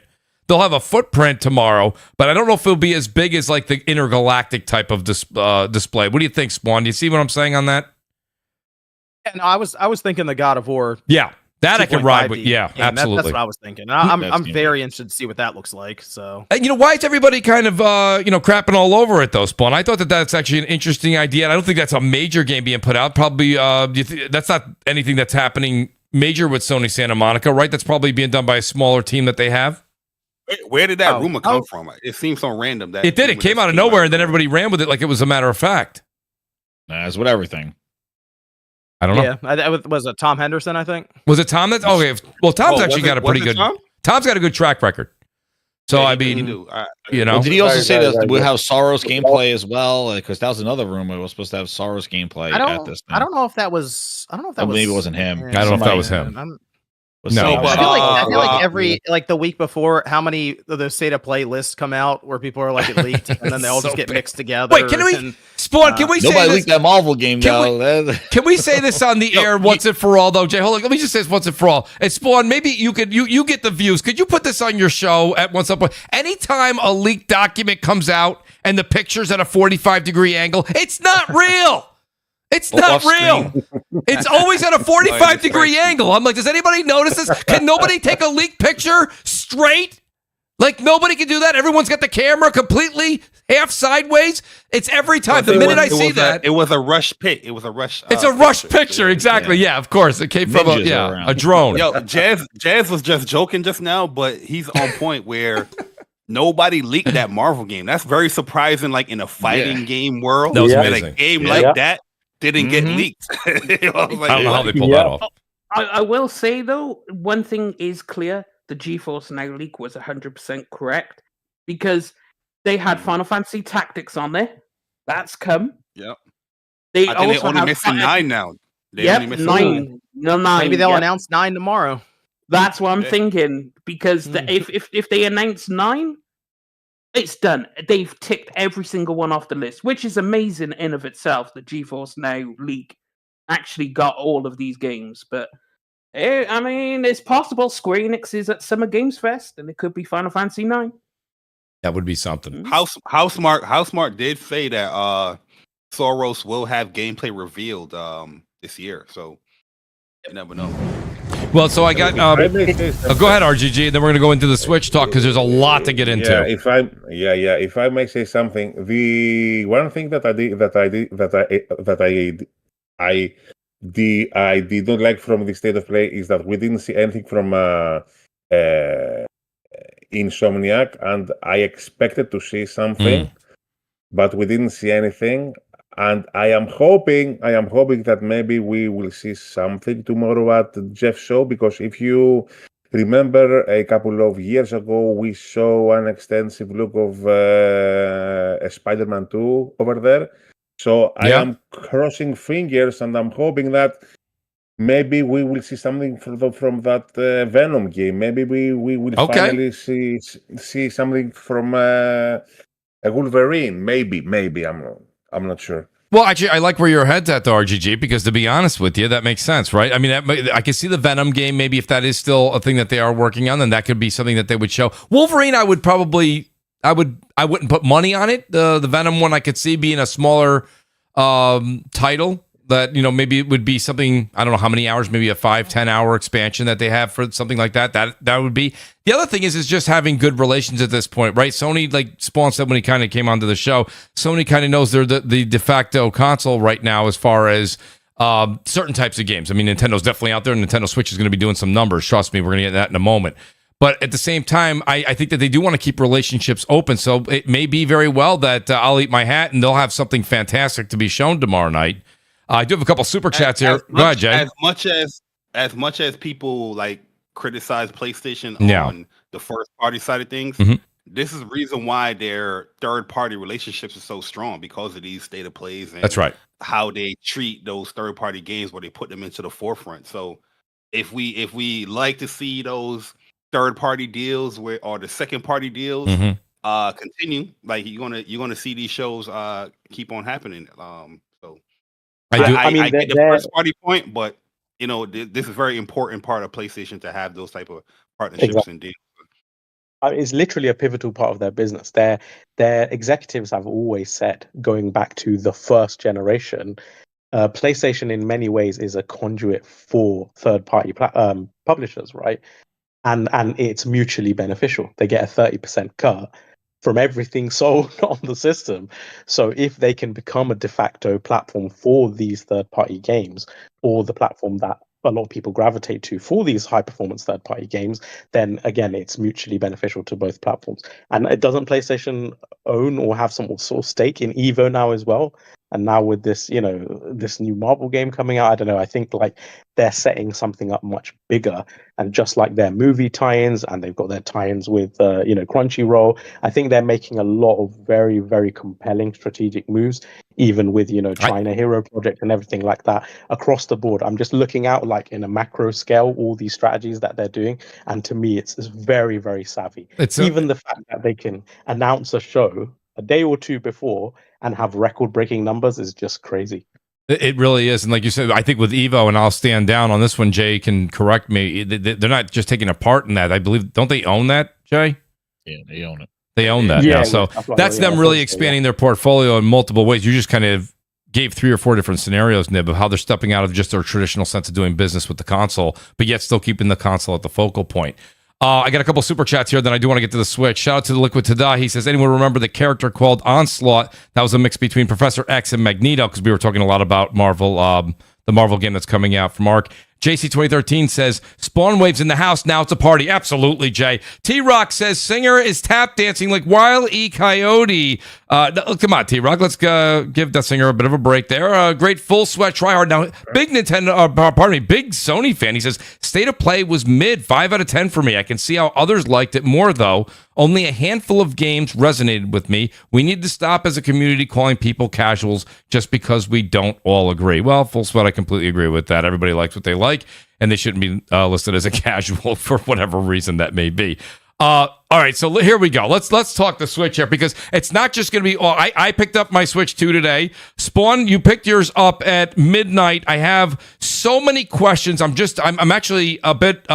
They'll have a footprint tomorrow, but I don't know if it'll be as big as like the intergalactic type of display. What do you think, Spawn? Do you see what I'm saying on that? And I was thinking the God of War. Yeah, that I can ride with. 2.5D Yeah, game. absolutely. That's what I was thinking. I'm That's very interested to see what that looks like. So, And why is everybody kind of crapping all over it though, Spawn? I thought that's actually an interesting idea. And I don't think that's a major game being put out. Probably that's not anything that's happening major with Sony Santa Monica, right? That's probably being done by a smaller team that they have. Where did that rumor come from? It seems so random that It did. It came out of nowhere, and then everybody ran with it like it was a matter of fact. As with everything. I don't know. Yeah, was it Tom Henderson? I think. Was it Tom? That's okay. Well, Tom's actually got a pretty good. Tom's got a good track record. So Yeah, I mean, Well, did he also say that very with how Soros gameplay as well? Because that was another rumor. It was supposed to have Soros gameplay at this thing. I don't know if that was. I don't know if that was. Maybe it wasn't him. I don't know if that was him. No, I feel like every the week before, how many of the State of Play lists come out where people are like it leaked, and then they all just get mixed together. Wait, can we Spawn? Can we say nobody this? leaked that Marvel game though? Can we say this on the air once and for all though, Jay? Hold on, let me just say this once and for all. And Spawn, maybe you could you get the views. Could you put this on your show at once up? Anytime a leaked document comes out and the picture's at a 45-degree angle, it's not real. It's not real. It's always at a 45-degree angle. I'm like, does anybody notice this? Can nobody take a leaked picture straight? Like, nobody can do that? Everyone's got the camera completely half sideways? It's every time. The minute I see that. It was a rush pick. It was a rush. It's a rush picture. Exactly. Yeah, of course. It came from a drone. Yo, Jazz was just joking just now, but he's on point where nobody leaked that Marvel game. That's very surprising, like in a fighting game world. That was that amazing. a game like that didn't get leaked. I don't know how they pulled that off. I will say though, one thing is clear: the GeForce Now leak was 100% correct because they had Final Fantasy Tactics on there. That's come. Yep. They I think they're only missing 9 now. Yep, 9. No, 9. Maybe they'll announce 9 tomorrow. That's what I'm thinking because if they announce 9. It's done. They've ticked every single one off the list, which is amazing in of itself. The GeForce Now leak actually got all of these games, but I mean, it's possible. Square Enix is at Summer Games Fest, and it could be Final Fantasy 9. That would be something. Housemark did say that Soros will have gameplay revealed this year, so you never know. Well, so I got. Go ahead, RGG, and then we're going to go into the Switch talk because there's a lot to get into. Yeah, if I may say something, the one thing that I did not like from the State of Play is that we didn't see anything from Insomniac, and I expected to see something, but we didn't see anything. And I am hoping that maybe we will see something tomorrow at Jeff's show, because if you remember a couple of years ago, we saw an extensive look of Spider-Man 2 over there. So I am crossing fingers and I'm hoping that maybe we will see something from that Venom game. Maybe we will finally see something from a Wolverine. Maybe I'm not sure. Well, actually, I like where your head's at, though, RGG, because to be honest with you, that makes sense, right? I mean, I can see the Venom game. Maybe if that is still a thing that they are working on, then that could be something that they would show. Wolverine, I wouldn't put money on it. The Venom one, I could see being a smaller title. That, maybe it would be something, I don't know how many hours, maybe a 5-10 hour expansion that they have for something like that. That would be. The other thing is just having good relations at this point, right? Sony, like Spawn said when he kind of came onto the show, Sony kind of knows they're the de facto console right now as far as certain types of games. I mean, Nintendo's definitely out there. Nintendo Switch is going to be doing some numbers. Trust me, we're going to get that in a moment. But at the same time, I think that they do want to keep relationships open. So it may be very well that I'll eat my hat and they'll have something fantastic to be shown tomorrow night. I do have a couple super chats here. Go ahead, Jay. As much as people like criticize PlayStation on the first party side of things, this is the reason why their third party relationships are so strong, because of these state of plays and That's right. how they treat those third party games, where they put them into the forefront. So if we like to see those third party deals or the second party deals continue, like you're gonna see these shows keep on happening. So I get the first party point, but this is a very important part of PlayStation to have those type of partnerships and deals. It's literally a pivotal part of their business. Their executives have always said, going back to the first generation, PlayStation in many ways is a conduit for third-party publishers, right? And it's mutually beneficial. They get a 30% cut from everything sold on the system. So if they can become a de facto platform for these third-party games, or the platform that a lot of people gravitate to for these high-performance third-party games, then again, it's mutually beneficial to both platforms. And it doesn't PlayStation own or have some sort of stake in Evo now as well? And now with this, this new Marvel game coming out, I don't know. I think like they're setting something up much bigger. And just like their movie tie-ins, and they've got their tie-ins with, Crunchyroll, I think they're making a lot of very, very compelling strategic moves, even with, China Hero Project and everything like that across the board. I'm just looking out like in a macro scale, all these strategies that they're doing. And to me, it's very, very savvy. Even the fact that they can announce a show a day or two before and have record-breaking numbers is just crazy. It really is. And like you said, I think with Evo, and I'll stand down on this one, Jay can correct me, they're not just taking a part in that. I believe, don't they own that, Jay? Yeah, they own it. They own that now. So that's them really expanding their portfolio in multiple ways. You just kind of gave 3 or 4 different scenarios, Nib, of how they're stepping out of just their traditional sense of doing business with the console, but yet still keeping the console at the focal point. I got a couple super chats here, then I do want to get to the Switch. Shout out to the Liquid Tada. He says, anyone remember the character called Onslaught? That was a mix between Professor X and Magneto, because we were talking a lot about Marvel, the Marvel game that's coming out from Mark. JC2013 says, Spawn Wave's in the house, now it's a party. Absolutely, Jay. T-Rock says, Singer is tap dancing like Wile E. Coyote. Come on, T-Rock, let's give that Singer a bit of a break there. Great full sweat, try hard. Now, big big Sony fan. He says, State of Play was mid, 5 out of 10 for me. I can see how others liked it more, though. Only a handful of games resonated with me. We need to stop as a community calling people casuals just because we don't all agree. Well, full sweat, I completely agree with that. Everybody likes what they like, and they shouldn't be listed as a casual for whatever reason that may be. All right, so here we go. Let's talk the Switch here, because it's not just going to be. I picked up my Switch 2 today. Spawn, you picked yours up at midnight. I have so many questions. I'm actually a bit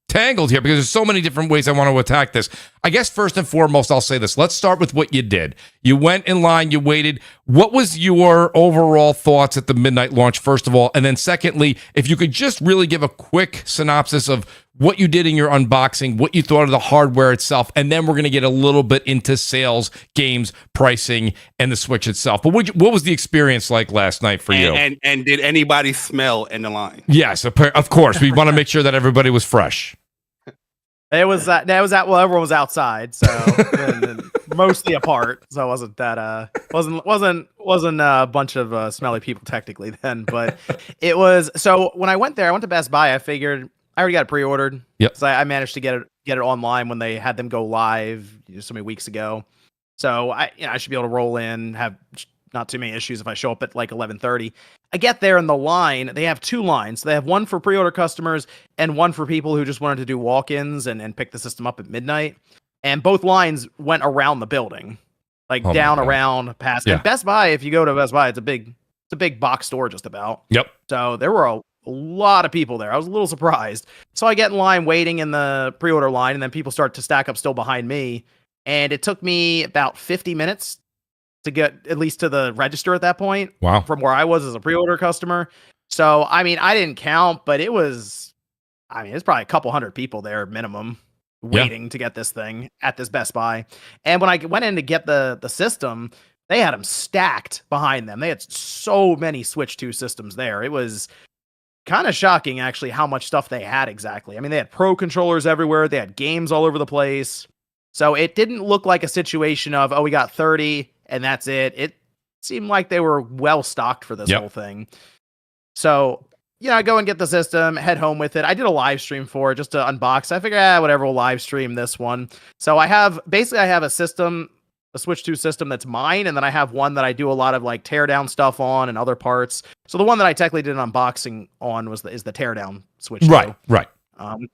tangled here, because there's so many different ways I want to attack this. I guess first and foremost, I'll say this. Let's start with what you did. You went in line, you waited. What was your overall thoughts at the midnight launch, first of all? And then secondly, if you could just really give a quick synopsis of what you did in your unboxing, what you thought of the hardware itself, and then we're going to get a little bit into sales, games, pricing, and the Switch itself. But what was the experience like last night for you? And did anybody smell in the line? Yes, of course. We want to make sure that everybody was fresh. It was well, everyone was outside, so and mostly apart, so it wasn't that wasn't a bunch of smelly people technically then, but it was. So when I went there, I went to Best Buy. I figured I already got it pre-ordered. Yep. So I managed to get it online when they had them go live so many weeks ago. So I should be able to roll in, have not too many issues if I show up at like 11:30. I get there in the line. They have 2 lines. They have one for pre-order customers and one for people who just wanted to do walk-ins and pick the system up at midnight. And both lines went around the building, like down, around, past. Yeah. And Best Buy, if you go to Best Buy, it's a big box store just about. Yep. So there were a lot of people there. I was a little surprised. So I get in line waiting in the pre-order line, and then people start to stack up still behind me. And it took me about 50 minutes to get at least to the register at that point. Wow. From where I was as a pre-order customer. So, I mean, I didn't count, but it's probably a couple hundred people there minimum waiting to get this thing at this Best Buy. And when I went in to get the system, they had them stacked behind them. They had so many Switch 2 systems there. It was kind of shocking, actually, how much stuff they had exactly. I mean, they had Pro controllers everywhere. They had games all over the place. So it didn't look like a situation of, we got 30 and that's it. It seemed like they were well stocked for this whole thing. So I go and get the system, head home with it. I did a live stream for it just to unbox. I figured, whatever, we'll live stream this one. So I have a system, a Switch 2 system that's mine, and then I have one that I do a lot of like teardown stuff on and other parts. So the one that I technically did an unboxing on is the teardown Switch 2. Right.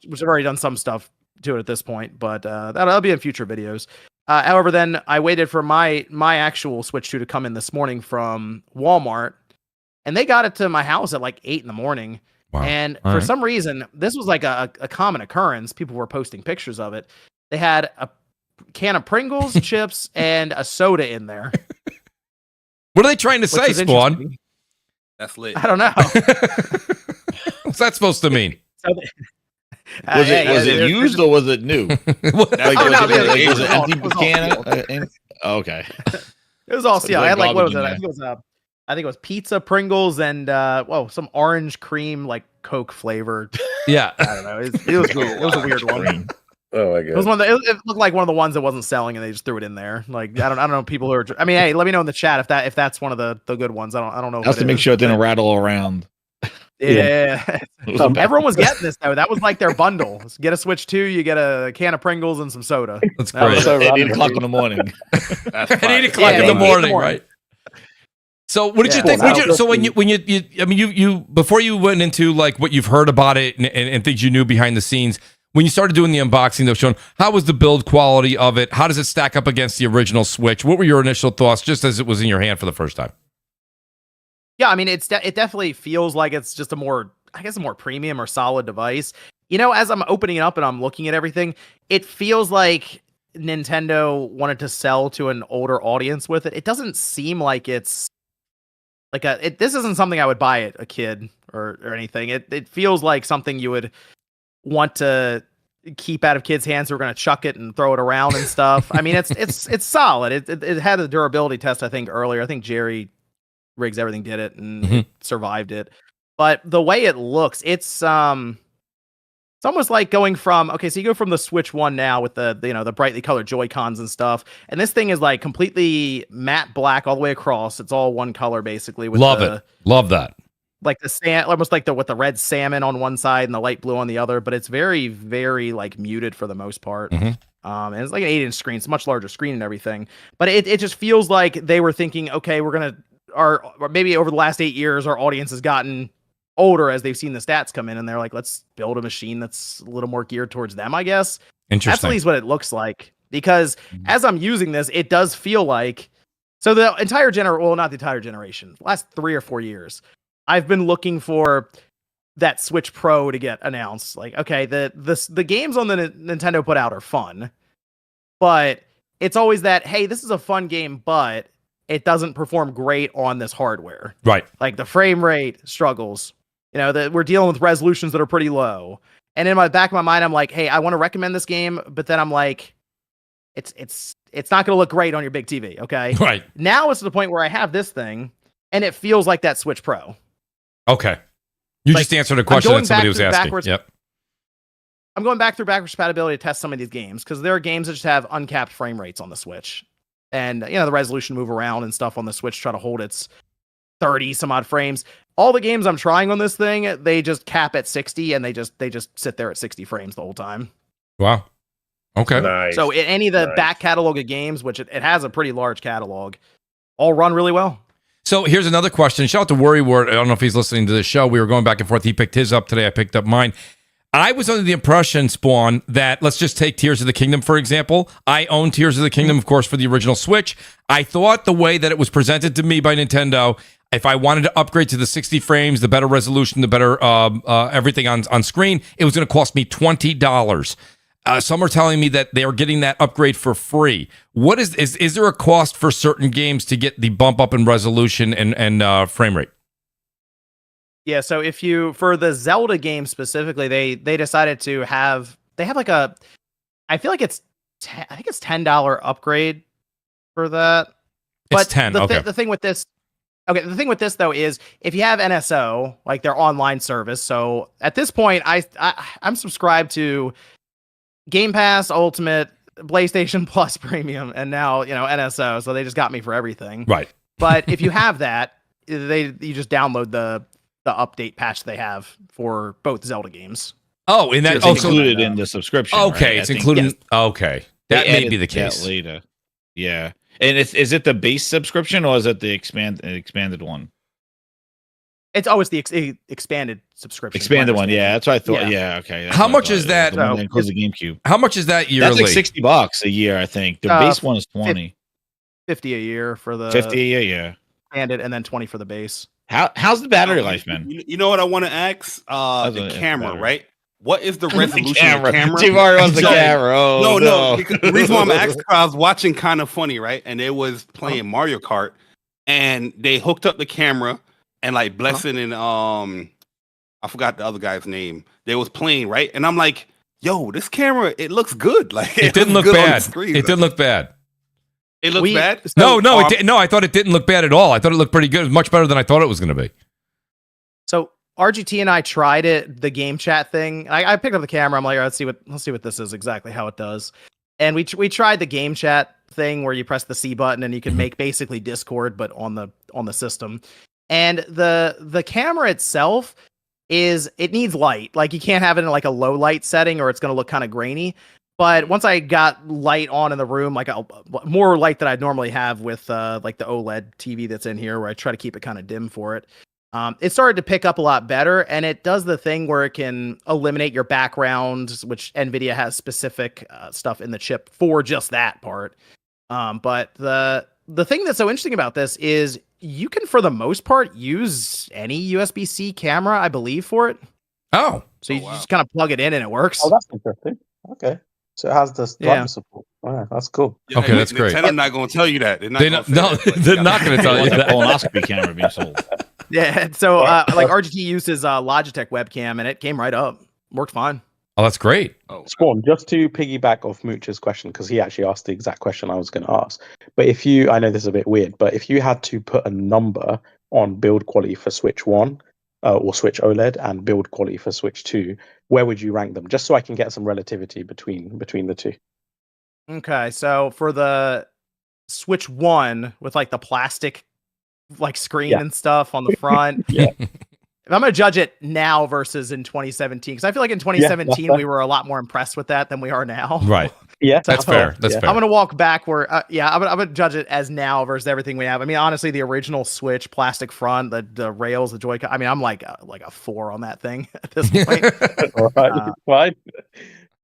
Which I've already done some stuff to it at this point, but that'll be in future videos. However, then I waited for my actual Switch 2 to come in this morning from Walmart. And they got it to my house at like 8 in the morning. Wow. And for some reason, this was like a common occurrence. People were posting pictures of it. They had a can of Pringles, chips, and a soda in there. What are they trying to say, Spawn? That's lit. I don't know. What's that supposed to mean? Was it used or was it new? Was it empty can? Okay. It was all sealed. I had like, what was it? I think it was pizza, Pringles, and some orange cream, like Coke flavored. Yeah, I don't know. It was weird. It was a weird one. Oh my god! It was one. It looked like one of the ones that wasn't selling, and they just threw it in there. Like I don't know people who are. I mean, hey, let me know in the chat if that's one of the good ones. I don't know. Just to make sure it didn't rattle around. Yeah. Everyone was getting this though. That was like their bundle. Get a Switch 2, you get a can of Pringles and some soda. That's great. At 8 o'clock in the morning. At 8 o'clock in the morning, right? So what did you think? When you before you went into like what you've heard about it and things you knew behind the scenes, when you started doing the unboxing, though, Sean, how was the build quality of it? How does it stack up against the original Switch? What were your initial thoughts just as it was in your hand for the first time? Yeah, I mean, it definitely feels like it's just a more premium or solid device. As I'm opening it up and I'm looking at everything, it feels like Nintendo wanted to sell to an older audience with it. It doesn't seem like it's like this isn't something I would buy at a kid or anything. It feels like something you would want to keep out of kids' hands who are going to chuck it and throw it around and stuff. I mean, it's solid. It had a durability test, I think, earlier. I think Jerry Riggs Everything did it and it survived it. But the way it looks, it's almost like going from, okay, so you go from the Switch 1 now with the brightly colored Joy-Cons and stuff, and this thing is like completely matte black all the way across. It's all one color basically. Love that. Like almost like with the red salmon on one side and the light blue on the other, but it's very, very like muted for the most part. And it's like an 8-inch screen. It's a much larger screen and everything. But it just feels like they were thinking, okay, or maybe over the last 8 years, our audience has gotten older as they've seen the stats come in, and they're like, let's build a machine that's a little more geared towards them, I guess. Interesting. That's at least what it looks like, because as I'm using this, it does feel like, so the entire not the entire generation, last 3 or 4 years, I've been looking for that Switch Pro to get announced. Like, okay, the games on the Nintendo put out are fun, but it's always that, hey, this is a fun game, but it doesn't perform great on this hardware. Right. Like the frame rate struggles. We're dealing with resolutions that are pretty low. And in my back of my mind, I'm like, hey, I want to recommend this game, but then I'm like, it's not going to look great on your big TV, okay? Right. Now it's to the point where I have this thing, and it feels like that Switch Pro. Okay. You just answered a question that somebody was asking. Yep. I'm going back through backwards compatibility to test some of these games, because there are games that just have uncapped frame rates on the Switch. And, the resolution move around and stuff on the Switch, try to hold its 30 some odd frames. All the games I'm trying on this thing, they just cap at 60, and they just sit there at 60 frames the whole time. Wow. Okay. Nice. So in any of the back catalog of games, which it has a pretty large catalog, all run really well. So here's another question. Shout out to Worry Word. I don't know if he's listening to the show. We were going back and forth. He picked his up today. I picked up mine. I was under the impression, Spawn, that let's just take Tears of the Kingdom, for example. I own Tears of the Kingdom, of course, for the original Switch. I thought the way that it was presented to me by Nintendo, if I wanted to upgrade to the 60 frames, the better resolution, the better everything on screen, it was going to cost me $20. Some are telling me that they are getting that upgrade for free. What is there a cost for certain games to get the bump up in resolution and frame rate? Yeah, so for the Zelda game specifically, they decided to have like I feel like I think it's $10 upgrade for that. It's 10. Okay. The thing with this though is if you have NSO, like their online service. So at this point, I'm subscribed to Game Pass Ultimate, PlayStation Plus Premium, and now NSO. So they just got me for everything. Right. But if you have that, you just download the the update patch they have for both Zelda games. Oh, in that It's also included in the subscription. okay, right? it's I think included. yes. Okay, they that may added be the that case. later. Yeah, and is it the base subscription or is it the expanded one? It's always the expanded subscription. Expanded one, yeah. That's what I thought. Yeah. Yeah, okay. that's How what I much thought. is that? The one So, that includes the GameCube. How much is that yearly? That's like $60 a year, I think. The base one is 20. 50 a year for the 50 a year, yeah. expanded, and then 20 for the base. How's the battery life, man? You know what I want to ask? How's The it camera, better? right? What is the resolution of the camera? T-Bar wants the No, camera. Oh, no. Because the reason why I'm asking, I was watching Kind of Funny, right? And it was playing Mario Kart, and they hooked up the camera, and like Blessing and I forgot the other guy's name. They was playing, right? And I'm like, yo, this camera, it looks good. Like It didn't look looks good on the bad. screen. It didn't look bad. It looked bad. No, it didn't. No, I thought it didn't look bad at all. I thought it looked pretty good. It was much better than I thought it was going to be. So RGT and I tried it, the game chat thing. I picked up the camera. I'm like, let's see what this is exactly how it does. And we tried the game chat thing where you press the C button and you can make basically Discord, but on the system. And the camera itself it needs light. Like you can't have it in like a low light setting or it's going to look kind of grainy. But once I got light on in the room, like more light than I'd normally have with like the OLED TV that's in here, where I try to keep it kind of dim for it. It started to pick up a lot better, and it does the thing where it can eliminate your background, which NVIDIA has specific stuff in the chip for just that part. But the thing that's so interesting about this is you can, for the most part, use any USB-C camera, I believe, for it. Oh. So you just kind of plug it in and it works. Oh, that's interesting. Okay. So it has this driver support. Oh, that's cool. Yeah, Okay, that's great. Nintendo's not going to tell you that. They're not They're gonna not, say no, that, but they're not going to tell you Like a that. colonoscopy camera being sold. Yeah, so like RGT used his Logitech webcam and it came right up. Worked fine. Oh, that's great. Oh, Spawn, just to piggyback off Mooch's question, because he actually asked the exact question I was going to ask. But I know this is a bit weird, but if you had to put a number on build quality for Switch 1 or Switch OLED and build quality for Switch 2, where would you rank them? Just so I can get some relativity between the two. Okay, so for the Switch 1 with like the plastic like screen and stuff on the front. Yeah. If I'm going to judge it now versus in 2017, because I feel like in 2017 we were a lot more impressed with that than we are now. Right. Yeah, That's fair. That's fair. I'm going to walk back where, I'm going to judge it as now versus everything we have. I mean, honestly, the original Switch, plastic front, the rails, the Joy-Con. I mean, I'm like a 4 on that thing at this point. All right. Fine.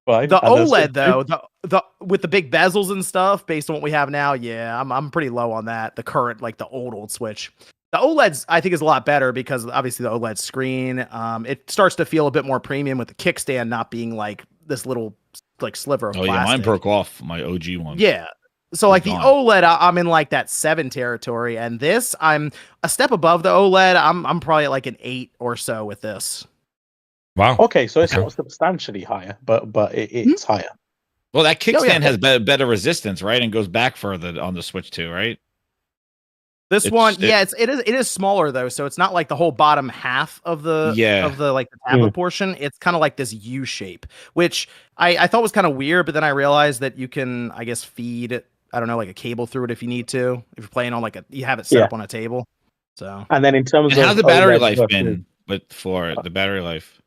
The And OLED then though, the with the big bezels and stuff, based on what we have now, yeah, I'm pretty low on that. The current, like the old Switch. The OLED's I think is a lot better because obviously the OLED screen, it starts to feel a bit more premium with the kickstand not being like this little like sliver of plastic. Yeah, mine broke off my OG one. Yeah. So like the gone. OLED, I'm in like that 7 territory, and this I'm a step above the OLED. I'm probably at like an 8 or so with this. Wow. Okay, so it's not substantially higher, but it's higher. Well, that kickstand yeah. has better resistance, right? And goes back further on the Switch 2, right? This one, it is smaller though, so it's not like the whole bottom half of the like the tablet portion. It's kind of like this U shape, which I thought was kind of weird, but then I realized that you can, I guess, feed like a cable through it if you need to. If you're playing on you have it set up on a table. So and then in terms of how's the battery OLED life versus- been for it? The battery life.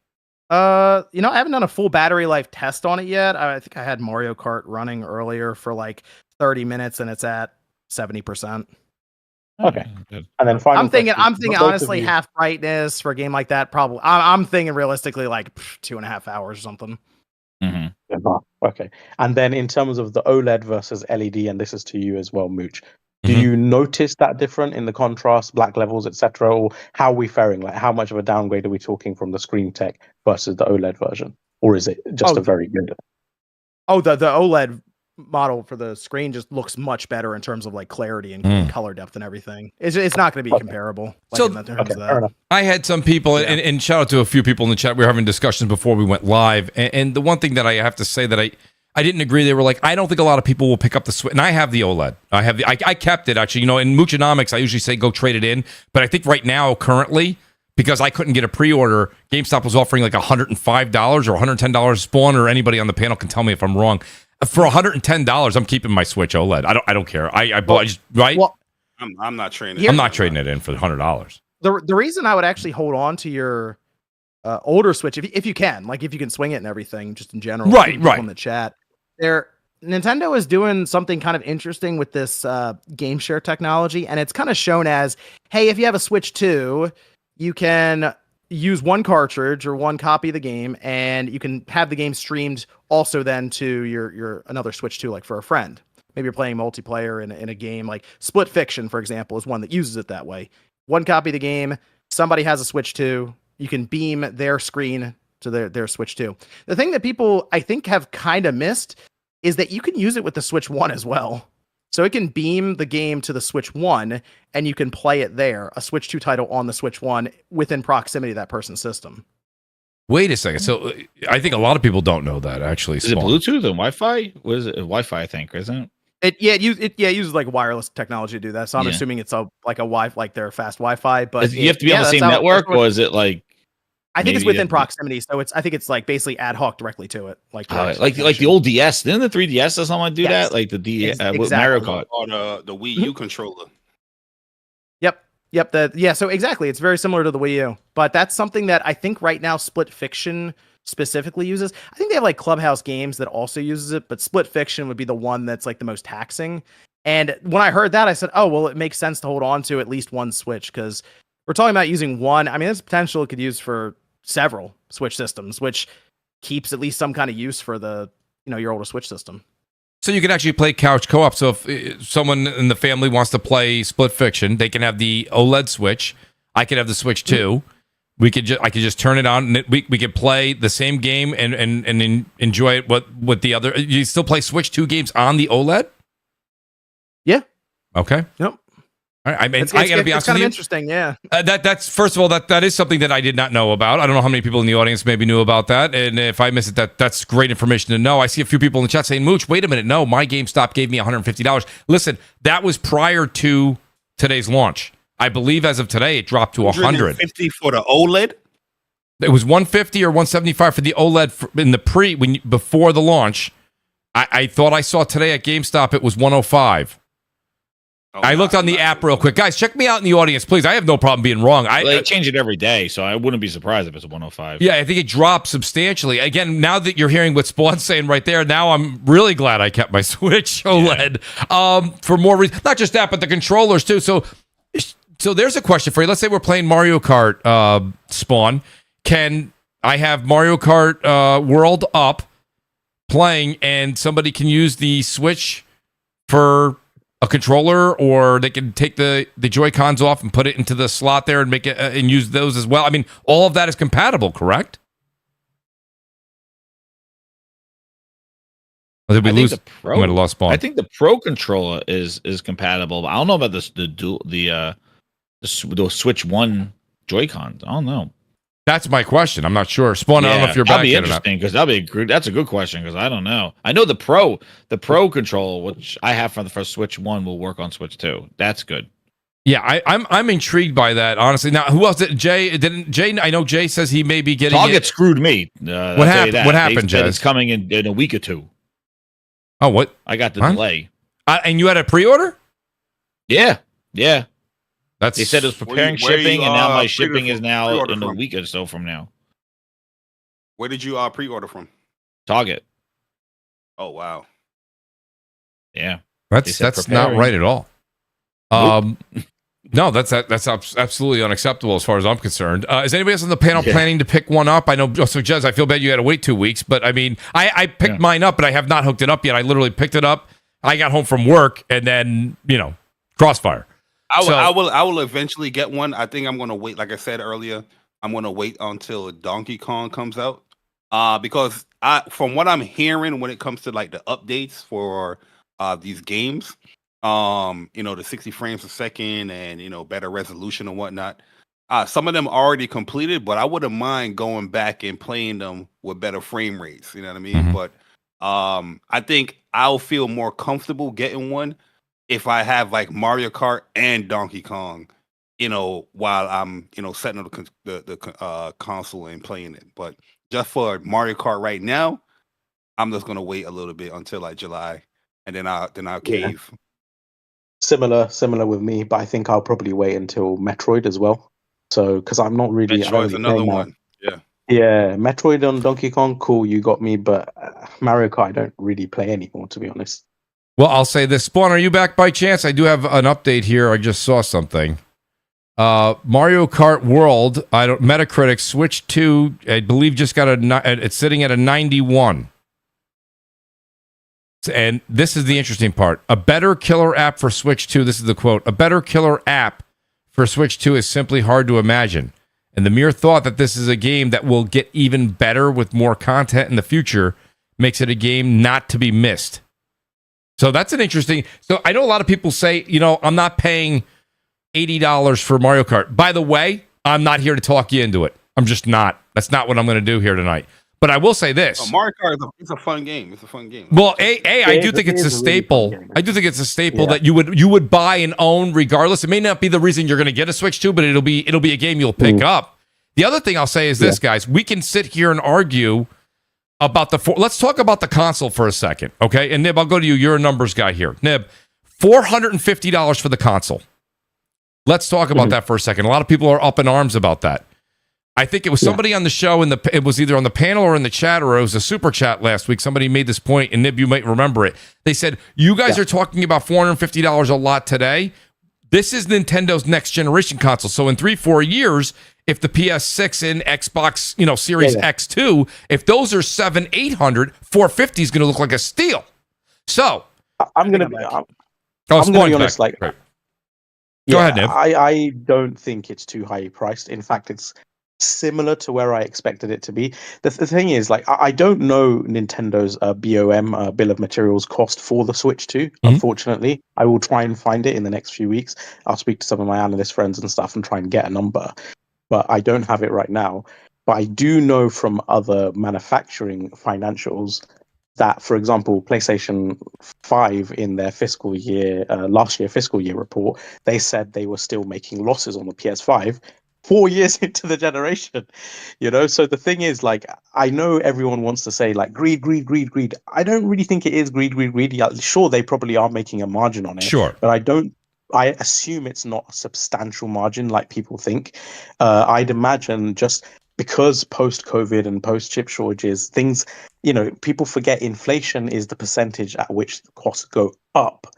I haven't done a full battery life test on it yet. I think I had Mario Kart running earlier for like 30 minutes, and it's at 70%. Okay, and then finally, I'm thinking honestly, half brightness for a game like that. Probably, I'm thinking realistically like 2.5 hours or something. Mm-hmm. Okay, and then in terms of the OLED versus LED, and this is to you as well, Mooch. Do you notice that different in the contrast, black levels, etc., or how are we faring? Like, how much of a downgrade are we talking from the screen tech versus the OLED version, or is it just a very good? Oh, the OLED model for the screen just looks much better in terms of like clarity and color depth and everything. It's not going to be comparable. So- in terms of that. Fair enough. I had some people, and shout out to a few people in the chat. We were having discussions before we went live, and the one thing that I have to say that I didn't agree. They were like, I don't think a lot of people will pick up the Switch. And I have the OLED. I kept it actually. In Moochonomics, I usually say go trade it in, but I think right now, currently, because I couldn't get a pre-order, GameStop was offering like $105 or $110. Spawn or anybody on the panel can tell me if I'm wrong. For $110, I'm keeping my Switch OLED. I don't care. I bought right. Well, I'm not trading. I'm not trading it in for $100. the reason I would actually hold on to your older Switch, if you can, like if you can swing it and everything, just in general, Right. in the chat, Nintendo is doing something kind of interesting with this game share technology, and it's kind of shown as, hey, if you have a Switch 2, you can use one cartridge or one copy of the game, and you can have the game streamed also then to your another Switch 2, like for a friend. Maybe you're playing multiplayer in a game like Split Fiction, for example, is one that uses it that way. One copy of the game, somebody has a Switch 2, you can beam their screen to their Switch 2. The thing that people, I think, have kind of missed is that you can use it with the Switch 1 as well. So it can beam the game to the Switch 1, and you can play it there, a Switch 2 title on the Switch 1 within proximity of that person's system. Wait a second. So I think a lot of people don't know that, actually. Is it Bluetooth and Wi-Fi? What is it? Wi-Fi, I think, isn't it? It uses like wireless technology to do that. So I'm assuming it's like their fast Wi-Fi. But you have to be on the same network, or is it like? I think it's within proximity, so I think it's like basically ad hoc directly to it, like the old DS. Didn't the 3DS or something do that? Like the DS with Mario Kart or the Wii U controller. Yep. So exactly, it's very similar to the Wii U, but that's something that I think right now Split Fiction specifically uses. I think they have like Clubhouse Games that also uses it, but Split Fiction would be the one that's like the most taxing. And when I heard that, I said, oh, well, it makes sense to hold on to at least one Switch, because we're talking about using one. I mean, there's potential it could use for several Switch systems, which keeps at least some kind of use for the, your older Switch system. So you can actually play couch co-op. So if someone in the family wants to play Split Fiction, they can have the OLED Switch. I could have the Switch 2. I could just turn it on, and we could play the same game and enjoy it with the other. You still play Switch 2 games on the OLED? Yeah. Okay. Yep. All right. I mean, I got to be honest with you. It's kind of interesting, yeah. That's first of all, that is something that I did not know about. I don't know how many people in the audience maybe knew about that, and if I missed it, that's great information to know. I see a few people in the chat saying, "Mooch, wait a minute, no, my GameStop gave me $150." Listen, that was prior to today's launch. I believe as of today, it dropped to $100. $150 for the OLED. It was $150 or $175 for the OLED in the before the launch. I thought I saw today at GameStop it was $105. I looked on the app real quick. Guys, check me out in the audience, please. I have no problem being wrong. They change it every day, so I wouldn't be surprised if it's a 105. Yeah, I think it dropped substantially. Again, now that you're hearing what Spawn's saying right there, now I'm really glad I kept my Switch OLED for more reasons. Not just that, but the controllers too. So there's a question for you. Let's say we're playing Mario Kart, Spawn. Can I have Mario Kart World up playing, and somebody can use the Switch for a controller, or they can take the Joy-Cons off and put it into the slot there and make it and use those as well? I mean, all of that is compatible, correct? Or did we lose? We might have lost Spawn. I think the Pro controller is compatible. But I don't know about the Switch 1 Joy-Cons. I don't know. That's my question. I'm not sure. Spawn, I don't know if you're back. That'd be interesting, because that's a good question, because I don't know. I know the Pro controller, which I have for the Switch 1, will work on Switch 2. That's good. Yeah, I'm intrigued by that, honestly. Now, who else? Jay? I know Jay says he may be getting Target screwed me. What happened? What happened, Jay? It's coming in a week or two. Oh, what? I got the delay. And you had a pre-order? Yeah. They said it was preparing shipping, and now my shipping is now in a week or so from now. Where did you pre-order from? Target. Oh, wow. Yeah. That's not right at all. Nope. No, that's absolutely unacceptable as far as I'm concerned. Is anybody else on the panel planning to pick one up? I know, so Jez, I feel bad you had to wait 2 weeks, but I mean, I picked mine up, but I have not hooked it up yet. I literally picked it up. I got home from work, and then, CrossFire. I will eventually get one. I think I'm going to wait. Like I said earlier, I'm going to wait until Donkey Kong comes out. Because from what I'm hearing, when it comes to like the updates for these games, the 60 frames a second and, better resolution and whatnot, some of them already completed, but I wouldn't mind going back and playing them with better frame rates. You know what I mean? Mm-hmm. But I think I'll feel more comfortable getting one if I have like Mario Kart and Donkey Kong, while I'm, setting up the console and playing it. But just for Mario Kart right now, I'm just gonna wait a little bit until like July, and then I'll cave. Similar with me, but I think I'll probably wait until Metroid as well. So, because I'm not really, I don't Metroid's really another play Mario. one. Yeah. Yeah, Metroid and Donkey Kong, cool, you got me, but Mario Kart, I don't really play anymore, to be honest. Well, I'll say this. Spawn, are you back by chance? I do have an update here. I just saw something. Mario Kart World, Metacritic Switch 2, I believe just got it's sitting at a 91. And this is the interesting part. A better killer app for Switch 2, this is the quote, a better killer app for Switch 2 is simply hard to imagine. And the mere thought that this is a game that will get even better with more content in the future makes it a game not to be missed. So that's an interesting... So I know a lot of people say, I'm not paying $80 for Mario Kart. By the way, I'm not here to talk you into it. I'm just not. That's not what I'm going to do here tonight. But I will say this. Mario Kart is a fun game. It's a fun game. Well, I do think it's a staple. I do think it's a staple that you would buy and own regardless. It may not be the reason you're going to get a Switch 2, but it'll be a game you'll pick up. The other thing I'll say is this, guys. We can sit here and argue about let's talk about the console for a second, okay? And Nib, I'll go to you. You're a numbers guy here. Nib, $450 for the console. Let's talk about that for a second. A lot of people are up in arms about that. I think it was somebody on the show, it was either on the panel or in the chat, or it was a super chat last week. Somebody made this point, and Nib, you might remember it. They said, you guys are talking about $450 a lot today. This is Nintendo's next generation console. So in 3-4 years, if the PS6 and Xbox, Series X2, if those are $700-800, $450 is going to look like a steal. So I'm going to be honest. Go ahead, Nib. I don't think it's too high priced. In fact, it's similar to where I expected it to be. The thing is, I don't know Nintendo's BOM, bill of materials cost for the Switch 2, unfortunately. I will try and find it in the next few weeks. I'll speak to some of my analyst friends and stuff and try and get a number. But I don't have it right now. But I do know from other manufacturing financials that, for example, PlayStation 5 in their fiscal year, last year fiscal year report, they said they were still making losses on the PS5 4 years into the generation, So the thing is, I know everyone wants to say greed. I don't really think it is greed. Yeah, sure, they probably are making a margin on it. Sure. But I assume it's not a substantial margin like people think. I'd imagine just because post-COVID and post-chip shortages, things, people forget inflation is the percentage at which the costs go up,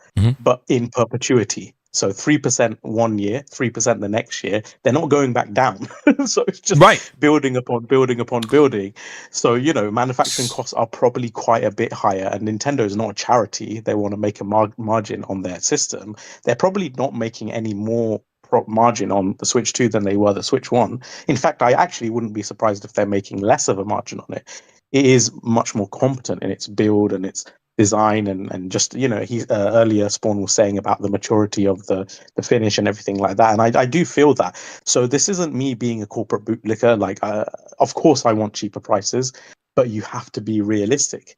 but in perpetuity. So 3% 1 year, 3% the next year. They're not going back down. So it's just building upon building. So, manufacturing costs are probably quite a bit higher. And Nintendo is not a charity. They want to make a margin on their system. They're probably not making any more margin on the Switch 2 than they were the Switch 1. In fact, I actually wouldn't be surprised if they're making less of a margin on it. It is much more competent in its build and its design and just he earlier Spawn was saying about the maturity of the finish and everything like that, and I do feel that. So this isn't me being a corporate bootlicker. Of course I want cheaper prices, but you have to be realistic.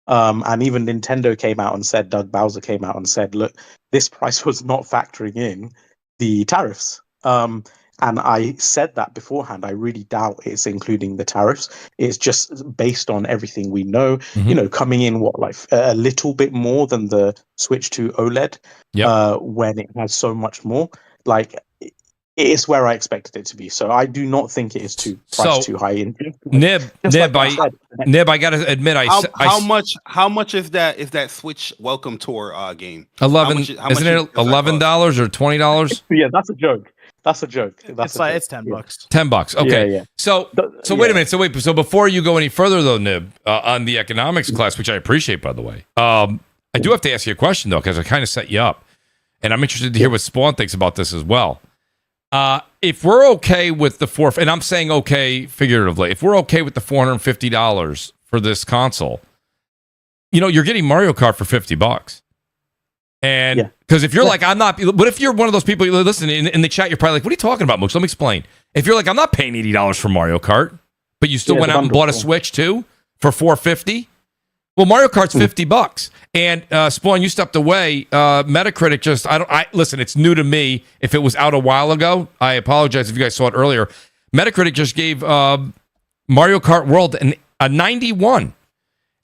And even Nintendo came out and said, Doug Bowser came out and said, look, this price was not factoring in the tariffs. And I said that beforehand. I really doubt it's including the tariffs. It's just based on everything we know, coming in a little bit more than the Switch 2 OLED, when it has so much more. It is where I expected it to be. So I do not think it is too high. Nib, I gotta admit, how much is that Switch Welcome Tour game? Isn't it $11 or $20? Yeah, that's a joke. It's $10. $10. Okay. Yeah. So wait a minute. So before you go any further though, Nib, on the economics class, which I appreciate, by the way, I do have to ask you a question though, because I kind of set you up, and I'm interested to hear what Spawn thinks about this as well. If we're okay with the and I'm saying okay figuratively, if we're okay with the $450 for this console, you're getting Mario Kart for $50. And because if you're I'm not, what if you're one of those people, you listen in the chat, you're probably like, what are you talking about, Mooch? Let me explain. If you're like, I'm not paying $80 for Mario Kart, but you still went out and bought a Switch too for $450. Well, Mario Kart's $50. And Spawn, you stepped away. Metacritic listen, it's new to me. If it was out a while ago, I apologize if you guys saw it earlier. Metacritic just gave Mario Kart World a 91.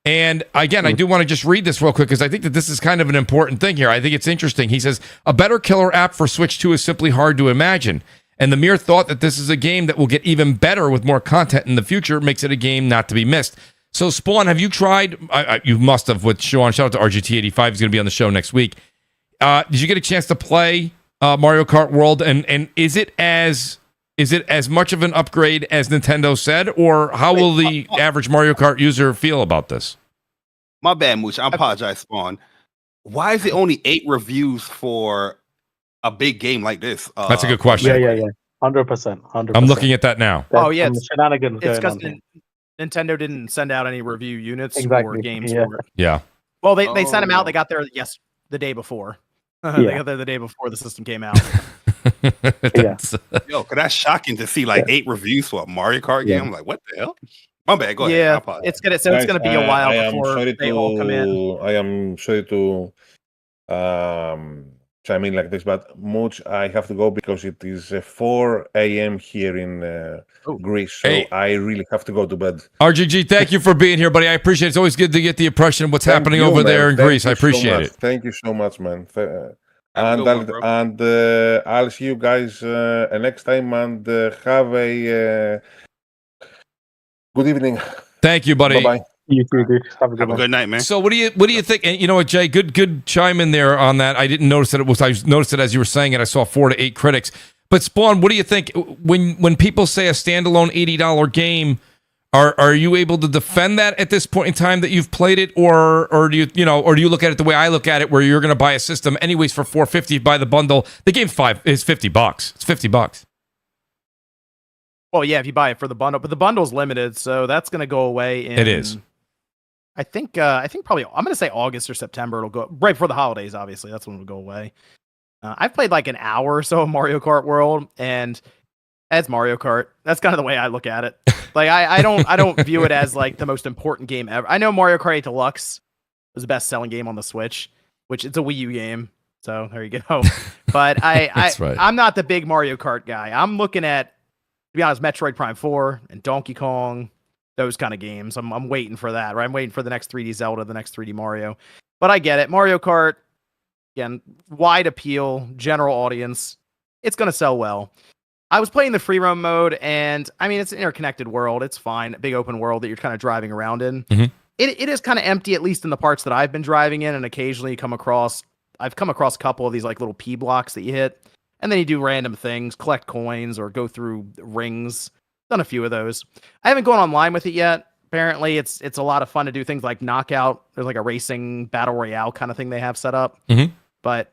And again, I do want to just read this real quick because I think that this is kind of an important thing here. I think it's interesting. He says, a better killer app for Switch 2 is simply hard to imagine. And the mere thought that this is a game that will get even better with more content in the future makes it a game not to be missed. So, Spawn, have you tried? You must have with Sean. Shout out to RGT85. He's going to be on the show next week. Did you get a chance to play Mario Kart World? And is it as much of an upgrade as Nintendo said, or how will the average Mario Kart user feel about this? My bad, Mooch. I apologize, Spawn. Why is it only 8 reviews for a big game like this? That's a good question. Yeah. 100%. I'm looking at that now. Oh yeah, shenanigans it's going because on. Nintendo didn't send out any review units or Exactly, games yeah. for it. Yeah. Well, they sent them out. They got there the day before. They got there the day before the system came out. Yo, cause that's shocking to see like 8 reviews for a Mario Kart game. I'm like, what the hell? My bad. Go ahead. Yeah, it's gonna be a while before they all come in. I am sorry to chime in like this, but Mooch, I have to go because it is 4 a.m. here in Greece, so I really have to go to bed. RGG, thank you for being here, buddy. I appreciate it. It's always good to get the impression of what's happening over there in Greece. I appreciate it. Thank you so much, man. And I'll see you guys next time, and have a good evening. Thank you, buddy. Bye-bye. You too, dude. Have a good night, man. So what do you think? And you know what, Jay? Good chime in there on that. I didn't notice that it was. I noticed it as you were saying it. I saw 4 to 8 critics. But Spawn, what do you think when people say a standalone $80 game? Are you able to defend that at this point in time that you've played it, or do you look at it the way I look at it, where you're going to buy a system anyways for $450, buy the bundle? The game's $50. It's $50. Well, yeah, if you buy it for the bundle, but the bundle's limited, so that's going to go away. It is. I think probably I'm going to say August or September. It'll go right before the holidays. Obviously, that's when it'll go away. I've played like an hour or so of Mario Kart World, and that's Mario Kart. That's kind of the way I look at it. Like I don't view it as like the most important game ever. I know Mario Kart 8 Deluxe was the best selling game on the Switch, which it's a Wii U game. So there you go. But I'm not the big Mario Kart guy. I'm looking at, to be honest, Metroid Prime 4 and Donkey Kong, those kind of games. I'm waiting for that, right? I'm waiting for the next 3D Zelda, the next 3D Mario. But I get it. Mario Kart, again, wide appeal, general audience. It's going to sell well. I was playing the free roam mode, and I mean, it's an interconnected world. It's fine. A big open world that you're kind of driving around in. Mm-hmm. It is kind of empty, at least in the parts that I've been driving in, and occasionally I've come across a couple of these like little P blocks that you hit, and then you do random things, collect coins or go through rings. Done a few of those. I haven't gone online with it yet. Apparently, it's a lot of fun to do things like knockout. There's like a racing battle royale kind of thing they have set up. Mm-hmm. But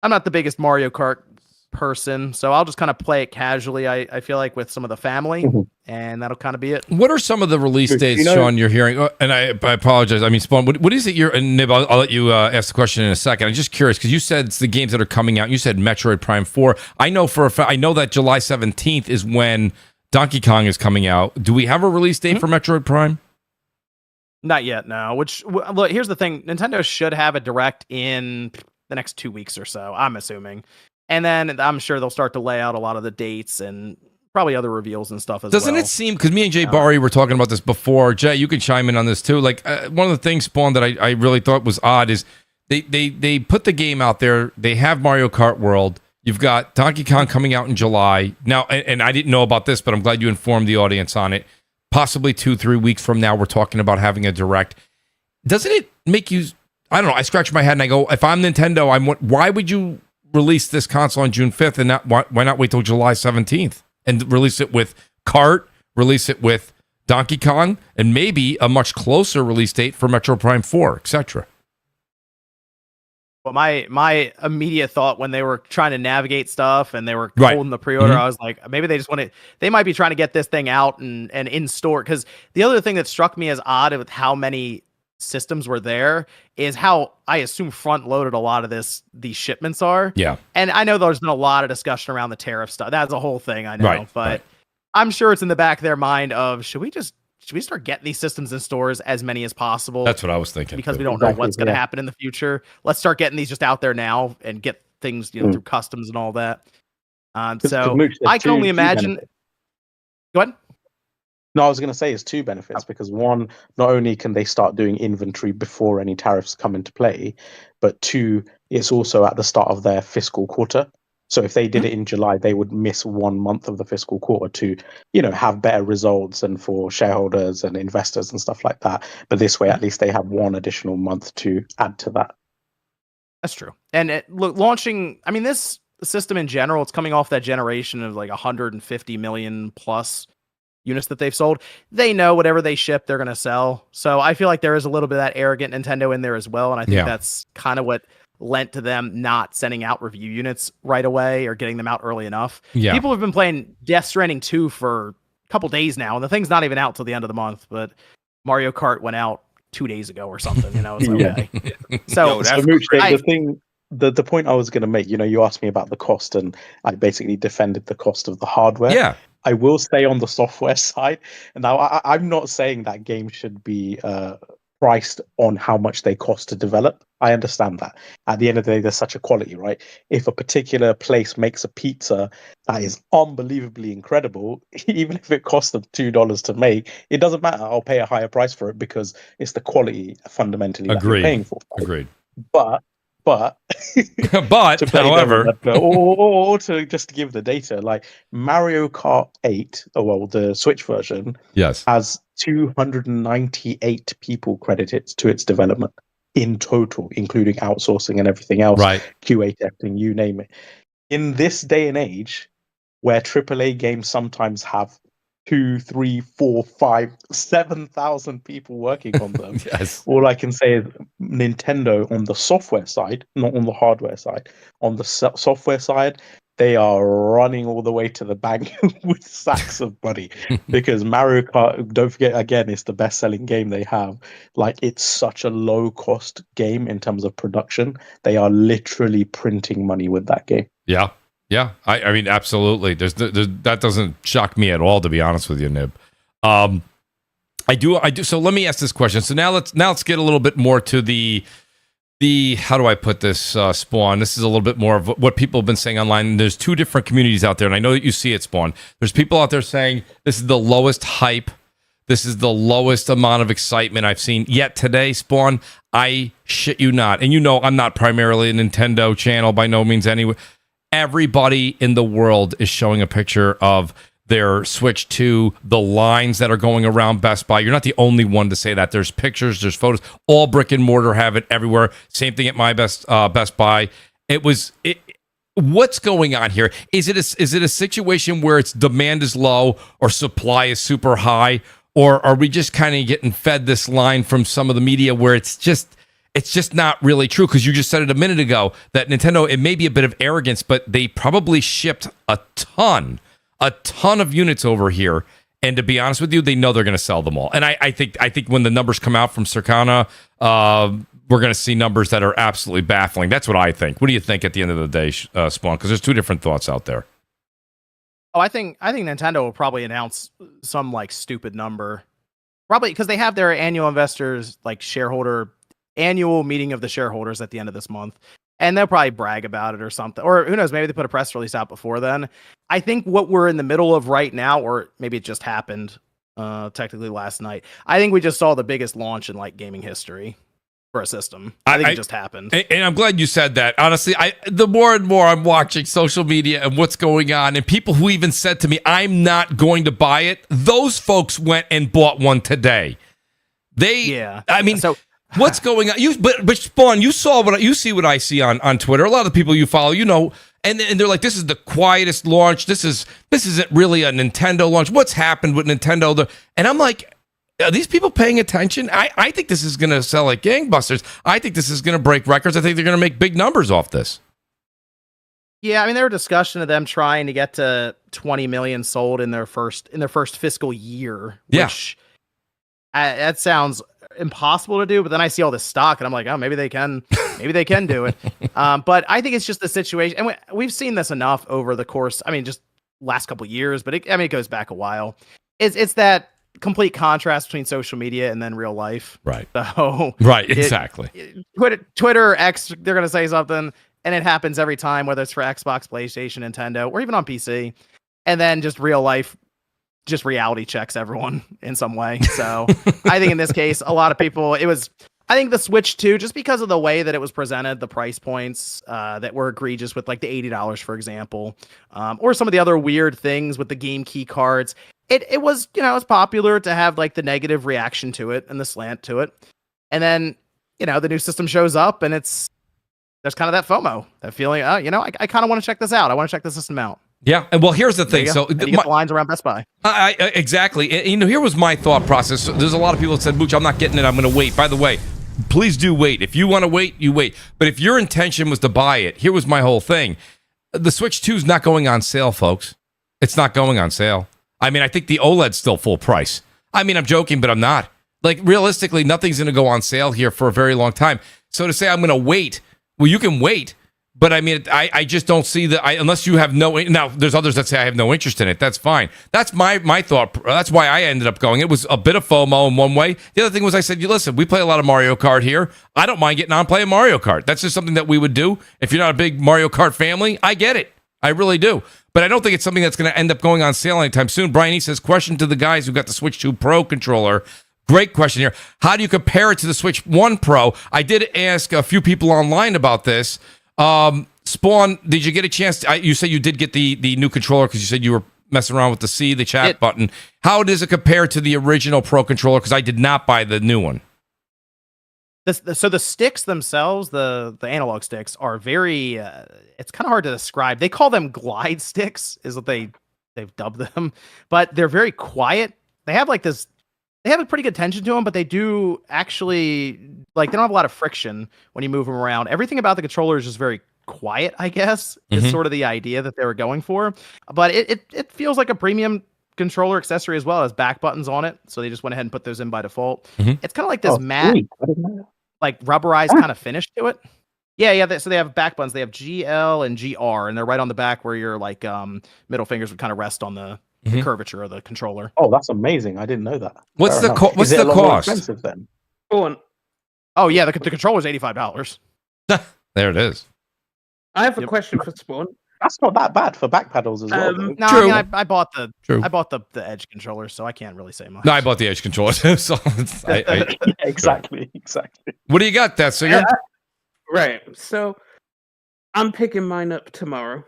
I'm not the biggest Mario Kart person, so I'll just kind of play it casually. I feel like with some of the family, and that'll kind of be it. What are some of the release dates, Sean, you're hearing? And I apologize. I mean, Spawn, what is it and Nib, I'll let you ask the question in a second. I'm just curious because you said it's the games that are coming out. You said Metroid Prime 4. I know for a fact, I know that July 17th is when Donkey Kong is coming out. Do we have a release date for Metroid Prime? Not yet, no. Look, here's the thing. Nintendo should have a direct in the next 2 weeks or so, I'm assuming. And then I'm sure they'll start to lay out a lot of the dates and probably other reveals and stuff as well. Doesn't it seem, because me and Jay Barry were talking about this before. Jay, you can chime in on this too. Like one of the things, Spawn, that I really thought was odd is they put the game out there. They have Mario Kart World. You've got Donkey Kong coming out in July. Now, and I didn't know about this, but I'm glad you informed the audience on it. Possibly 2-3 weeks from now, we're talking about having a direct. Doesn't it make you, I don't know, I scratch my head and I go, if I'm Nintendo, why would you release this console on June 5th and why not wait till July 17th and release it with Kart, release it with Donkey Kong, and maybe a much closer release date for Metro Prime 4, etc. Well, my immediate thought when they were trying to navigate stuff and they were holding the pre-order, I was like, maybe they might be trying to get this thing out and in store. Because the other thing that struck me as odd with how many systems were there is how I assume front loaded a lot of these shipments are. Yeah. And I know there's been a lot of discussion around the tariff stuff. That's a whole thing, I know. But I'm sure it's in the back of their mind of should we start getting these systems in stores as many as possible? That's what I was thinking. Because we don't know what's going to happen in the future. Let's start getting these just out there now and get things through customs and all that. So I can only imagine. Go ahead. No, I was going to say it's 2 benefits because 1, not only can they start doing inventory before any tariffs come into play, but 2, it's also at the start of their fiscal quarter. So if they did it in July, they would miss 1 month of the fiscal quarter to, have better results and for shareholders and investors and stuff like that. But this way, at least they have one additional month to add to that. That's true. And launching, I mean, this system in general, it's coming off that generation of like 150 million plus units that they've sold. They know whatever they ship, they're going to sell. So I feel like there is a little bit of that arrogant Nintendo in there as well. And I think that's kind of what lent to them not sending out review units right away or getting them out early enough. Yeah. People have been playing Death Stranding 2 for a couple days now, and the thing's not even out till the end of the month, but Mario Kart went out 2 days ago or something, It's okay. So Mooch, the point I was going to make, you asked me about the cost, and I basically defended the cost of the hardware. Yeah. I will say on the software side, and now I'm not saying that games should be priced on how much they cost to develop. I understand that. At the end of the day, there's such a quality, right? If a particular place makes a pizza that is unbelievably incredible, even if it costs them $2 to make, it doesn't matter. I'll pay a higher price for it because it's the quality fundamentally that you're paying for. Agreed. But but however, or to just give the data, like Mario Kart 8, the Switch version, has 298 people credited to its development in total, including outsourcing and everything else, QA testing, you name it. In this day and age, where AAA games sometimes have 2, 3, 4, 5, 7,000 people working on them. All I can say is Nintendo on the software side, not on the hardware side. On the software side, they are running all the way to the bank with sacks of money because Mario Kart, don't forget, again, it's the best-selling game they have. Like, it's such a low-cost game in terms of production. They are literally printing money with that game. Yeah. Yeah, I mean, absolutely. There's that doesn't shock me at all, to be honest with you, Nib. I do. So let me ask this question. So now let's get a little bit more to the how do I put this, Spawn? This is a little bit more of what people have been saying online. There's two different communities out there, and I know that you see it, Spawn. There's people out there saying this is the lowest hype. This is the lowest amount of excitement I've seen yet today, Spawn. I shit you not. And I'm not primarily a Nintendo channel by no means anyway. Everybody in the world is showing a picture of their Switch 2, the lines that are going around Best Buy. You're not the only one to say that. There's pictures, there's photos. All brick and mortar have it everywhere. Same thing at my Best Buy. What's going on here? Is it a situation where it's demand is low or supply is super high, or are we just kind of getting fed this line from some of the media where it's just not really true? Because you just said it a minute ago that Nintendo, it may be a bit of arrogance, but they probably shipped a ton of units over here. And to be honest with you, they know they're going to sell them all. And I think when the numbers come out from Circana, we're going to see numbers that are absolutely baffling. That's what I think. What do you think at the end of the day, Spawn? Because there's two different thoughts out there. Oh, I think Nintendo will probably announce some like stupid number, probably because they have their annual investors annual meeting of the shareholders at the end of this month, and they'll probably brag about it or something, or who knows, maybe they put a press release out before then. I think what we're in the middle of right now, or maybe it just happened technically last night, I think we just saw the biggest launch in like gaming history for a system. I think it just happened. And I'm glad you said that. Honestly, the more and more I'm watching social media and what's going on, and people who even said to me, I'm not going to buy it, those folks went and bought one today. What's going on? But Spawn, you see what I see on Twitter. A lot of the people you follow, and they're like, this is the quietest launch. This isn't really a Nintendo launch. What's happened with Nintendo? And I'm like, are these people paying attention? I think this is going to sell like gangbusters. I think this is going to break records. I think they're going to make big numbers off this. Yeah, I mean, there were discussion of them trying to get to 20 million sold in their first fiscal year. Which, that sounds impossible to do, but then I see all this stock and I'm like, oh, maybe they can do it. But I think it's just the situation, and we've seen this enough over the course, I mean, just last couple of years, but it goes back a while. It's that complete contrast between social media and then real life. Right. So exactly. Twitter, X, they're gonna say something, and it happens every time, whether it's for Xbox, PlayStation, Nintendo, or even on PC. And then just real life just reality checks everyone in some way. So I think in this case, a lot of people, I think the Switch 2, just because of the way that it was presented, the price points that were egregious with like the $80, for example, or some of the other weird things with the game key cards. It was, it was popular to have like the negative reaction to it and the slant to it. And then, the new system shows up and there's kind of that FOMO, that feeling, I kind of want to check this out. I want to check the system out. Yeah, and well, here's the thing. So you get the lines around Best Buy. Exactly. And, here was my thought process. There's a lot of people that said, Mooch, I'm not getting it. I'm going to wait. By the way, please do wait. If you want to wait, you wait. But if your intention was to buy it, here was my whole thing. The Switch 2 is not going on sale, folks. It's not going on sale. I mean, I think the OLED's still full price. I mean, I'm joking, but I'm not. Like, realistically, nothing's going to go on sale here for a very long time. So to say I'm going to wait, well, you can wait. But I mean, I just don't see unless you have now there's others that say I have no interest in it. That's fine. That's my thought. That's why I ended up going. It was a bit of FOMO in one way. The other thing was I said, listen, we play a lot of Mario Kart here. I don't mind getting on playing Mario Kart. That's just something that we would do. If you're not a big Mario Kart family, I get it. I really do. But I don't think it's something that's going to end up going on sale anytime soon. Brian, he says, question to the guys who got the Switch 2 Pro controller. Great question here. How do you compare it to the Switch 1 Pro? I did ask a few people online about this. Spawn, did you get a chance? You said you did get the new controller because you said you were messing around with the chat button. How does it compare to the original Pro controller? Because I did not buy the new one. So the sticks themselves, the analog sticks, are very. It's kind of hard to describe. They call them glide sticks, is what they've dubbed them. But they're very quiet. They have like this. They have a pretty good tension to them, but they do actually they don't have a lot of friction when you move them around. Everything about the controller is just very quiet, I guess, is sort of the idea that they were going for. But it feels like a premium controller accessory as well. As back buttons on it, so they just went ahead and put those in by default. It's kind of like this matte, like rubberized kind of finish to it. Yeah. So they have back buttons. They have GL and GR, and they're right on the back where your middle fingers would kind of rest on the curvature of the controller. Oh, that's amazing! I didn't know that. What's the cost? Is it a lot more expensive then? Oh yeah, the controller's $85. There it is. I have a question for Spawn. That's not that bad for back pedals as well. No, True. I mean, I bought the Edge controller, so I can't really say much. No, I bought the Edge controller. So exactly. What do you got, that singer? Right. So I'm picking mine up tomorrow.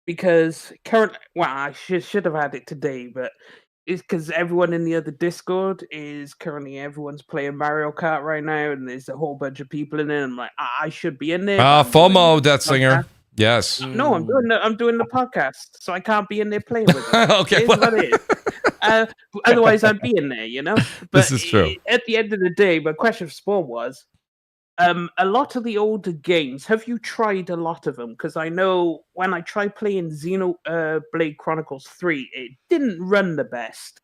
Because I should have had it today, but it's because everyone in the other Discord is currently everyone's playing Mario Kart right now, and there's a whole bunch of people in it. I'm like, I should be in there. FOMO, that singer. Yes. No, I'm doing the podcast, so I can't be in there playing with it. Okay. It is what it is. Otherwise, I'd be in there, But this is true. At the end of the day, my question for Spawn was, a lot of the older games, have you tried a lot of them? Because I know when I tried playing Xenoblade Chronicles 3, it didn't run the best.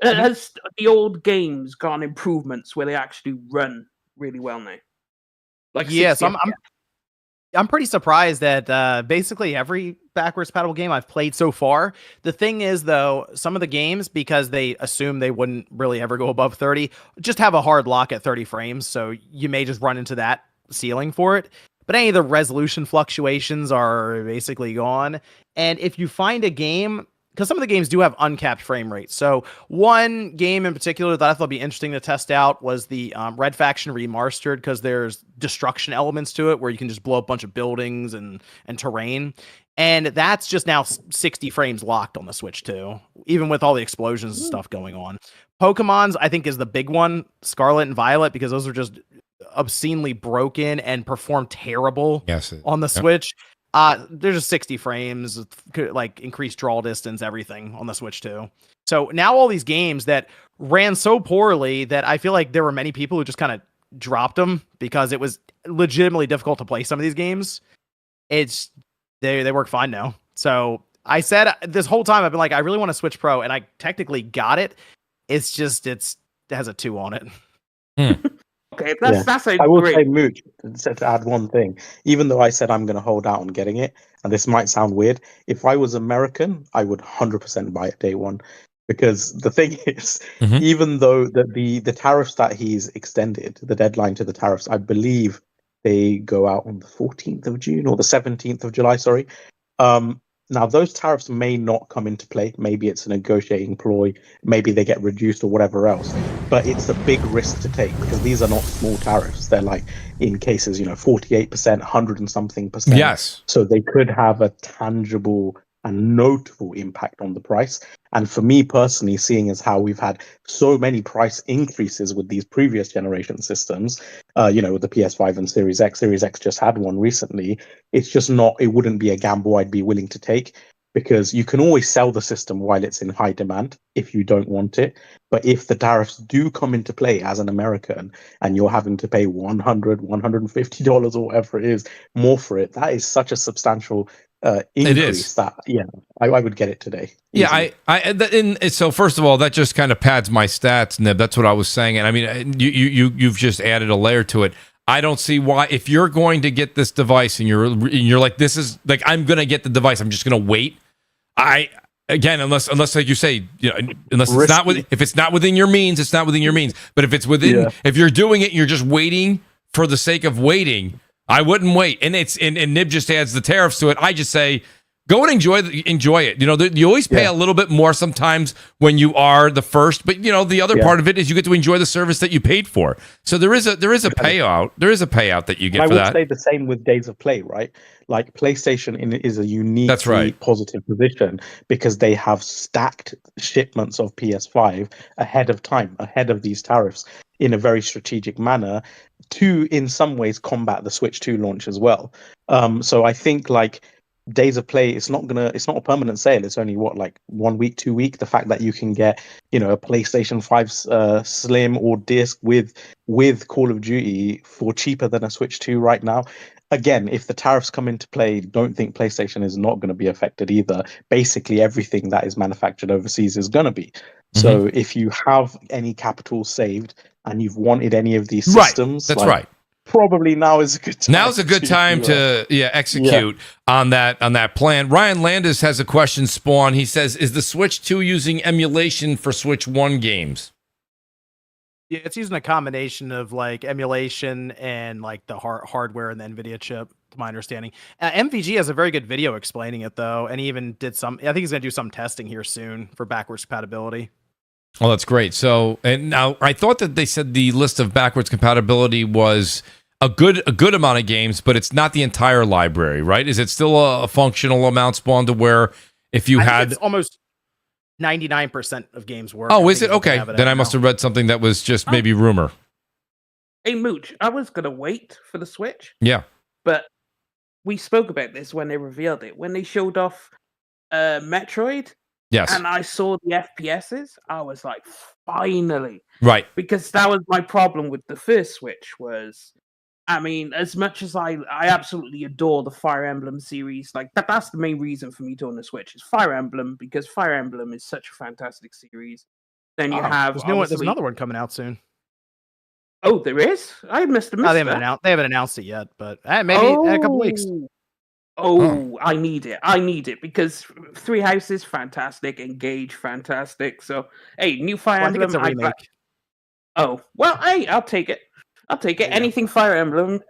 Has the old games gotten improvements where they actually run really well now? Yes, I'm pretty surprised that basically every backwards compatible game I've played so far. The thing is, though, some of the games, because they assume they wouldn't really ever go above 30, just have a hard lock at 30 frames. So you may just run into that ceiling for it. But any of the resolution fluctuations are basically gone. And if you find a game, because some of the games do have uncapped frame rates. So one game in particular that I thought would be interesting to test out was the Red Faction Remastered, because there's destruction elements to it where you can just blow up a bunch of buildings and terrain. And that's just now 60 frames locked on the Switch too, even with all the explosions and stuff going on. Pokemon's, I think, is the big one, Scarlet and Violet, because those are just obscenely broken and perform terrible on the Switch. There's just 60 frames, like increased draw distance, everything on the Switch too. So now all these games that ran so poorly that I feel like there were many people who just kind of dropped them because it was legitimately difficult to play some of these games. They work fine now. So I said this whole time I've been like, I really want to Switch Pro, and I technically got it. It's just it has a 2 on it. Okay, that's I will say, Mooch, to add one thing. Even though I said I'm going to hold out on getting it, and this might sound weird, if I was American, I would 100% buy it day one. Because the thing is, even though the tariffs that he's extended, the deadline to the tariffs, I believe they go out on the 14th of June or the 17th of July, sorry. Now, those tariffs may not come into play. Maybe it's a negotiating ploy. Maybe they get reduced or whatever else. But it's a big risk to take because these are not small tariffs. They're like, in cases, 48%, 100 and something percent. Yes. So they could have a tangible and notable impact on the price. And for me personally, seeing as how we've had so many price increases with these previous generation systems, with the PS5 and Series X just had one recently. It's just not, it wouldn't be a gamble I'd be willing to take because you can always sell the system while it's in high demand if you don't want it. But if the tariffs do come into play as an American and you're having to pay $100, $150 or whatever it is more for it, that is such a substantial increase that I would get it today. Easily. Yeah, so first of all, that just kind of pads my stats, Nib. That's what I was saying. And I mean, you've just added a layer to it. I don't see why, if you're going to get this device and you're like, this is like, I'm going to get the device, I'm just going to wait. Unless like you say, unless it's not if it's not within your means, it's not within your means. But if it's within, if you're doing it, you're just waiting for the sake of waiting. I wouldn't wait. And Nib just adds the tariffs to it. I just say, go and enjoy it. You always pay a little bit more sometimes when you are the first, but the other part of it is you get to enjoy the service that you paid for. So there is a payout. There is a payout that you get for that. I would say the same with Days of Play, right? Like PlayStation is a uniquely positive position because they have stacked shipments of PS5 ahead of time, ahead of these tariffs in a very strategic manner to, in some ways, combat the Switch 2 launch as well. So I think like Days of Play, it's not a permanent sale. It's only 1 week, 2 week. The fact that you can get, a PlayStation 5 Slim or disc with Call of Duty for cheaper than a Switch 2 right now. Again, if the tariffs come into play, don't think PlayStation is not going to be affected either. Basically, everything that is manufactured overseas is going to be. Mm-hmm. So if you have any capital saved and you've wanted any of these systems, that's right. Probably now is a good time. Now's a good time to execute on that plan. Ryan Landis has a question, Spawn. He says, is the Switch 2 using emulation for Switch 1 games? Yeah, it's using a combination of like emulation and like the hardware and the NVIDIA chip, to my understanding. MVG has a very good video explaining it though, and he even did I think he's going to do some testing here soon for backwards compatibility. Oh, that's great. So, and now I thought that they said the list of backwards compatibility was a good amount of games, but it's not the entire library, right? Is it still a functional amount, Spawn, to where if you had it's almost 99% of games work? Oh, is it? Okay. Then I must have read something that was just maybe rumor. Hey, Mooch, I was going to wait for the Switch. Yeah. But we spoke about this when they revealed it. When they showed off Metroid, yes, and I saw the FPSs, I was like, finally. Right. Because that was my problem with the first Switch was, I mean, as much as I absolutely adore the Fire Emblem series, like that's the main reason for me to own the Switch is Fire Emblem, because Fire Emblem is such a fantastic series. Then you have there's another one coming out soon. Oh, there is? I missed a miss. They haven't announced it yet, but maybe in a couple weeks. I need it because Three Houses fantastic, Engage fantastic. So hey, new Fire Emblem. I think it's a remake. Oh well, hey, I'll take it. Yeah. Anything Fire Emblem.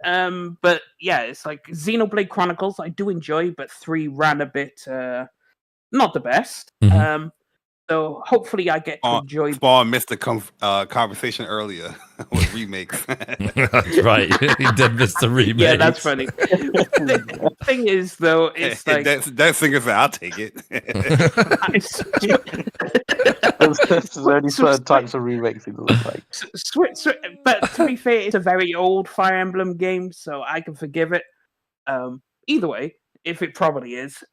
But yeah, it's like Xenoblade Chronicles. I do enjoy, but 3 ran a bit not the best. Mm-hmm. So hopefully I get to enjoy. Spawn missed the conversation earlier with remakes. That's right. He did miss the remake. Yeah, that's funny. The thing is, though, it's like that singer said, "I'll take it." There's only certain types of remakes it looks like. But to be fair, it's a very old Fire Emblem game, so I can forgive it. Either way, if it probably is.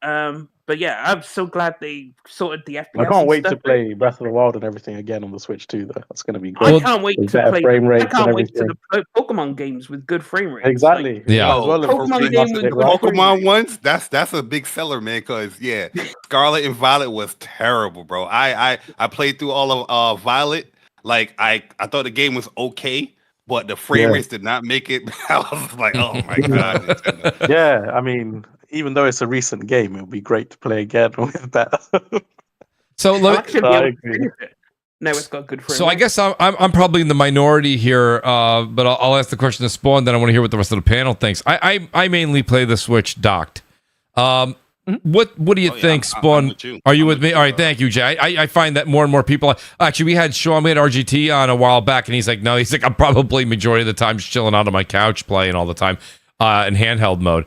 But yeah, I'm so glad they sorted the FPS. I can't wait to play Breath of the Wild and everything again on the Switch too, though. That's going to be great. I can't wait to play. I can't wait to the Pokemon games with good frame rates. Exactly. Like, yeah. Pokemon ones. That's a big seller, man. Because Scarlet and Violet was terrible, bro. I played through all of Violet. Like I thought the game was okay, but the frame rates did not make it. I was like, oh my god. Nintendo. Yeah, I mean, even though it's a recent game, it would be great to play again with better. So look, no, it's got good frame. So I guess I'm probably in the minority here, but I'll ask the question to Spawn. Then I want to hear what the rest of the panel thinks. I mainly play the Switch docked. What do you think, Spawn? with you. Are you I'm with me? you, All right, thank you, Jay. I find that more and more people. Actually, we had RGT on a while back, and he's like, no, I'm probably majority of the time just chilling out on my couch playing all the time in handheld mode.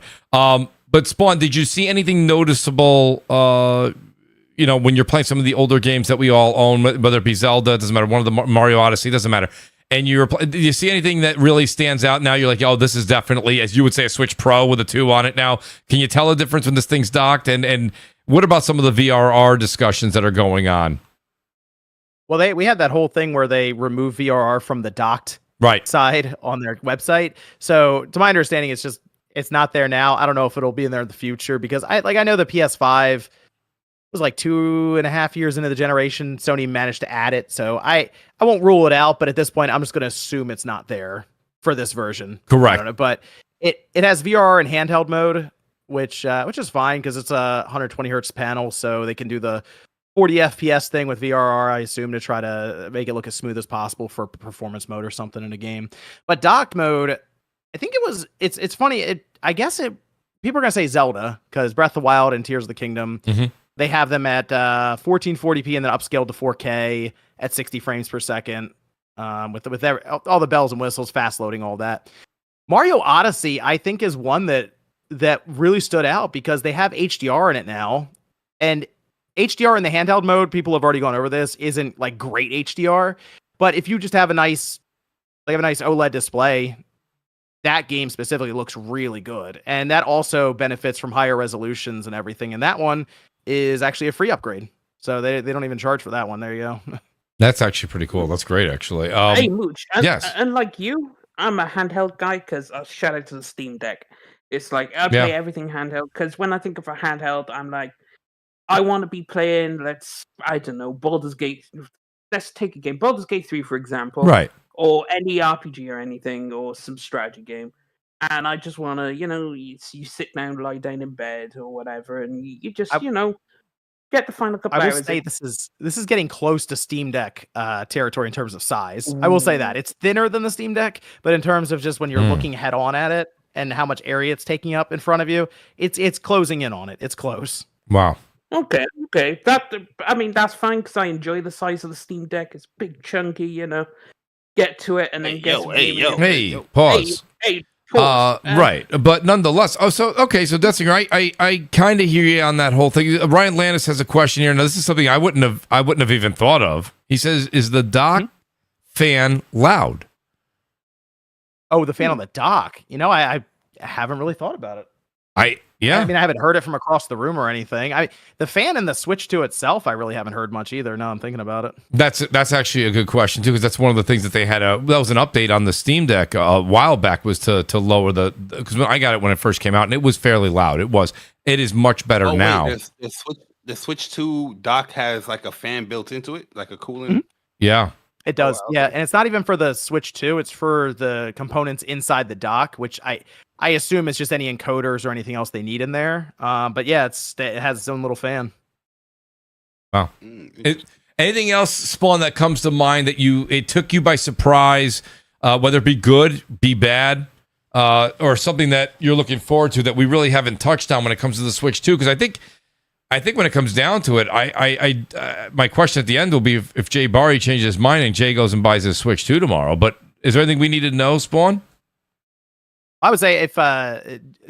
But Spawn, did you see anything noticeable? When you're playing some of the older games that we all own, whether it be Zelda, doesn't matter, one of the Mario Odyssey, doesn't matter. And did you see anything that really stands out now? You're like, oh, this is definitely, as you would say, a Switch Pro with a 2 on it now. Can you tell the difference when this thing's docked? And what about some of the VRR discussions that are going on? Well, we had that whole thing where they remove VRR from the docked side on their website. So to my understanding, it's not there now. I don't know if it'll be in there in the future because I know the PS5 was like 2.5 years into the generation. Sony managed to add it. So I won't rule it out, but at this point, I'm just going to assume it's not there for this version. Correct. I don't know, but it has VRR in handheld mode, which is fine because it's a 120 hertz panel. So they can do the 40 FPS thing with VRR, I assume, to try to make it look as smooth as possible for performance mode or something in a game. But docked mode, I think it's funny. I guess people are going to say Zelda because Breath of the Wild and Tears of the Kingdom, they have them at 1440p and then upscaled to 4K at 60 frames per second with all the bells and whistles, fast loading, all that. Mario Odyssey, I think, is one that really stood out because they have HDR in it now. And HDR in the handheld mode, people have already gone over this, isn't like great HDR. But if you just have a nice OLED display, that game specifically looks really good. And that also benefits from higher resolutions and everything. And that one is actually a free upgrade. So they don't even charge for that one. There you go. That's actually pretty cool. That's great, actually. Hey, Mooch. Yes. And like you, I'm a handheld guy because shout out to the Steam Deck. It's like I play everything handheld because when I think of a handheld, I'm like, I want to be playing, Baldur's Gate. Let's take a game. Baldur's Gate 3, for example. Right. Or any RPG or anything, or some strategy game. And I just want to, you sit down, lie down in bed or whatever, and you just, get the final couple hours. I will say this is getting close to Steam Deck territory in terms of size. I will say that. It's thinner than the Steam Deck, but in terms of just when you're looking head on at it and how much area it's taking up in front of you, it's closing in on it. It's close. Wow. Okay. That's fine because I enjoy the size of the Steam Deck. It's big, chunky, get to it and then Hey, pause. Hey, pause. Right, but nonetheless. So that's right. I kind of hear you on that whole thing. Ryan Landis has a question here. Now, this is something I wouldn't have even thought of. He says, "Is the dock fan loud?" Oh, the fan on the dock. I haven't really thought about it. I haven't heard it from across the room or anything. The fan and the Switch 2 itself, I really haven't heard much either. Now I'm thinking about it. That's actually a good question too, because that's one of the things that they had. That was an update on the Steam Deck a while back, was to lower because I got it when it first came out, and it was fairly loud. It is much better now. Wait, the Switch 2 dock has like a fan built into it, like a cooling. Yeah. It does, yeah, and it's not even for the Switch 2. It's for the components inside the dock, which I assume it's just any encoders or anything else they need in there. But yeah, it has its own little fan. Wow. Anything else, Spawn, that comes to mind that it took you by surprise, whether it be good, be bad, or something that you're looking forward to that we really haven't touched on when it comes to the Switch 2? Because I think when it comes down to it, my question at the end will be if Jay Barry changes his mind and Jay goes and buys his Switch 2 tomorrow. But is there anything we need to know, Spawn? I would say if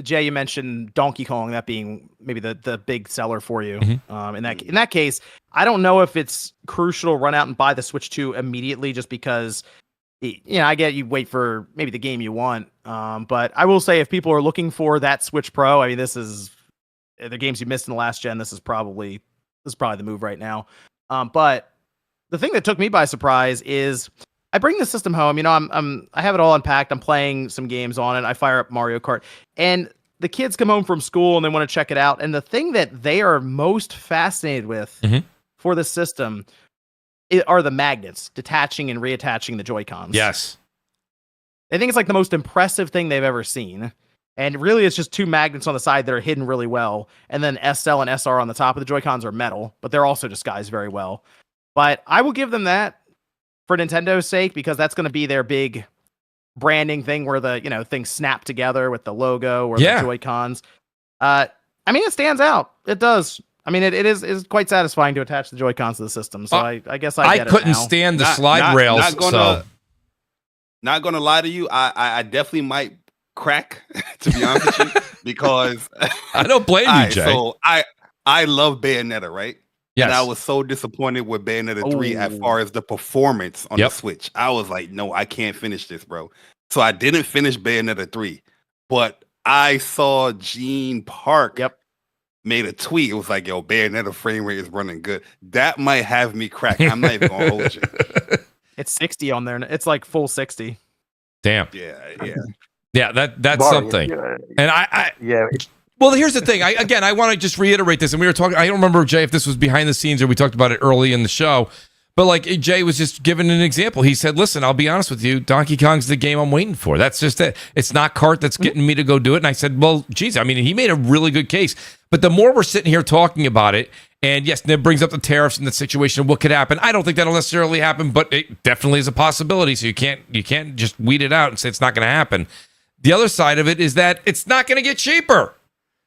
Jay, you mentioned Donkey Kong, that being maybe the big seller for you. In that case, I don't know if it's crucial to run out and buy the Switch 2 immediately, just because I get you wait for maybe the game you want. But I will say if people are looking for that Switch Pro, this is the games you missed in the last gen. This is probably the move right now. But the thing that took me by surprise is I bring the system home. I have it all unpacked. I'm playing some games on it. I fire up Mario Kart, and the kids come home from school and they want to check it out. And the thing that they are most fascinated with for the system are the magnets, detaching and reattaching the Joy-Cons. Yes. I think it's like the most impressive thing they've ever seen. And really, it's just two magnets on the side that are hidden really well. And then SL and SR on the top of the Joy-Cons are metal, but they're also disguised very well. But I will give them that for Nintendo's sake, because that's going to be their big branding thing where the things snap together with the logo or the Joy-Cons. I I mean, it stands out. It does. I mean, it is quite satisfying to attach the Joy-Cons to the system. So I guess I get couldn't it now. stand the slide rails. Not gonna lie to you, I definitely might crack to be honest with you because I don't blame you, Jay. So I love Bayonetta, right? Yes. And I was so disappointed with Bayonetta 3 as far as the performance on the Switch. I was like, no, I can't finish this, bro. So I didn't finish Bayonetta 3, but I saw Gene Park made a tweet. It was like, yo, Bayonetta frame rate is running good. That might have me crack. I'm not even gonna hold you. It's 60 on there. It's like full 60. Damn. Yeah. That's something. And I Well, here's the thing. I want to just reiterate this. And we were talking, I don't remember, Jay, if this was behind the scenes or we talked about it early in the show. But like Jay was just giving an example. He said, listen, I'll be honest with you. Donkey Kong's the game I'm waiting for. That's just it. It's not Kart that's getting me to go do it. And I said, well, geez, I mean, he made a really good case. But the more we're sitting here talking about it, and yes, Nib brings up the tariffs and the situation of what could happen. I don't think that'll necessarily happen, but it definitely is a possibility. So you can't just weed it out and say it's not going to happen. The other side of it is that it's not going to get cheaper.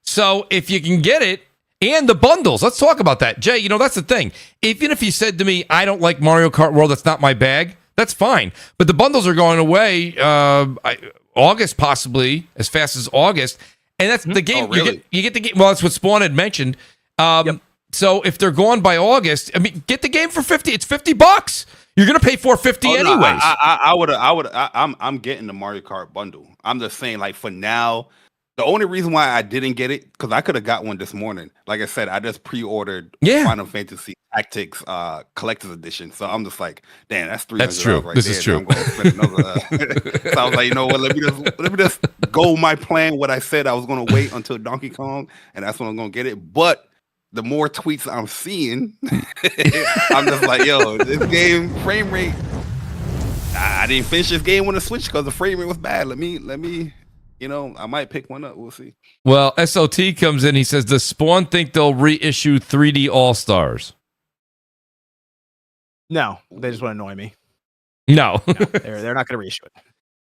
So if you can get it, and the bundles, let's talk about that. Jay, that's the thing. Even if you said to me, I don't like Mario Kart World, that's not my bag, that's fine. But the bundles are going away August, possibly, as fast as August. And that's the game. Oh, really? You get the game. Well, that's what Spawn had mentioned. So if they're gone by August, I mean, get the game for $50. It's $50. You're going to pay $450 anyways. I'm getting the Mario Kart bundle. I'm just saying, like, for now, the only reason why I didn't get it, because I could have got one this morning. Like I said, I just pre-ordered Final Fantasy Tactics Collector's Edition. So I'm just like, damn, that's $300. That's true. Right this there. is true. I'm going to spend another. So I was like, you know what? Let me just go my plan. What I said, I was going to wait until Donkey Kong, and that's when I'm going to get it. But the more tweets I'm seeing, I'm just like, yo, this game frame rate. I didn't finish this game on the Switch because the frame rate was bad. Let me. I might pick one up. We'll see. Well, SOT comes in. He says, does Spawn think they'll reissue 3D All-Stars? No, they just want to annoy me. No. They're not going to reissue it.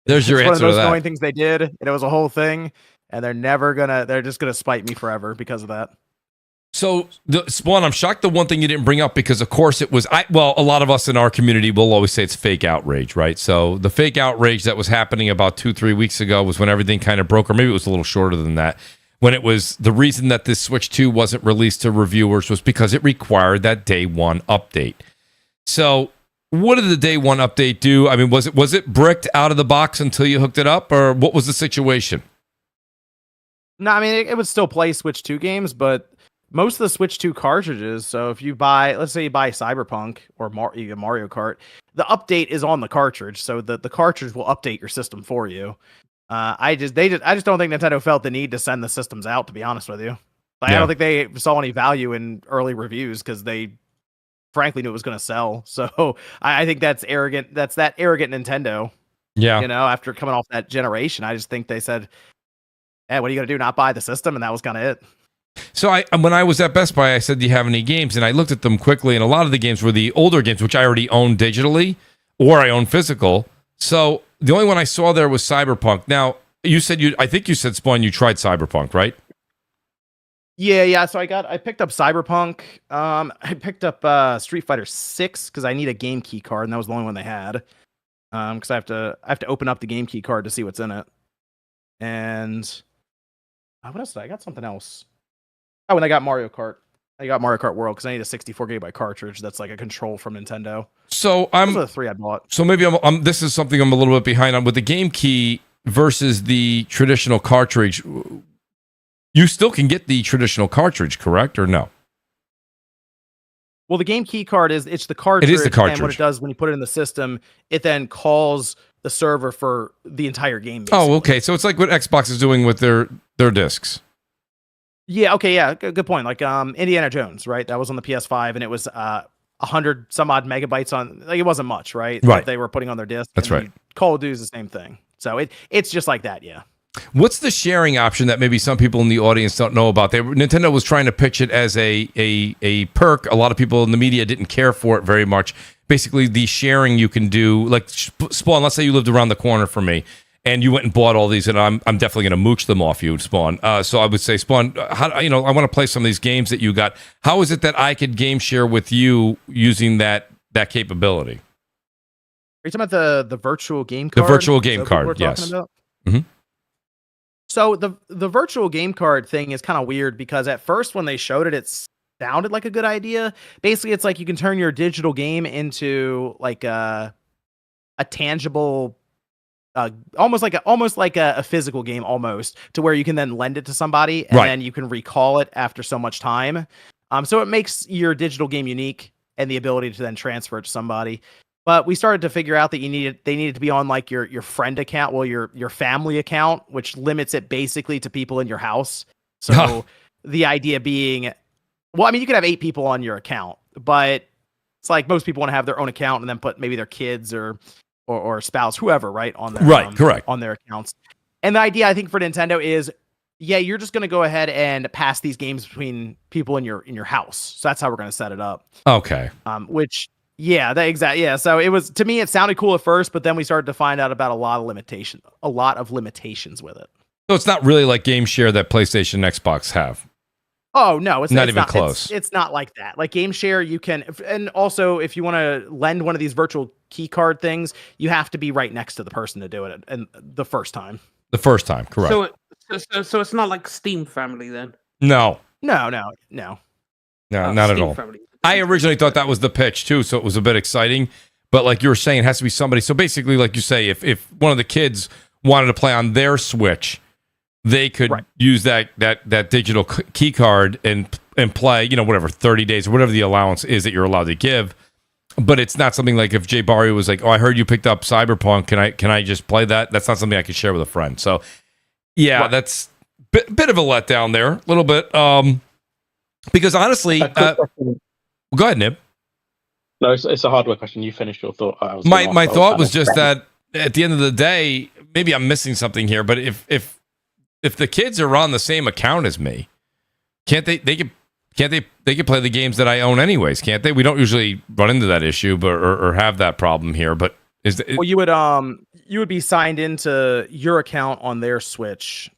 There's your answer to that. It's one of those annoying things they did, and it was a whole thing, and they're just going to spite me forever because of that. So, Spawn, I'm shocked the one thing you didn't bring up, because of course it was, a lot of us in our community will always say it's fake outrage, right? So the fake outrage that was happening about 2-3 weeks ago was when everything kind of broke, or maybe it was a little shorter than that, when it was the reason that this Switch 2 wasn't released to reviewers was because it required that day one update. So what did the day one update do? I mean, was it bricked out of the box until you hooked it up, or what was the situation? No, I mean, it would still play Switch 2 games, but most of the Switch 2 cartridges, so if you buy, let's say you buy Cyberpunk or Mario Kart, the update is on the cartridge, so the cartridge will update your system for you. I just don't think Nintendo felt the need to send the systems out, to be honest with you. I don't think they saw any value in early reviews because they frankly knew it was going to sell. So I think that's arrogant. That's that arrogant Nintendo. Yeah. After coming off that generation, I just think they said, hey, what are you going to do? Not buy the system? And that was kind of it. So when I was at Best Buy, I said, do you have any games? And I looked at them quickly, and a lot of the games were the older games, which I already own digitally, or I own physical. So the only one I saw there was Cyberpunk. Now, I think you said, Spawn, you tried Cyberpunk, right? Yeah. So I picked up Cyberpunk. I picked up Street Fighter 6 because I need a game key card, and that was the only one they had. Because I have to open up the game key card to see what's in it. And what else did I got? Something else. Oh, and I got Mario Kart. I got Mario Kart World because I need a 64 GB cartridge that's like a control from Nintendo. So those are the three I bought. So maybe this is something I'm a little bit behind on with the game key versus the traditional cartridge. You still can get the traditional cartridge, correct, or no? Well, the game key card it's the cartridge. It is the cartridge. And what it does when you put it in the system, it then calls the server for the entire game. Basically. Oh, okay. So it's like what Xbox is doing with their discs. Yeah. Okay. Yeah. Good point. Like Indiana Jones, right? That was on the PS5, and it was 100 some odd megabytes on. Like it wasn't much, right? Right. That they were putting on their disc. That's right. Call of Duty is the same thing. So it's just like that. Yeah. What's the sharing option that maybe some people in the audience don't know about? Nintendo was trying to pitch it as a perk. A lot of people in the media didn't care for it very much. Basically, the sharing you can do, like Spawn, let's say you lived around the corner from me, and you went and bought all these, and I'm definitely going to mooch them off you, Spawn. So I would say, Spawn, I want to play some of these games that you got. How is it that I could game share with you using that capability? Are you talking about the virtual game card? The virtual game card, yes. Mm-hmm. So the virtual game card thing is kind of weird because at first when they showed it, it sounded like a good idea. Basically, it's like you can turn your digital game into like a tangible. Almost like a physical game, almost to where you can then lend it to somebody and then you can recall it after so much time. So it makes your digital game unique and the ability to then transfer it to somebody. But we started to figure out that they needed to be on like your friend account, your family account, which limits it basically to people in your house. So the idea being, well, I mean, you could have 8 people on your account, but it's like most people want to have their own account and then put maybe their kids or spouse, whoever, right, on their correct, on their accounts. And the idea, I think, for Nintendo is, you're just going to go ahead and pass these games between people in your house. So that's how we're going to set it up. Okay. So it was, to me, it sounded cool at first, but then we started to find out about a lot of limitations with it. So it's not really like game share that PlayStation and Xbox have. Oh no, it's not even close. It's not like that. Like game share, you can, and also if you want to lend one of these virtual key card things, you have to be right next to the person to do it, and the first time. The first time, correct. So it's not like Steam Family then. No, not at all. Family. I originally thought that was the pitch too, so it was a bit exciting. But like you were saying, it has to be somebody. So basically, like you say, if one of the kids wanted to play on their Switch, they could use that digital key card and play, whatever, 30 days or whatever the allowance is that you're allowed to give. But it's not something like if Jay Barry was like, "Oh, I heard you picked up Cyberpunk. Can I just play that?" That's not something I could share with a friend. So, that's bit of a letdown there, a little bit. Because honestly, go ahead, Nib. No, it's a hardware question. You finished your thought. My thought was just that at the end of the day, maybe I'm missing something here. But if the kids are on the same account as me, can't they can play the games that I own anyways, can't they? We don't usually run into that issue, but or have that problem here. But you would be signed into your account on their Switch.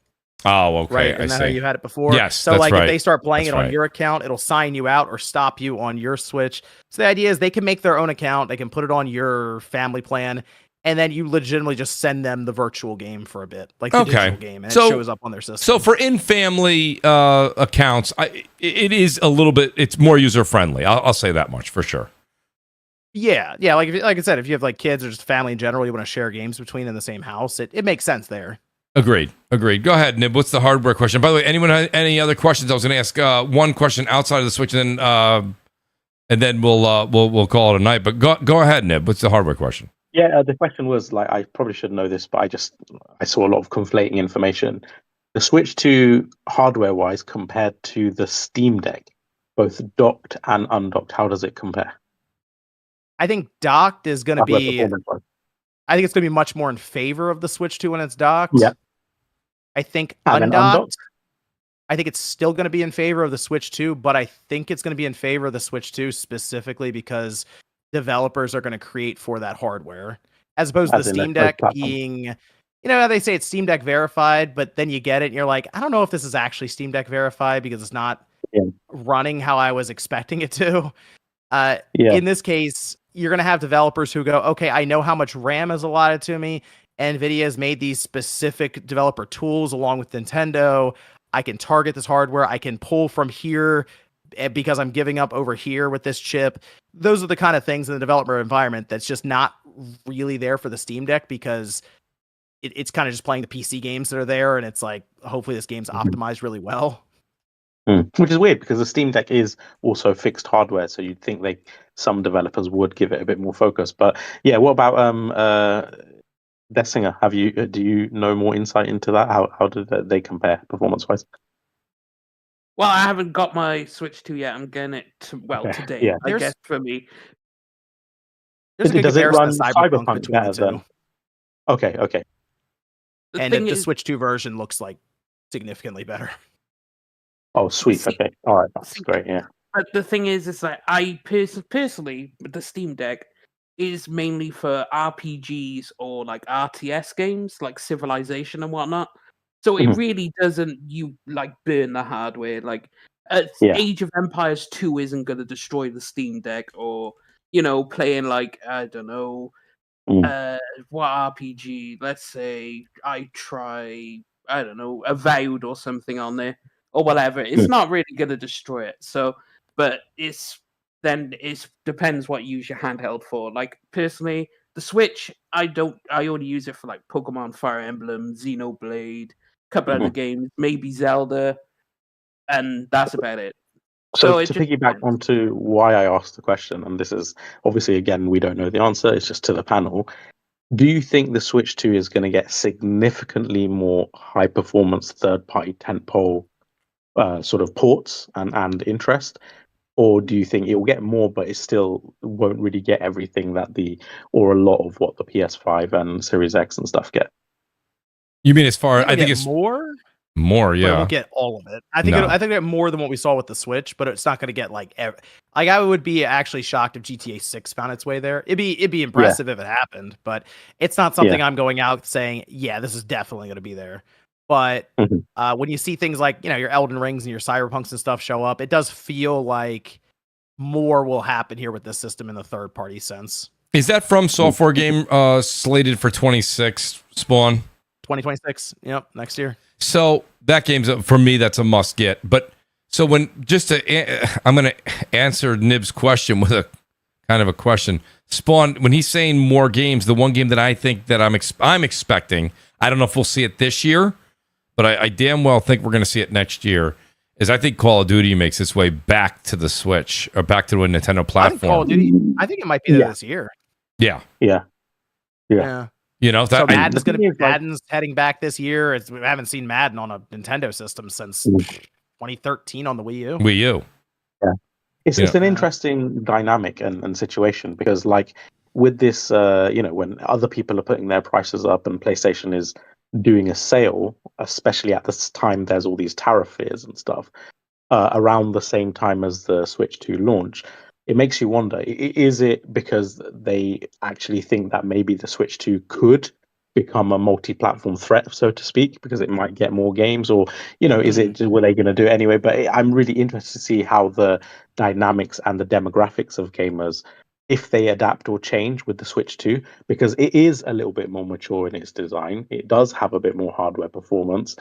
Oh, okay. Right, and that's how you had it before. Yes, so that's like right. if they start playing it on your account, it'll sign you out or stop you on your Switch. So the idea is they can make their own account, they can put it on your family plan, and then you legitimately just send them the virtual game for a bit, like the digital game, and it shows up on their system. So for in-family accounts, it is a little bit, it's more user-friendly. I'll say that much for sure. Yeah. Like I said, if you have like kids or just family in general, you want to share games between in the same house, it makes sense there. Agreed. Go ahead, Nib. What's the hardware question? By the way, anyone have any other questions? I was going to ask one question outside of the Switch, and then we'll call it a night. But go ahead, Nib. What's the hardware question? Yeah, the question was, like, I probably should know this, but I saw a lot of conflating information. The Switch 2 hardware-wise compared to the Steam Deck, both docked and undocked, how does it compare? I think docked is going to be... I think it's going to be much more in favor of the Switch 2 when it's docked. Yeah. I think undocked, I think it's still going to be in favor of the Switch 2, but I think it's going to be in favor of the Switch 2 specifically because developers are going to create for that hardware, as opposed to the Steam Deck being, how they say it's Steam Deck verified, but then you get it and you're like, I don't know if this is actually Steam Deck verified because it's not running how I was expecting it to. In this case, you're going to have developers who go, okay, I know how much RAM is allotted to me. NVIDIA has made these specific developer tools along with Nintendo. I can target this hardware. I can pull from here because I'm giving up over here with this chip. Those are the kind of things in the developer environment that's just not really there for the Steam Deck because it's kind of just playing the PC games that are there. And it's like, hopefully this game's optimized really well. Which is weird because the Steam Deck is also fixed hardware, so you'd think some developers would give it a bit more focus. But yeah, what about Dessinger? Do you know more insight into that? How did they compare performance wise? Well, I haven't got my Switch 2 yet. I'm getting it today. Yeah. I guess for me. Does it run Cyberpunk better than? Okay. And the Switch 2 version looks like significantly better. Oh, sweet. Okay. All right. That's great. Yeah. But the thing is like I personally, with the Steam Deck, is mainly for RPGs or like RTS games, like Civilization and whatnot. So it Mhm. really doesn't burn the hardware. Like Yeah. Age of Empires 2 isn't going to destroy the Steam Deck, or playing like I don't know what RPG. Let's say I try I don't know Avowed or something on there or whatever. It's not really going to destroy it. So, but it depends what you use your handheld for. Like personally, the Switch, I only use it for like Pokemon, Fire Emblem, Xenoblade, a couple other games, maybe Zelda, and that's about it. So it to just piggyback depends. onto why I asked the question, and this is obviously again we don't know the answer. It's just to the panel. Do you think the Switch 2 is going to get significantly more high performance third party tentpole sort of ports and interest? Or do you think it will get more, but it still won't really get everything or a lot of what the PS5 and Series X and stuff get? You mean as far? I think get it's more, more. but it Yeah. won't get all of it. I think No. I think it get more than what we saw with the Switch, but it's not going to get like I would be actually shocked if GTA 6 found its way there. It'd be impressive if it happened, but it's not something I'm going out saying, yeah, this is definitely going to be there. But when you see things like your Elden Rings and your Cyberpunks and stuff show up, it does feel like more will happen here with this system in the third party sense. Is that From Software game slated for 26 Spawn? 2026. Yep, next year. So that game's for me. That's a must get. But so I'm going to answer Nib's question with a kind of a question. Spawn, when he's saying more games, the one game that I think that I'm expecting, I don't know if we'll see it this year, but I damn well think we're going to see it next year. Is I think Call of Duty makes its way back to the Switch or back to a Nintendo platform. I think Call of Duty. I think it might be there this year. Yeah. So Madden's Madden's heading back this year. We haven't seen Madden on a Nintendo system since 2013 on the Wii U. Wii U. Yeah, it's an interesting dynamic and situation because, like, with this, when other people are putting their prices up and PlayStation is doing a sale, especially at this time, there's all these tariff fears and stuff around the same time as the Switch 2 launch. It makes you wonder, is it because they actually think that maybe the Switch 2 could become a multi-platform threat, so to speak, because it might get more games, or were they going to do it anyway? But I'm really interested to see how the dynamics and the demographics of gamers, if they adapt or change with the Switch 2, because it is a little bit more mature in its design. It does have a bit more hardware performance.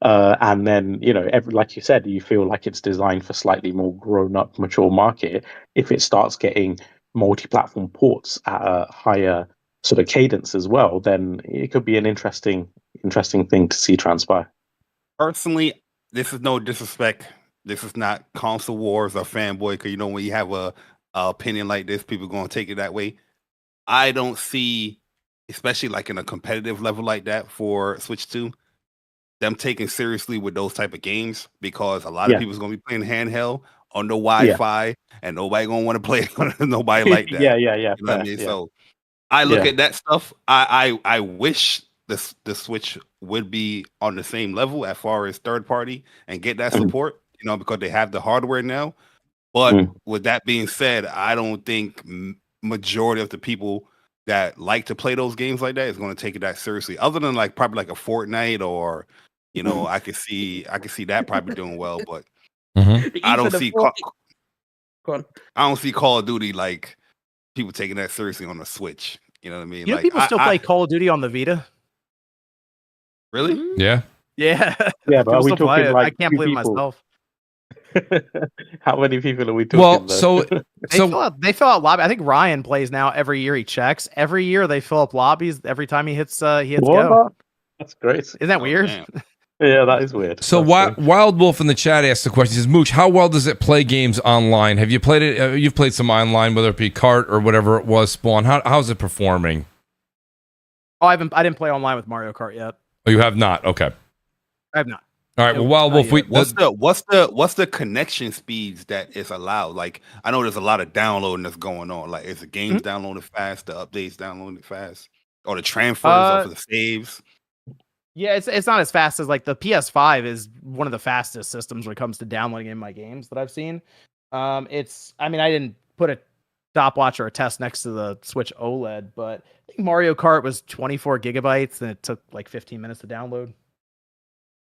And then, like you said, you feel like it's designed for slightly more grown-up, mature market. If it starts getting multi-platform ports at a higher sort of cadence as well, then it could be an interesting thing to see transpire. Personally, this is no disrespect. This is not console wars or fanboy, because when you have a opinion like this, people are going to take it that way. I don't see, especially like in a competitive level like that for Switch 2, them taking seriously with those type of games, because a lot of people's going to be playing handheld on no Wi-Fi, and nobody going to want to play nobody like that. Yeah. You know what I mean? So I look at that stuff. I wish the Switch would be on the same level as far as third party and get that support, because they have the hardware now. But with that being said, I don't think majority of the people that like to play those games like that is going to take it that seriously. Other than probably like a Fortnite, or I could see that probably doing well, but I don't see Call of Duty like people taking that seriously on the Switch. You know what I mean? People still play Call of Duty on the Vita. Really? Yeah. Yeah. But are we talking like I can't believe myself. How many people are we talking? Well, they fill out lobby. I think Ryan plays now every year. He checks every year. They fill up lobbies every time he hits go. That's great. Isn't that weird? Yeah, that is weird. So Wild Wolf in the chat asked the question. He says, Mooch, how well does it play games online? Have you played it? You've played some online, whether it be Kart or whatever it was, Spawn. How's it performing? Oh, I didn't play online with Mario Kart yet. Oh, you have not? Okay. I have not. All right. Well, Wild Wolf, what's the connection speeds that is allowed? Like, I know there's a lot of downloading that's going on. Like, is the games downloading fast, the updates downloading fast, or the transfers of the saves? Yeah, it's not as fast as like the PS5 is one of the fastest systems when it comes to downloading in my games that I've seen. I didn't put a stopwatch or a test next to the Switch OLED, but I think Mario Kart was 24 gigabytes and it took like 15 minutes to download.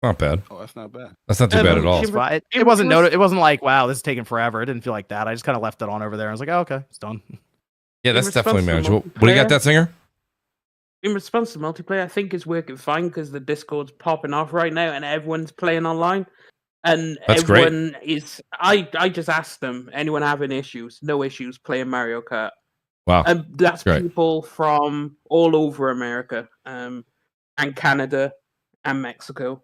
Not bad. Oh, that's not bad. That's not too bad at all. It wasn't it wasn't like, wow, this is taking forever. It didn't feel like that. I just kind of left it on over there. I was like, oh, okay, it's done. Yeah, that's definitely manageable. What do you got, that singer? In response to multiplayer, I think it's working fine because the Discord's popping off right now and everyone's playing online. And that's everyone great. is. I just asked them, anyone having issues? No issues playing Mario Kart. Wow. And that's great. People from all over America, and Canada and Mexico.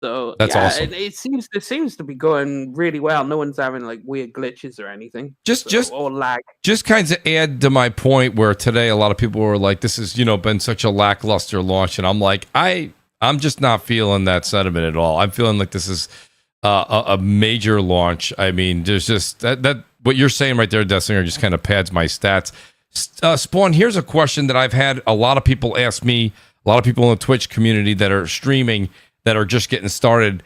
So that's awesome. It seems to be going really well. No one's having like weird glitches or anything. Or lag. Just kind of add to my point where today a lot of people were like, "This has been such a lackluster launch," and I'm like, I'm just not feeling that sentiment at all. I'm feeling like this is a major launch. I mean, there's just that what you're saying right there, Dessinger, just kind of pads my stats. Spawn, here's a question that I've had a lot of people ask me, a lot of people in the Twitch community that are streaming, that are just getting started.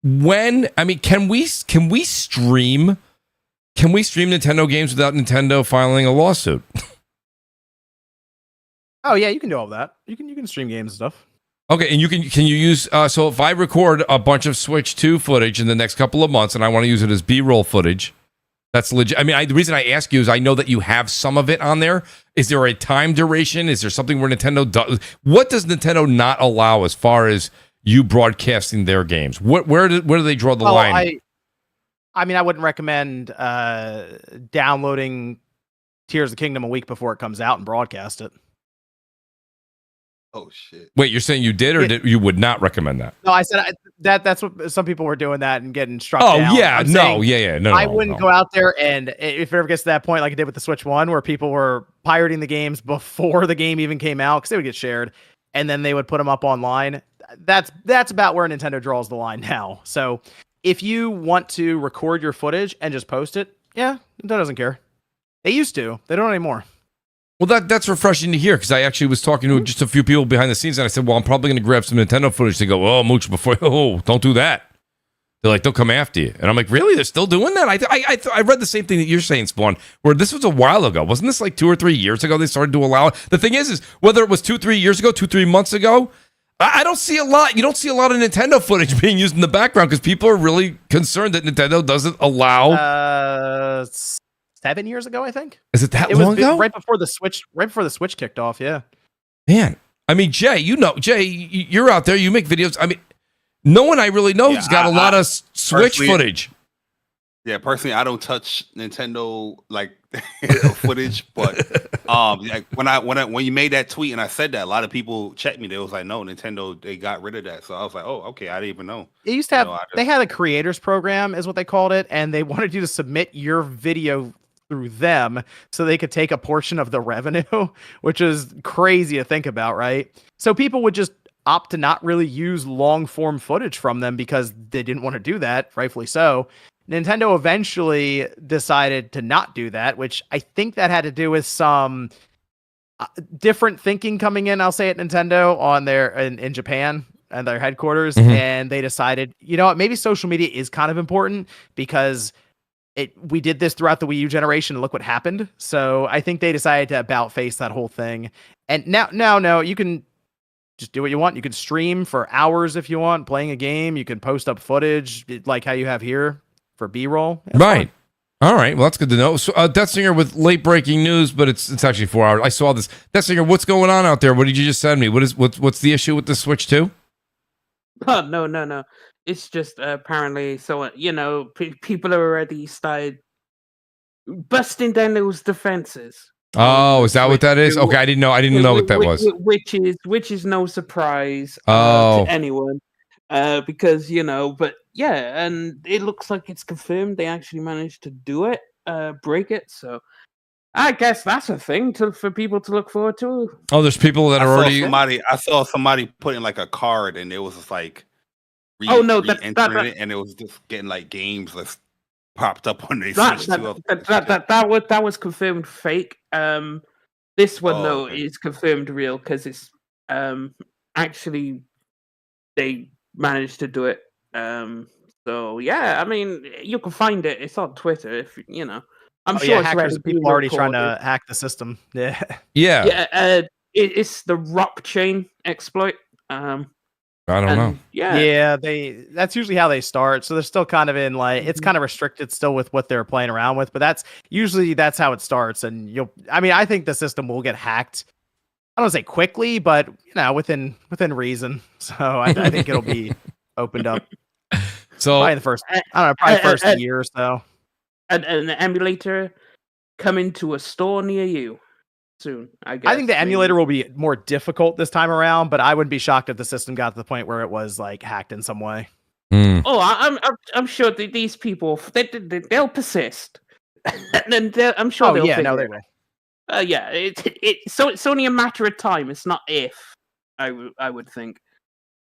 Can we stream Nintendo games without Nintendo filing a lawsuit? Oh yeah, you can do all that. You can stream games and stuff. Okay, and can you use so if I record a bunch of Switch 2 footage in the next couple of months and I want to use it as B-roll footage, that's legit. I mean, the reason I ask you is I know that you have some of it on there. Is there a time duration? Is there something where Nintendo does? What does Nintendo not allow as far as you broadcasting their games? Where do they draw the line? I mean, I wouldn't recommend downloading Tears of the Kingdom a week before it comes out and broadcast it. Oh shit! Wait, you're saying you did, or you would not recommend that? No, I said that's what some people were doing that and getting struck down. Oh yeah, no. I wouldn't go out there, and if it ever gets to that point, like it did with the Switch 1, where people were pirating the games before the game even came out because they would get shared, and then they would put them up online. That's about where Nintendo draws the line now. So if you want to record your footage and just post it, yeah, Nintendo doesn't care. They used to. They don't anymore. Well, that's refreshing to hear because I actually was talking to just a few people behind the scenes, and I said, well, I'm probably going to grab some Nintendo footage to go, oh, Mooch, don't do that. They're like, they'll come after you. And I'm like, really? They're still doing that? I read the same thing that you're saying, Spawn, where this was a while ago. Wasn't this like 2 or 3 years ago they started to allow it? The thing is whether it was 2-3 years ago, 2-3 months ago, I don't see a lot. You don't see a lot of Nintendo footage being used in the background because people are really concerned that Nintendo doesn't allow... 7 years ago, I think. Is it that long ago? Right before the Switch kicked off. Yeah. Man, I mean, Jay, you're out there. You make videos. I mean, no one I really know has got a lot of Switch footage. Yeah, personally, I don't touch Nintendo like footage, but when you made that tweet and I said that, a lot of people checked me. They was like, "No, Nintendo, they got rid of that." So I was like, "Oh, okay, I didn't even know." It used to have they had a creators program, is what they called it, and they wanted you to submit your video through them so they could take a portion of the revenue, which is crazy to think about, right? So people would just opt to not really use long form footage from them because they didn't want to do that, rightfully so. Nintendo eventually decided to not do that, which I think that had to do with some different thinking coming in, I'll say at Nintendo on their in Japan and their headquarters. Mm-hmm. And they decided, you know what, maybe social media is kind of important because we did this throughout the Wii U generation and look what happened. So I think they decided to about face that whole thing. And now you can just do what you want. You can stream for hours if you want, playing a game. You can post up footage like how you have here for B-roll. Right. All right. Well, that's good to know. So, Deathsinger with late breaking news, but it's actually 4 hours. I saw this. Deathsinger, what's going on out there? What did you just send me? What's the issue with the Switch 2? Oh, no. It's just apparently so, people are already started busting down those defenses. Oh, is that what that is? Okay, I didn't know what that was. Which is no surprise to anyone. Because but yeah, and it looks like it's confirmed they actually managed to do it, break it. So I guess that's a thing for people to look forward to. Oh, there's people that are already. I saw somebody putting like a card, and it was just like. And it was just getting like games that popped up on their Switch. That was confirmed fake. This one though is confirmed real because it's actually they managed to do it. So yeah, I mean you can find it. It's on Twitter if you know. I'm Oh, sure yeah, it's hackers, ready people to already be trying recorded. to hack the system. Yeah. Yeah. Yeah, it's the ROP chain exploit. I don't know. Yeah, That's usually how they start. So they're still kind of in like it's Mhm. kind of restricted still with what they're playing around with, but that's how it starts. And I think the system will get hacked. I don't say quickly, but within reason. So I think it'll be opened up So probably the first first year or so. an emulator coming to a store near you soon. I guess. I think the emulator will be more difficult this time around, but I wouldn't be shocked if the system got to the point where it was like hacked in some way. Oh, I'm sure that these people they'll persist, and then I'm sure they'll. They figure it will. Yeah, so it's only a matter of time. It's not if. I would think.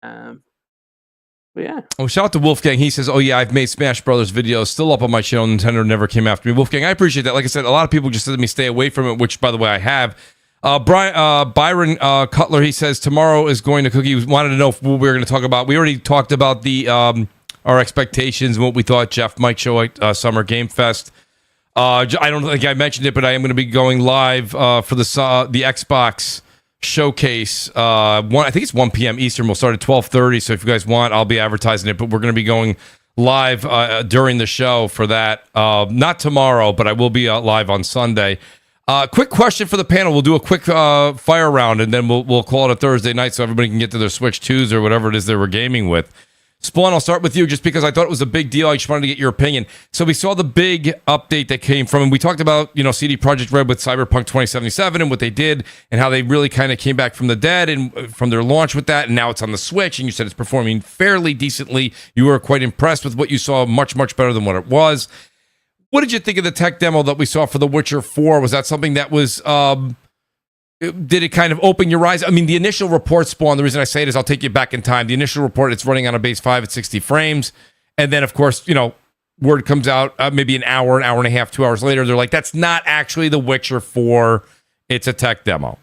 But yeah. Oh, shout out to Wolfgang. He says, "Oh yeah, I've made Smash Brothers videos, still up on my channel. Nintendo never came after me." Wolfgang, I appreciate that. Like I said, a lot of people just said to me, "Stay away from it," which, by the way, I have. Byron Cutler, he says tomorrow is going to Cookie. He wanted to know what we were going to talk about. We already talked about the our expectations and what we thought Jeff might show at Summer Game Fest. I don't think I mentioned it, but I am going to be going live for the Xbox showcase. I think it's 1 p.m. Eastern. We'll start at 12:30. So if you guys want, I'll be advertising it. But we're going to be going live during the show for that. Not tomorrow, but I will be live on Sunday. Quick question for the panel. We'll do a quick fire round, and then we'll call it a Thursday night so everybody can get to their Switch 2s or whatever it is they were gaming with. Spawn, I'll start with you just because I thought it was a big deal. I just wanted to get your opinion. So we saw the big update that came from, and we talked about, CD Projekt Red with Cyberpunk 2077 and what they did and how they really kind of came back from the dead and from their launch with that. And now it's on the Switch, and you said it's performing fairly decently. You were quite impressed with what you saw, much, much better than what it was. What did you think of the tech demo that we saw for The Witcher 4? Was that something that was... did it kind of open your eyes? I mean, the initial report, Spawn, the reason I say it is I'll take you back in time. The initial report, it's running on a base 5 at 60 frames. And then, of course, word comes out maybe an hour and a half, 2 hours later. They're like, that's not actually The Witcher 4. It's a tech demo.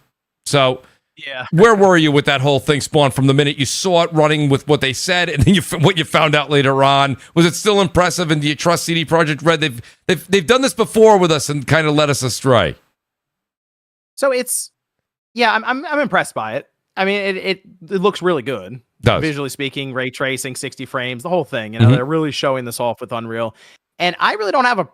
So yeah, where were you with that whole thing, Spawn, from the minute you saw it running with what they said and then what you found out later on? Was it still impressive? And do you trust CD Projekt Red? They've done this before with us and kind of led us astray. So I'm impressed by it. I mean, it looks really good. Does. Visually speaking, ray tracing, 60 frames, the whole thing. They're really showing this off with Unreal. And I really don't have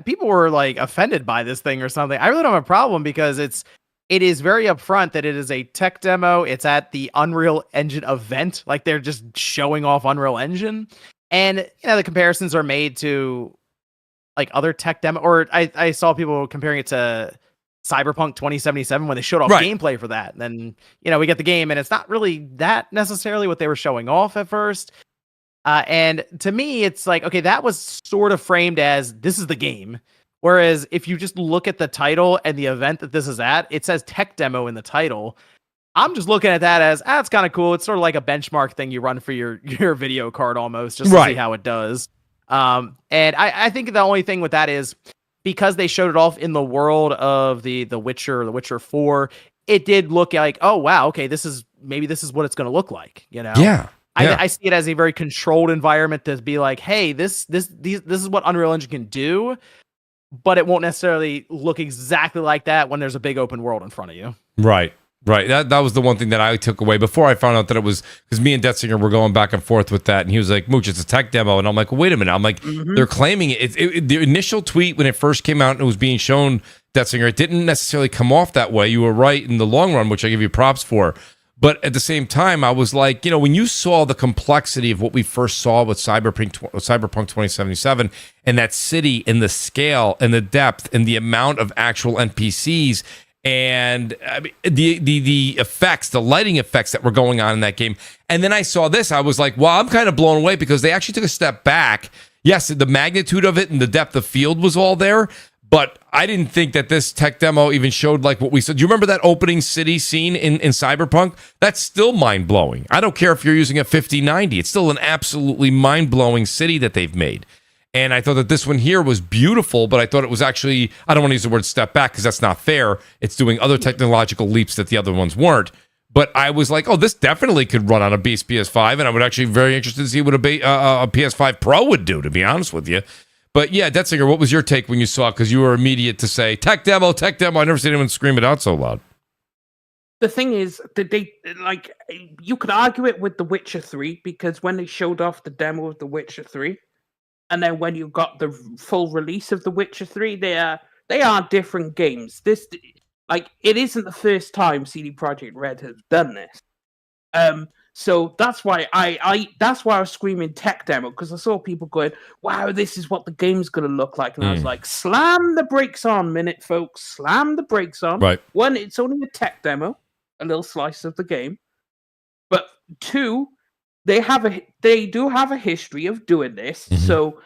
people were like offended by this thing or something. I really don't have a problem because it is very upfront that it is a tech demo. It's at the Unreal Engine event. Like they're just showing off Unreal Engine. And the comparisons are made to like other tech demo, or I saw people comparing it to Cyberpunk 2077 when they showed off gameplay for that. And then, we get the game and it's not really that necessarily what they were showing off at first. And to me, it's like, okay, that was sort of framed as this is the game. Whereas if you just look at the title and the event that this is at, it says tech demo in the title. I'm just looking at that as, it's kind of cool. It's sort of like a benchmark thing you run for your video card almost, just to see how it does. And I think the only thing with that is, because they showed it off in the world of the Witcher 4, it did look like, oh wow, okay, this is what it's going to look like, Yeah. I see it as a very controlled environment to be like, hey, this is what Unreal Engine can do, but it won't necessarily look exactly like that when there's a big open world in front of you. Right. That was the one thing that I took away before I found out that it was, because me and Detzinger were going back and forth with that, and he was like, Mooch, it's a tech demo. And I'm like, well, wait a minute. I'm like, they're claiming it. The initial tweet when it first came out and it was being shown, Detzinger, it didn't necessarily come off that way. You were right in the long run, which I give you props for. But at the same time, I was like, when you saw the complexity of what we first saw with Cyberpunk 2077 and that city and the scale and the depth and the amount of actual NPCs and the effects, the lighting effects that were going on in that game. And then I saw this, I was like, well, I'm kind of blown away because they actually took a step back. Yes, the magnitude of it and the depth of field was all there, but I didn't think that this tech demo even showed like what we said. Do you remember that opening city scene in Cyberpunk? That's still mind-blowing. I don't care if you're using a 5090. It's still an absolutely mind-blowing city that they've made. And I thought that this one here was beautiful, but I thought it was actually, I don't want to use the word step back because that's not fair. It's doing other technological leaps that the other ones weren't. But I was like, oh, this definitely could run on a base PS5, and I would actually be very interested to see what a PS5 Pro would do, to be honest with you. But yeah, Detzinger, what was your take when you saw it? Because you were immediate to say, tech demo, tech demo. I never seen anyone scream it out so loud. The thing is that they like you could argue it with The Witcher 3 because when they showed off the demo of The Witcher 3, and then when you got the full release of The Witcher 3, they are different games. This like it isn't the first time CD Projekt Red has done this. So that's why I was screaming tech demo, because I saw people going, wow, this is what the game's gonna look like. And I was like, slam the brakes on, minute, folks. Slam the brakes on. Right. One, it's only a tech demo, a little slice of the game. But two, they do have a history of doing this. So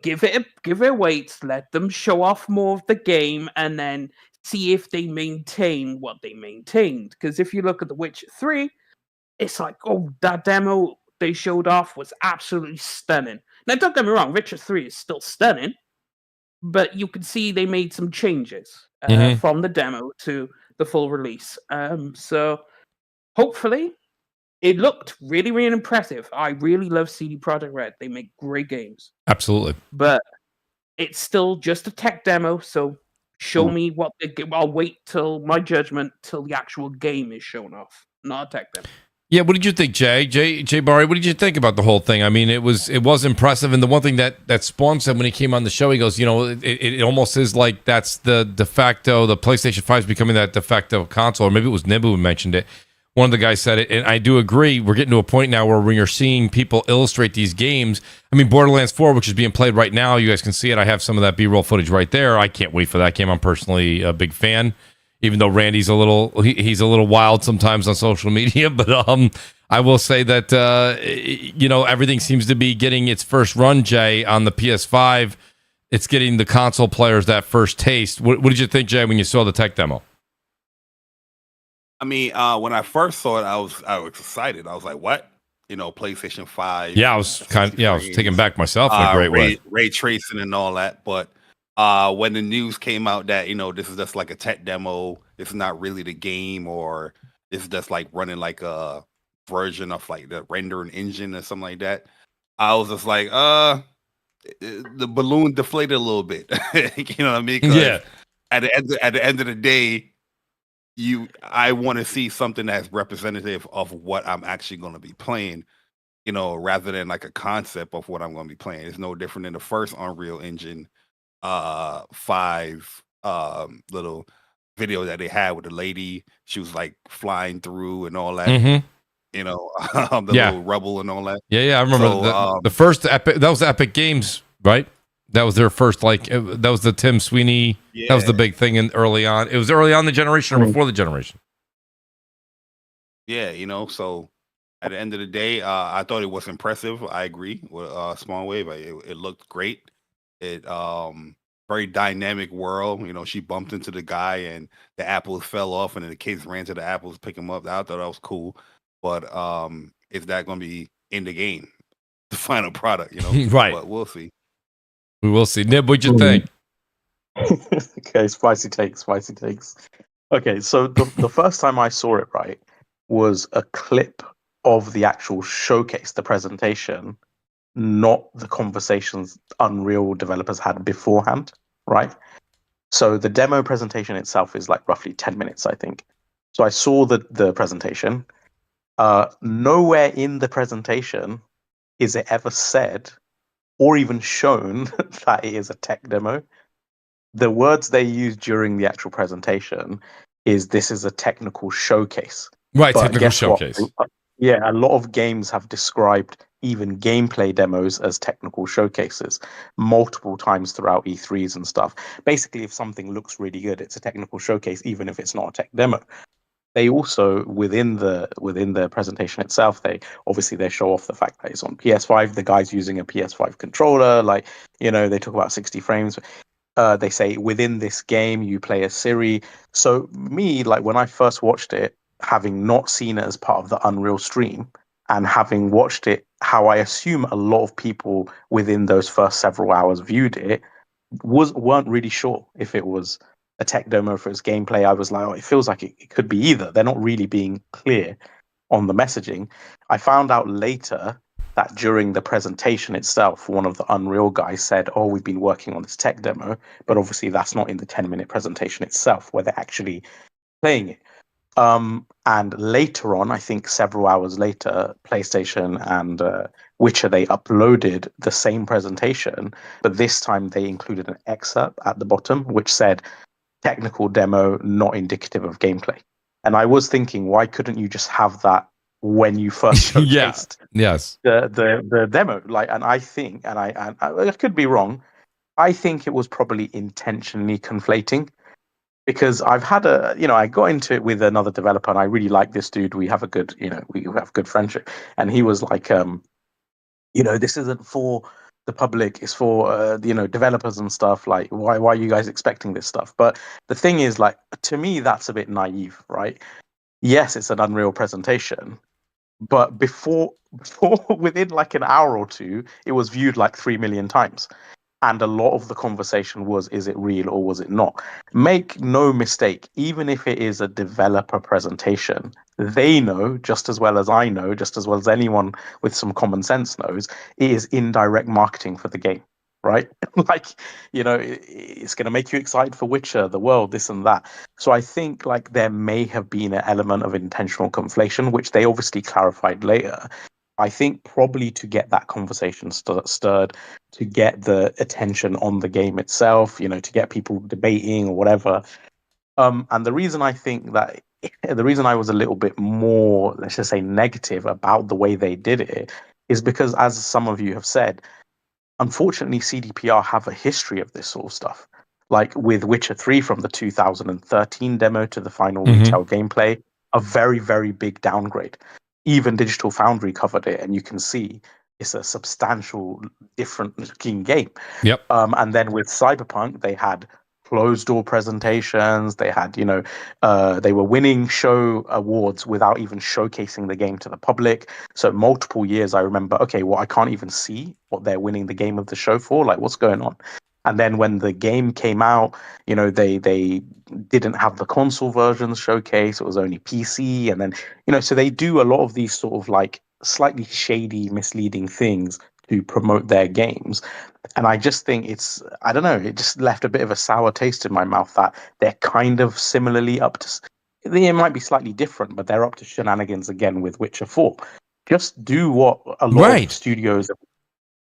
give it a wait, let them show off more of the game, and then see if they maintain what they maintained. Because if you look at The Witcher 3, it's like, oh, that demo they showed off was absolutely stunning. Now, don't get me wrong, Witcher 3 is still stunning, but you can see they made some changes from the demo to the full release. So hopefully, it looked really, really impressive. I really love CD Projekt Red. They make great games. Absolutely. But it's still just a tech demo, so show me what they give. I'll wait till my judgment till the actual game is shown off, not a tech demo. Yeah, what did you think, Jay Barry? What did you think about the whole thing? I mean, it was impressive, and the one thing that Spawn said when he came on the show, he goes, it almost is like that's the de facto, the PlayStation 5 is becoming that de facto console, or maybe it was Nibu who mentioned it. One of the guys said it, and I do agree. We're getting to a point now where when you're seeing people illustrate these games, I mean, Borderlands 4, which is being played right now, you guys can see it. I have some of that B-roll footage right there. I can't wait for that game. I'm personally a big fan, even though Randy's he's a little wild sometimes on social media. But I will say that everything seems to be getting its first run, Jay, on the PS5. It's getting the console players that first taste. What did you think, Jay, when you saw the tech demo? I mean, when I first saw it, I was excited. I was like, "What? PlayStation 5." Yeah, I was taken back myself in a great way. Ray tracing and all that. But when the news came out that this is just like a tech demo, it's not really the game, or it's just like running like a version of like the rendering engine or something like that, I was just like, the balloon deflated a little bit. You know what I mean? Yeah. At the end of the day, I want to see something that's representative of what I'm actually going to be playing, rather than like a concept of what I'm going to be playing. It's no different than the first Unreal Engine 5 little video that they had with the lady. She was like flying through and all that. The little rubble and all that. Yeah, I remember the first Epic. That was Epic Games, right? That was their first, that was the Tim Sweeney. Yeah. That was the big thing early on. It was early on the generation or before the generation. Yeah, so at the end of the day, I thought it was impressive. I agree with Small Wave. It looked great. It very dynamic world. She bumped into the guy and the apples fell off, and then the kids ran to the apples to pick them up. I thought that was cool. But is that going to be in the game, the final product? Right. But we'll see. We will see. Nib, what'd you think? Okay, spicy takes. Okay, so the first time I saw it, right, was a clip of the actual showcase, the presentation, not the conversations Unreal developers had beforehand, right? So the demo presentation itself is like roughly 10 minutes, I think. So I saw the presentation. Nowhere in the presentation is it ever said or even shown that it is a tech demo. The words they use during the actual presentation is this is a technical showcase. Right, but technical showcase. Yeah, a lot of games have described even gameplay demos as technical showcases multiple times throughout E3s and stuff. Basically, if something looks really good, it's a technical showcase, even if it's not a tech demo. They also, within the presentation itself, they show off the fact that it's on PS5. The guy's using a PS5 controller. They talk about 60 frames. They say within this game you play as Siri. So me, when I first watched it, having not seen it as part of the Unreal stream, and having watched it how I assume a lot of people within those first several hours viewed it, weren't really sure if it was a tech demo for its gameplay. I was like, it feels like it could be either. They're not really being clear on the messaging. I found out later that during the presentation itself, one of the Unreal guys said, "Oh, we've been working on this tech demo," but obviously that's not in the 10-minute presentation itself where they're actually playing it. And later on, I think several hours later, PlayStation and Witcher, they uploaded the same presentation, but this time they included an excerpt at the bottom which said, "Technical demo, not indicative of gameplay." And I was thinking, why couldn't you just have that when you first showcased the demo? Like, and I think, and I could be wrong, I think it was probably intentionally conflating. Because I've had I got into it with another developer, and I really like this dude. We have a good, we have good friendship. And he was like, this isn't for the public; it's for developers and stuff. Like, why are you guys expecting this stuff? But the thing is, like, to me, that's a bit naive, right? Yes, it's an Unreal presentation, but before within like an hour or two, it was viewed like 3 million times. And a lot of the conversation was, is it real or was it not? Make no mistake, even if it is a developer presentation, they know just as well as I know, just as well as anyone with some common sense knows, it is indirect marketing for the game, right? Like, it's going to make you excited for Witcher, the world, this and that. So I think like there may have been an element of intentional conflation, which they obviously clarified later. I think probably to get that conversation stirred, to get the attention on the game itself, to get people debating or whatever. And the reason I think that, the reason I was a little bit more, let's just say, negative about the way they did it is because, as some of you have said, unfortunately, CDPR have a history of this sort of stuff. Like with Witcher 3 from the 2013 demo to the final retail gameplay, a very, very big downgrade. Even Digital Foundry covered it, and you can see it's a substantial different looking game. Yep. And then with Cyberpunk, they had closed door presentations. They had, they were winning show awards without even showcasing the game to the public. So multiple years, I remember, okay, well, I can't even see what they're winning the game of the show for. Like, what's going on? And then when the game came out, they didn't have the console versions showcase. It was only PC. And then, so they do a lot of these sort of like slightly shady, misleading things to promote their games. And I just think I don't know, it just left a bit of a sour taste in my mouth that they're kind of similarly up to, it might be slightly different, but they're up to shenanigans again with Witcher 4. Just do what a lot of studios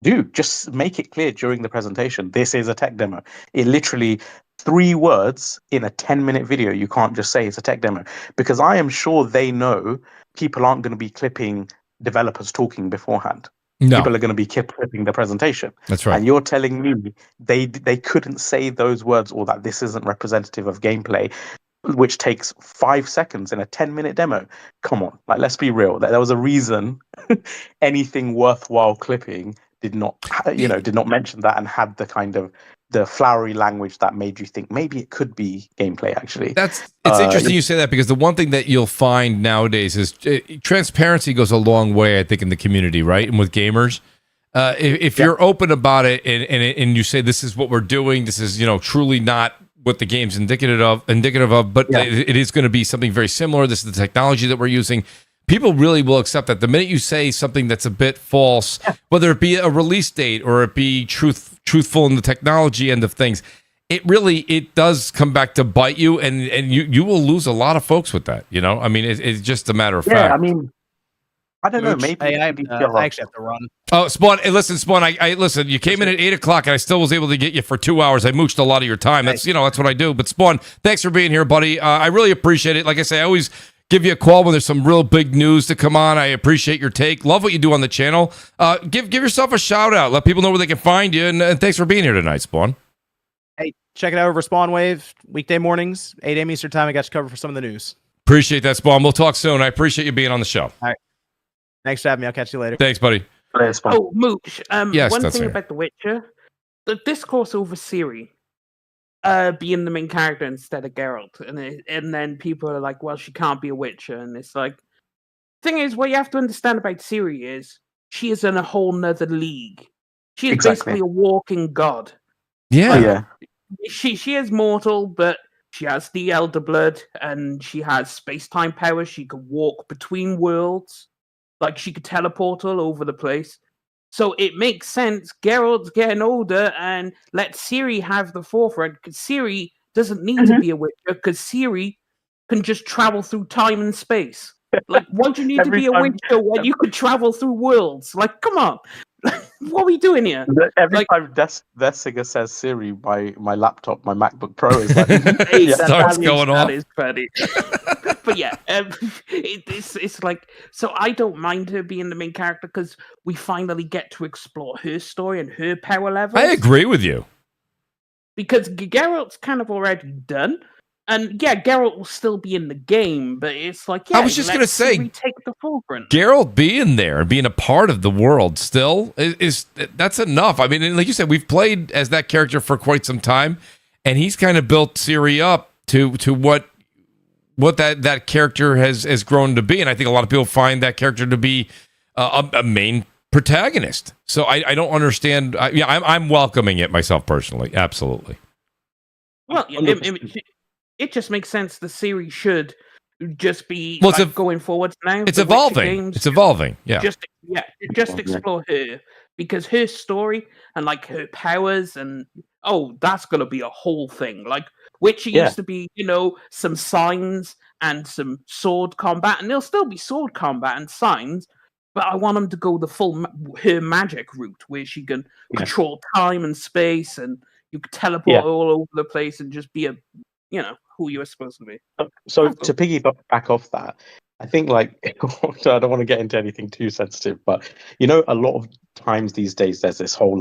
do. Just make it clear during the presentation, this is a tech demo. It literally 3 words in a 10-minute video. You can't just say it's a tech demo, because I am sure they know people aren't going to be clipping developers talking beforehand. No. People are going to be clipping the presentation. That's right. And you're telling me they couldn't say those words, or that this isn't representative of gameplay, which takes 5 seconds in a 10-minute demo. Come on, like, let's be real. There was a reason anything worthwhile clipping did not mention that and had the kind of the flowery language that made you think maybe it could be gameplay. Actually, it's interesting you say that, because the one thing that you'll find nowadays is transparency goes a long way, I think, in the community, right? And with gamers, if you're open about it and you say this is what we're doing, this is truly not what the game's indicative of, but it is going to be something very similar. This is the technology that we're using. People really will accept that. The minute you say something that's a bit false, whether it be a release date or it be truthful in the technology end of things, it does come back to bite you, and you will lose a lot of folks with that. I mean, it's just a matter of fact. Yeah, I mean, I don't know. Maybe I actually have to run. Oh, Spawn! Hey, listen, Spawn. I listen. You came in at 8:00, and I still was able to get you for 2 hours. I mooched a lot of your time. That's that's what I do. But Spawn, thanks for being here, buddy. I really appreciate it. Like I say, I always give you a call when there's some real big news to come on. I appreciate your take. Love what you do on the channel. Give yourself a shout out. Let people know where they can find you. And thanks for being here tonight, Spawn. Hey, check it out over Spawn Wave weekday mornings, 8 a.m. Eastern time. I got you covered for some of the news. Appreciate that, Spawn. We'll talk soon. I appreciate you being on the show. All right. Thanks for having me. I'll catch you later. Thanks, buddy. Oh, Mooch. Yes, one that's thing fair. about The Witcher, the discourse over Ciri being the main character instead of Geralt, and then people are like, well, she can't be a Witcher, and it's like, thing is, what you have to understand about Ciri is she is in a whole nother league. She is basically a walking god. Yeah. She is mortal, but she has the Elder Blood, and she has space-time powers. She can walk between worlds. Like she could teleport all over the place. So it makes sense. Geralt's getting older, and let Ciri have the forefront, because Ciri doesn't need to be a Witcher, because Ciri can just travel through time and space. Like, why do you need to be a Witcher when you could travel through worlds? Like, come on. What are we doing here? Every time Dessinger says Siri, my laptop, my MacBook Pro is like, It starts going off. That is funny. But yeah, it's like, so I don't mind her being the main character because we finally get to explore her story and her power levels. I agree with you. Because Geralt's kind of already done. And yeah, Geralt will still be in the game, but it's like, yeah, I was just going to say, take the forefront. Geralt being there and being a part of the world still is that's enough. I mean, like you said, we've played as that character for quite some time, and he's kind of built Ciri up to what that character has grown to be. And I think a lot of people find that character to be a main protagonist. So I don't understand. I'm welcoming it myself personally. Absolutely. Well, it just makes sense. The series should just be going forward now. It's evolving. It's evolving. Yeah. Just explore her, because her story and like her powers and that's gonna be a whole thing. Like Witcher used to be, some signs and some sword combat, and there'll still be sword combat and signs. But I want them to go the full her magic route, where she can control time and space, and you can teleport all over the place and just be who you were supposed to be. So to piggyback off that, I think I don't want to get into anything too sensitive, but a lot of times these days there's this whole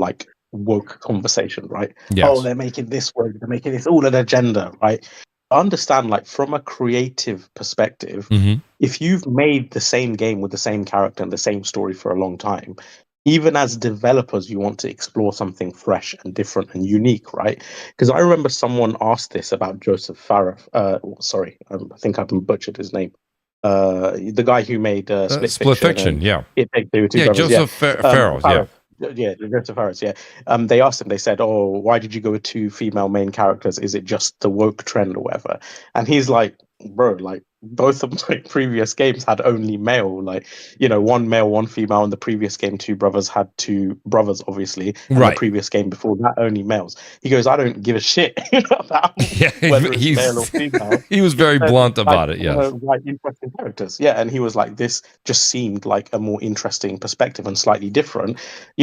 woke conversation, right? Yes. Oh, they're making this woke, they're making this all an agenda, right? I understand, from a creative perspective, if you've made the same game with the same character and the same story for a long time, even as developers, you want to explore something fresh and different and unique, right? Because I remember someone asked this about Joseph Farah. Sorry, I think I've butchered his name. The guy who made Split Fiction. Yeah. Joseph Farah. Yeah. Yeah, Joseph Harris. Yeah, they asked him. They said, "Oh, why did you go with 2 female main characters? Is it just the woke trend or whatever?" And he's like, "Bro, both of my previous games had only male. 1 male, 1 female. In the previous game, 2 brothers had 2 brothers, obviously. And the previous game before that, only males." He goes, "I don't give a shit about whether it's male or female." He was very blunt about it. Yeah, interesting characters. Yeah, and he was like, "This just seemed like a more interesting perspective and slightly different."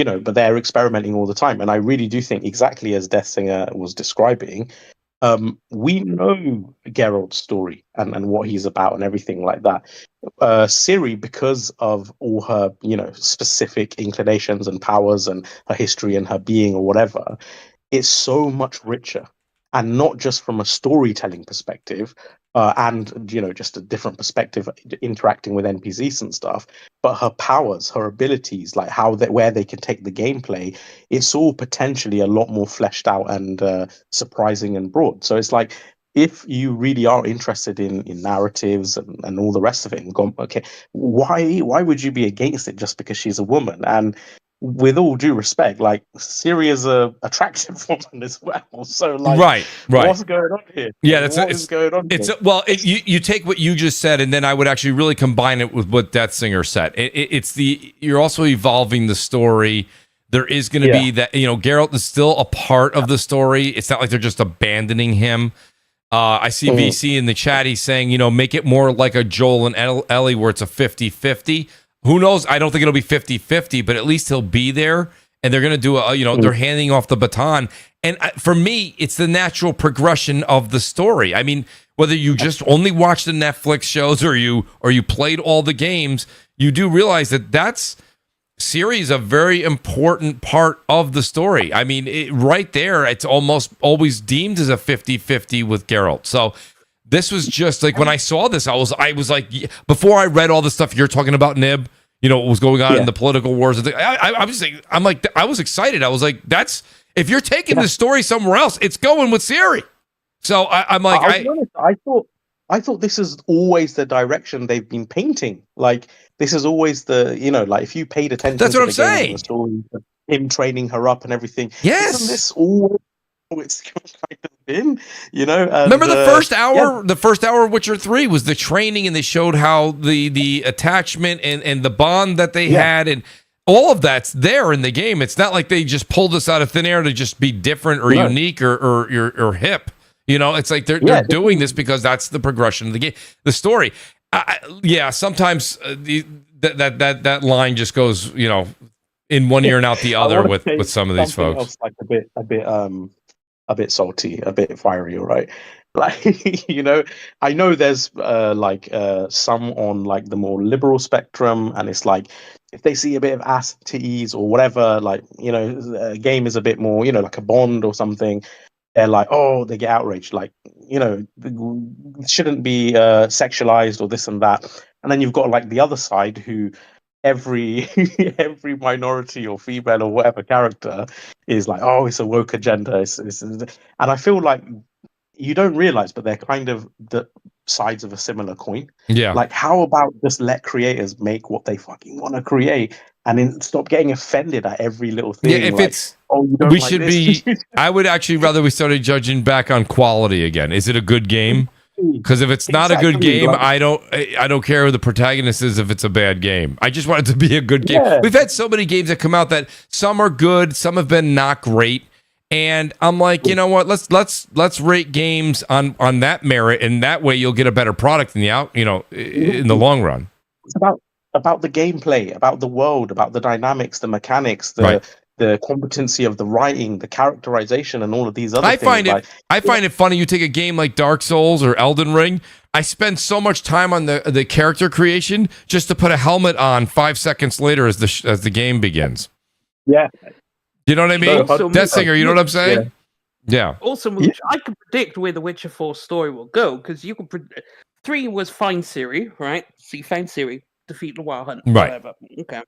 But they're experimenting all the time. And I really do think, exactly as Death Singer was describing, we know Geralt's story and what he's about and everything like that. Ciri, because of all her, specific inclinations and powers and her history and her being or whatever, it's so much richer. And not just from a storytelling perspective, and just a different perspective interacting with NPCs and stuff, but her powers, her abilities, where they can take the gameplay, it's all potentially a lot more fleshed out and surprising and broad. So it's if you really are interested in narratives and all the rest of it, and gone, okay, why would you be against it just because she's a woman? And with all due respect, Ciri is a attractive woman as well. So, right. What's going on here? Yeah, what's going on here? You take what you just said, and then I would actually really combine it with what Death Singer said. You're also evolving the story. There is going to be that, Geralt is still a part of the story. It's not like they're just abandoning him. I see VC in the chat. He's saying, make it more like a Joel and Ellie where it's a 50-50. Who knows? I don't think it'll be 50-50, but at least he'll be there, and they're going to do they're handing off the baton. And for me, it's the natural progression of the story. I mean, whether you just only watch the Netflix shows or you played all the games, you do realize that's Ciri is a very important part of the story. I mean, right there, it's almost always deemed as a 50-50 with Geralt. So this was just when I saw this, I was like, before I read all the stuff you're talking about, Nib, what was going on in the political wars. I was excited. I was like, if you're taking the story somewhere else, it's going with Ciri. So I'm like, I thought this is always the direction they've been painting. This is always the, if you paid attention that's to what the I'm saying. The story, him training her up and everything. Yes. Isn't this always it's kind of in, you know. And, remember the first hour? yeah. The first hour of Witcher 3 was the training, and they showed how the attachment and the bond that they had, and all of that's there in the game. It's not like they just pulled us out of thin air to just be different or unique or hip. You know, it's like they're doing this because that's the progression of the game, the story. Sometimes that line just goes, you know, in one ear and out the other with some of these folks. Else, like a bit salty, a bit fiery, right? Like, you know, I know there's some on like the more liberal spectrum, and it's like if they see a bit of ass titties or whatever, like, you know, a game is a bit more, you know, like a Bond or something, they're like, oh, they get outraged, like, you know, shouldn't be sexualized or this and that. And then you've got like the other side who every minority or female or whatever character is like, oh, it's a woke agenda. And I feel like you don't realize, but they're kind of the sides of a similar coin. Yeah. Like, how about just let creators make what they fucking want to create, and then stop getting offended at every little thing. Yeah, if like, it's, you don't we like should this. be. I would actually rather we started judging back on quality again. Is it a good game? Because if it's not a good game, like, I don't care who the protagonist is if it's a bad game. I just want it to be a good game. Yeah. We've had so many games that come out that some are good, some have been not great. And I'm like, you know what? Let's rate games on that merit, and that way you'll get a better product in the long run. It's about the gameplay, about the world, about the dynamics, the mechanics, the competency of the writing, the characterization, and all of these other things. I find it funny. You take a game like Dark Souls or Elden Ring. I spend so much time on the character creation just to put a helmet on 5 seconds later as the game begins. Yeah. You know what I mean? Also, Death Singer, you know what I'm saying? Yeah. Also, Mooch, I can predict where the Witcher 4 story will go, because you can predict. 3 was find Ciri, right? So you find Ciri, defeat the Wild Hunt, whatever. Okay.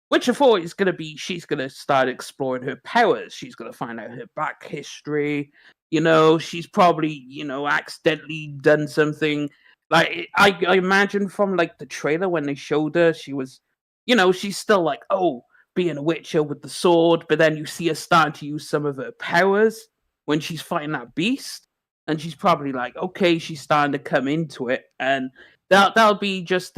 Witcher 4 is going to be, she's going to start exploring her powers. She's going to find out her back history. You know, she's probably, you know, accidentally done something. Like, I imagine from, like, the trailer when they showed her, she was, you know, she's still like, oh, being a Witcher with the sword, but then you see her starting to use some of her powers when she's fighting that beast. And she's probably like, okay, she's starting to come into it. And that'll be just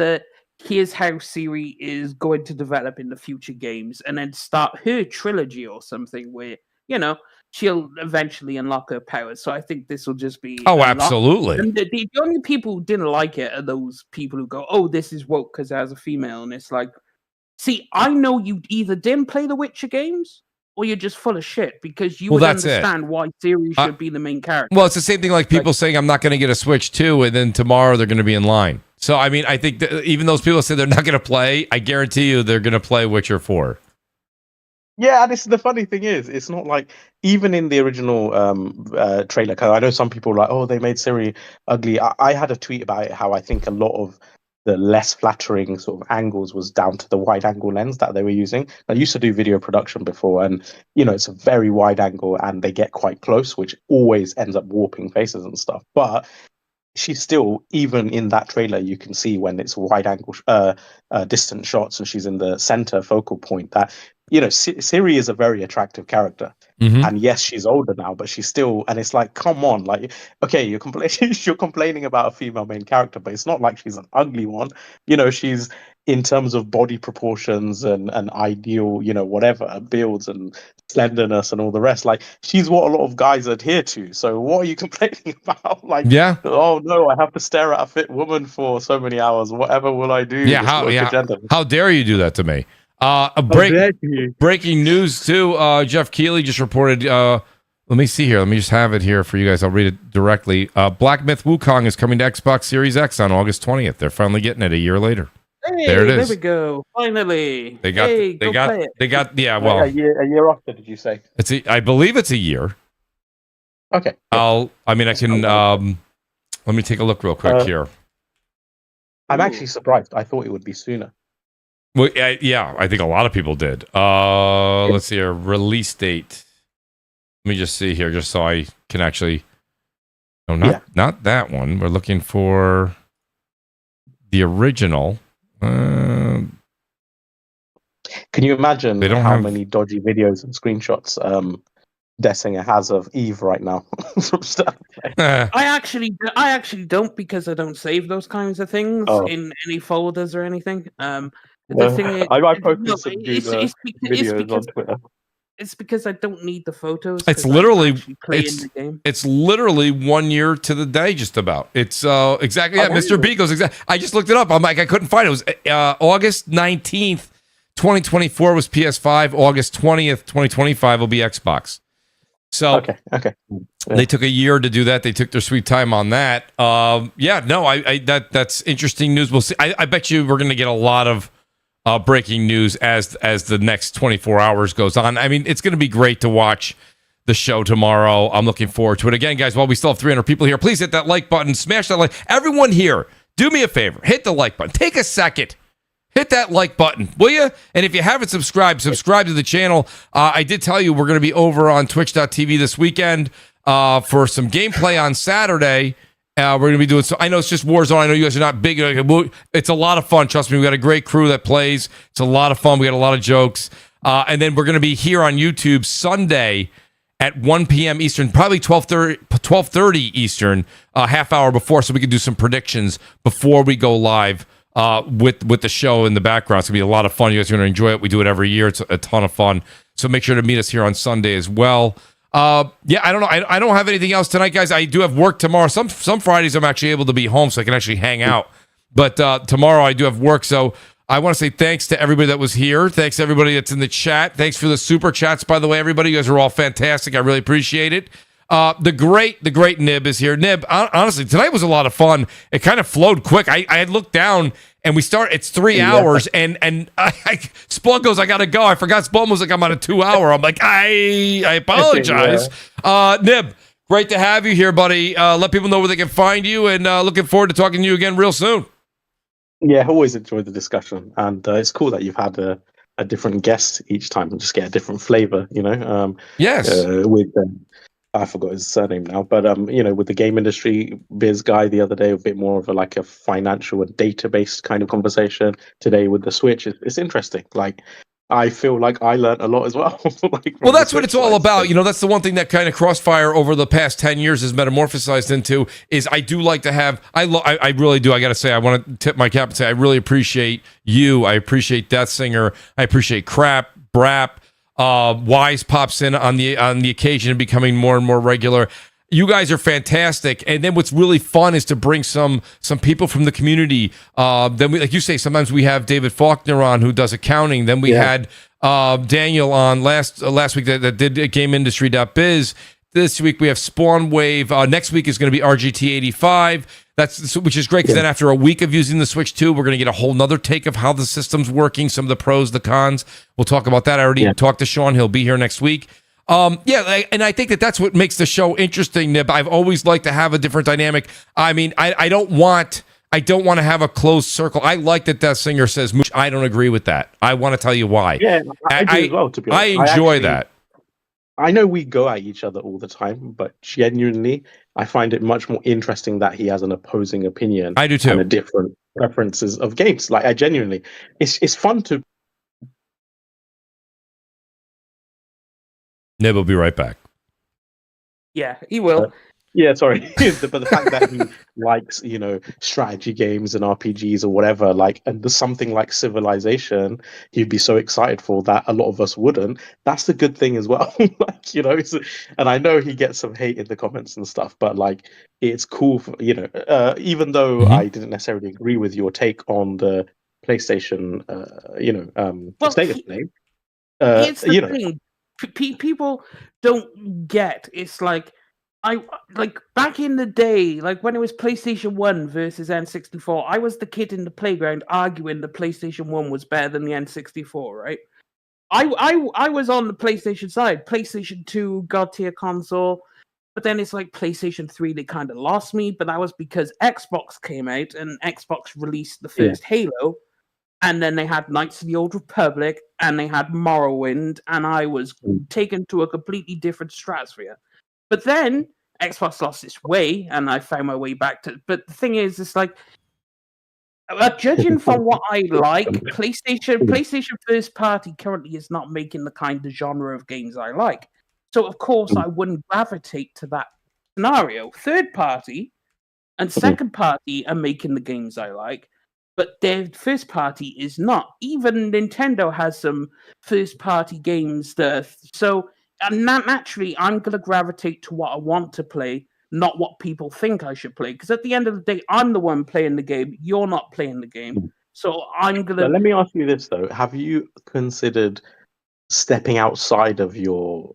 here's how Ciri is going to develop in the future games, and then start her trilogy or something where, you know, she'll eventually unlock her powers. So I think this will just be absolutely. And the only people who didn't like it are those people who go, oh, this is woke because it has a female. And it's like, see, I know you either didn't play the Witcher games or you're just full of shit, because you would understand why Ciri should be the main character. Well, it's the same thing like people saying I'm not going to get a Switch 2, and then tomorrow they're going to be in line. So, I mean, I think that even those people say they're not going to play, I guarantee you they're going to play Witcher 4. Yeah, and the funny thing is, it's not like, even in the original trailer, because I know some people are like, oh, they made Ciri ugly. I had a tweet about it, how I think a lot of the less flattering sort of angles was down to the wide angle lens that they were using. I used to do video production before, and, you know, it's a very wide angle and they get quite close, which always ends up warping faces and stuff. But she's still, even in that trailer, you can see when it's wide angle, distant shots, and she's in the center focal point, that, you know, Ciri is a very attractive character. Mm-hmm. And yes, she's older now, but she's still, and it's like, come on, like, okay, you're complaining about a female main character, but it's not like she's an ugly one. You know, she's, in terms of body proportions and ideal, you know, whatever, builds and slenderness and all the rest, like, she's what a lot of guys adhere to. So what are you complaining about? Like, oh no, I have to stare at a fit woman for so many hours. Whatever will I do? How dare you do that to me? Breaking news too. Geoff Keighley just reported. Let me see here. Let me just have it here for you guys. I'll read it directly. Black Myth Wukong is coming to Xbox Series X on August 20th. They're finally getting it a year later. Hey, there it is. There we go. Finally, they got. Yeah. Well, a year after. Did you say? I believe it's a year. Okay. I can. Let me take a look real quick here. I'm actually surprised. I thought it would be sooner. Well, yeah, I think a lot of people did. Let's see here. Release date. Let me just see here, just so I can actually. No, not that one. We're looking for the original. Can you imagine how many dodgy videos and screenshots Dessinger has of Eve right now. Eh, I actually don't, because I don't save those kinds of things Oh. in any folders or anything. The thing is, I posted no, some it's videos on Twitter. because I don't need the photos. It's 'cause I literally actually play in the game. it's literally 1 year to the day, just about. It's exactly. Yeah, Oh, Mr. really? B goes exactly. I just looked it up. I'm like, I couldn't find it. It was August 19th, 2024 was PS5. August 20th, 2025 will be Xbox. So Okay. Yeah. they took a year to do that. They took their sweet time on that. Yeah, no, that's interesting news. We'll see. I bet you we're going to get a lot of breaking news as the next 24 hours goes on. I mean, it's going to be great to watch the show tomorrow. I'm looking forward to it. Again, guys, while we still have 300 people here, please hit that like button, smash that like. Everyone here, do me a favor, hit the like button. Take a second. Hit that like button, will you? And if you haven't subscribed to the channel. I did tell you we're going to be over on twitch.tv this weekend for some gameplay on Saturday. We're going to be doing so. I know it's just Warzone. I know you guys are not big. It's a lot of fun. Trust me, we got a great crew that plays. It's a lot of fun. We got a lot of jokes. And then we're going to be here on YouTube Sunday at 1 p.m. Eastern, probably 12:30 Eastern, half hour before, so we can do some predictions before we go live with the show in the background. It's going to be a lot of fun. You guys are going to enjoy it. We do it every year. It's a ton of fun. So make sure to meet us here on Sunday as well. Yeah, I don't know. I don't have anything else tonight, guys. I do have work tomorrow. Some Fridays I'm actually able to be home, so I can actually hang out. But tomorrow I do have work. So I want to say thanks to everybody that was here. Thanks to everybody that's in the chat. Thanks for the super chats, by the way, everybody. You guys are all fantastic. I really appreciate it. The great Nib is here. Nib, honestly, tonight was a lot of fun. It kind of flowed quick. I had looked down and we start. It's 3 hours, and Spawn goes, I gotta go. I forgot Spawn was like, I'm on a 2 hour. I'm like, I apologize. Nib, great to have you here, buddy. Let people know where they can find you, and looking forward to talking to you again real soon. Yeah, I always enjoyed the discussion, and it's cool that you've had a different guest each time and just get a different flavor. Yes. With I forgot his surname now, but with the game industry biz guy the other day, a bit more of a financial and database kind of conversation. Today with the Switch, it's interesting. Like, I feel like I learned a lot as well. Well, that's what it's all about. That's the one thing that kind of CrossFire over the past 10 years has metamorphosized into is I do like to have, I really do. I got to say, I want to tip my cap and say, I really appreciate you. I appreciate Death Singer. I appreciate Brap. Wise pops in on the occasion and becoming more and more regular. You guys are fantastic, and then what's really fun is to bring some people from the community. Then we, like you say, sometimes we have David Faulkner on who does accounting. Then we had Daniel on last week that did GameIndustry.biz. This week we have Spawn Wave. Next week is going to be RGT85. Which is great because then after a week of using the Switch 2, we're going to get a whole nother take of how the system's working, some of the pros, the cons. We'll talk about that. I already talked to Sean. He'll be here next week. And I think that's what makes the show interesting, Nib. I've always liked to have a different dynamic. I mean, I don't want to have a closed circle. I like that Death Singer says, Mooch, I don't agree with that. I want to tell you why. Yeah, I do as well, to be honest. I enjoy that. I know we go at each other all the time, but genuinely, I find it much more interesting that he has an opposing opinion. I do too. And a different preferences of games. Like, I genuinely, it's fun to. Nib will be right back. Yeah, he will. Yeah, sorry. But the fact that he likes, strategy games and RPGs or whatever, and there's something like Civilization, he'd be so excited for that a lot of us wouldn't. That's the good thing as well. And I know he gets some hate in the comments and stuff, but it's cool for, even though I didn't necessarily agree with your take on the PlayStation, state of play. It's the thing. People don't get. It's back in the day, when it was PlayStation 1 versus N64, I was the kid in the playground arguing the PlayStation 1 was better than the N64, right? I was on the PlayStation side. PlayStation 2, God tier console. But then it's PlayStation 3, they kind of lost me. But that was because Xbox came out and Xbox released the first Halo. And then they had Knights of the Old Republic and they had Morrowind. And I was taken to a completely different stratosphere. But then Xbox lost its way, and I found my way back to. But the thing is, it's judging from what I like, PlayStation first party currently is not making the kind of genre of games I like. So of course I wouldn't gravitate to that scenario. Third party and second party are making the games I like, but their first party is not. Even Nintendo has some first party games and naturally I'm gonna gravitate to what I want to play, not what people think I should play. Because at the end of the day, I'm the one playing the game. You're not playing the game. So I'm gonna. But let me ask you this though: have you considered stepping outside of your,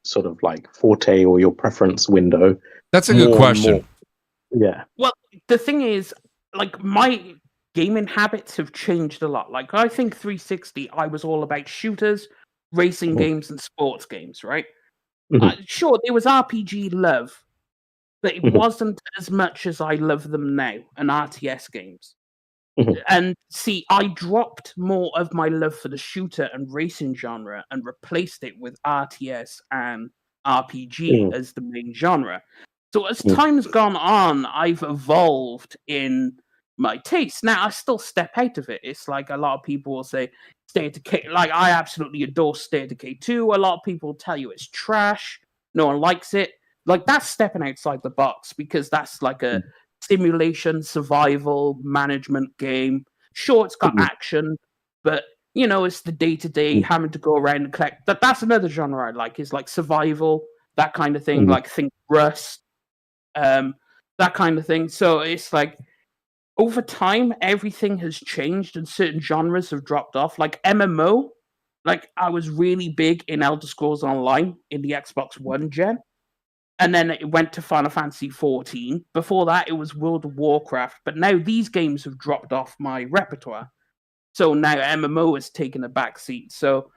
sort of like forte or your preference window? That's a good question. Yeah. Well, the thing is, like, my gaming habits have changed a lot. Like, I think 360, I was all about shooters, racing games, and sports games, right? Sure, there was RPG love, but it wasn't as much as I love them now, and RTS games. And see, I dropped more of my love for the shooter and racing genre and replaced it with RTS and RPG as the main genre. So as time's gone on, I've evolved in my taste. Now, I still step out of it. It's like a lot of people will say, State of Decay. Like, I absolutely adore State of Decay 2. A lot of people tell you it's trash. No one likes it. Like, that's stepping outside the box because that's like a simulation, survival, management game. Sure, it's got action, but, it's the day-to-day having to go around and collect. That's another genre I like, is like survival, that kind of thing, like think Rust, that kind of thing. So it's like, over time, everything has changed and certain genres have dropped off. Like MMO, like I was really big in Elder Scrolls Online in the Xbox One gen. And then it went to Final Fantasy 14. Before that, it was World of Warcraft. But now these games have dropped off my repertoire. So now MMO has taken a back seat. So,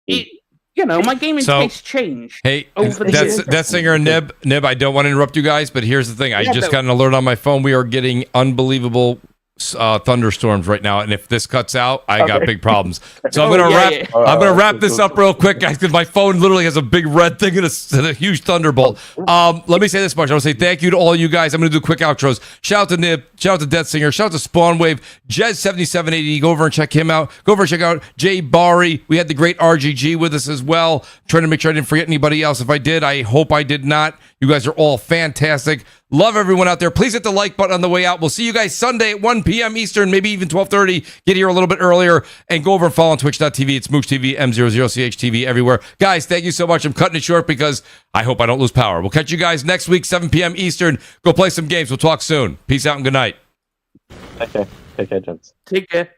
my gaming taste changed. Hey, over the years. that's Singer and Nib, I don't want to interrupt you guys, but here's the thing. I just got an alert on my phone. We are getting unbelievable thunderstorms right now, and if this cuts out, I got big problems. So I'm gonna wrap this up real quick, guys, because my phone literally has a big red thing and a huge thunderbolt. Let me say this much: I want to say thank you to all you guys. I'm gonna do quick outros. Shout out to Nib, shout out to Death Singer, shout out to Spawnwave, Jez7780. Go over and check him out. Go over and check out Jay Bari. We had the great RGG with us as well. Trying to make sure I didn't forget anybody else. If I did, I hope I did not. You guys are all fantastic. Love everyone out there. Please hit the like button on the way out. We'll see you guys Sunday at 1 p.m. Eastern, maybe even 12:30. Get here a little bit earlier and go over and follow on twitch.tv. It's Mooch TV, M00CHTV everywhere. Guys, thank you so much. I'm cutting it short because I hope I don't lose power. We'll catch you guys next week, 7 p.m. Eastern. Go play some games. We'll talk soon. Peace out and good night. Okay. Take care, gents. Take care.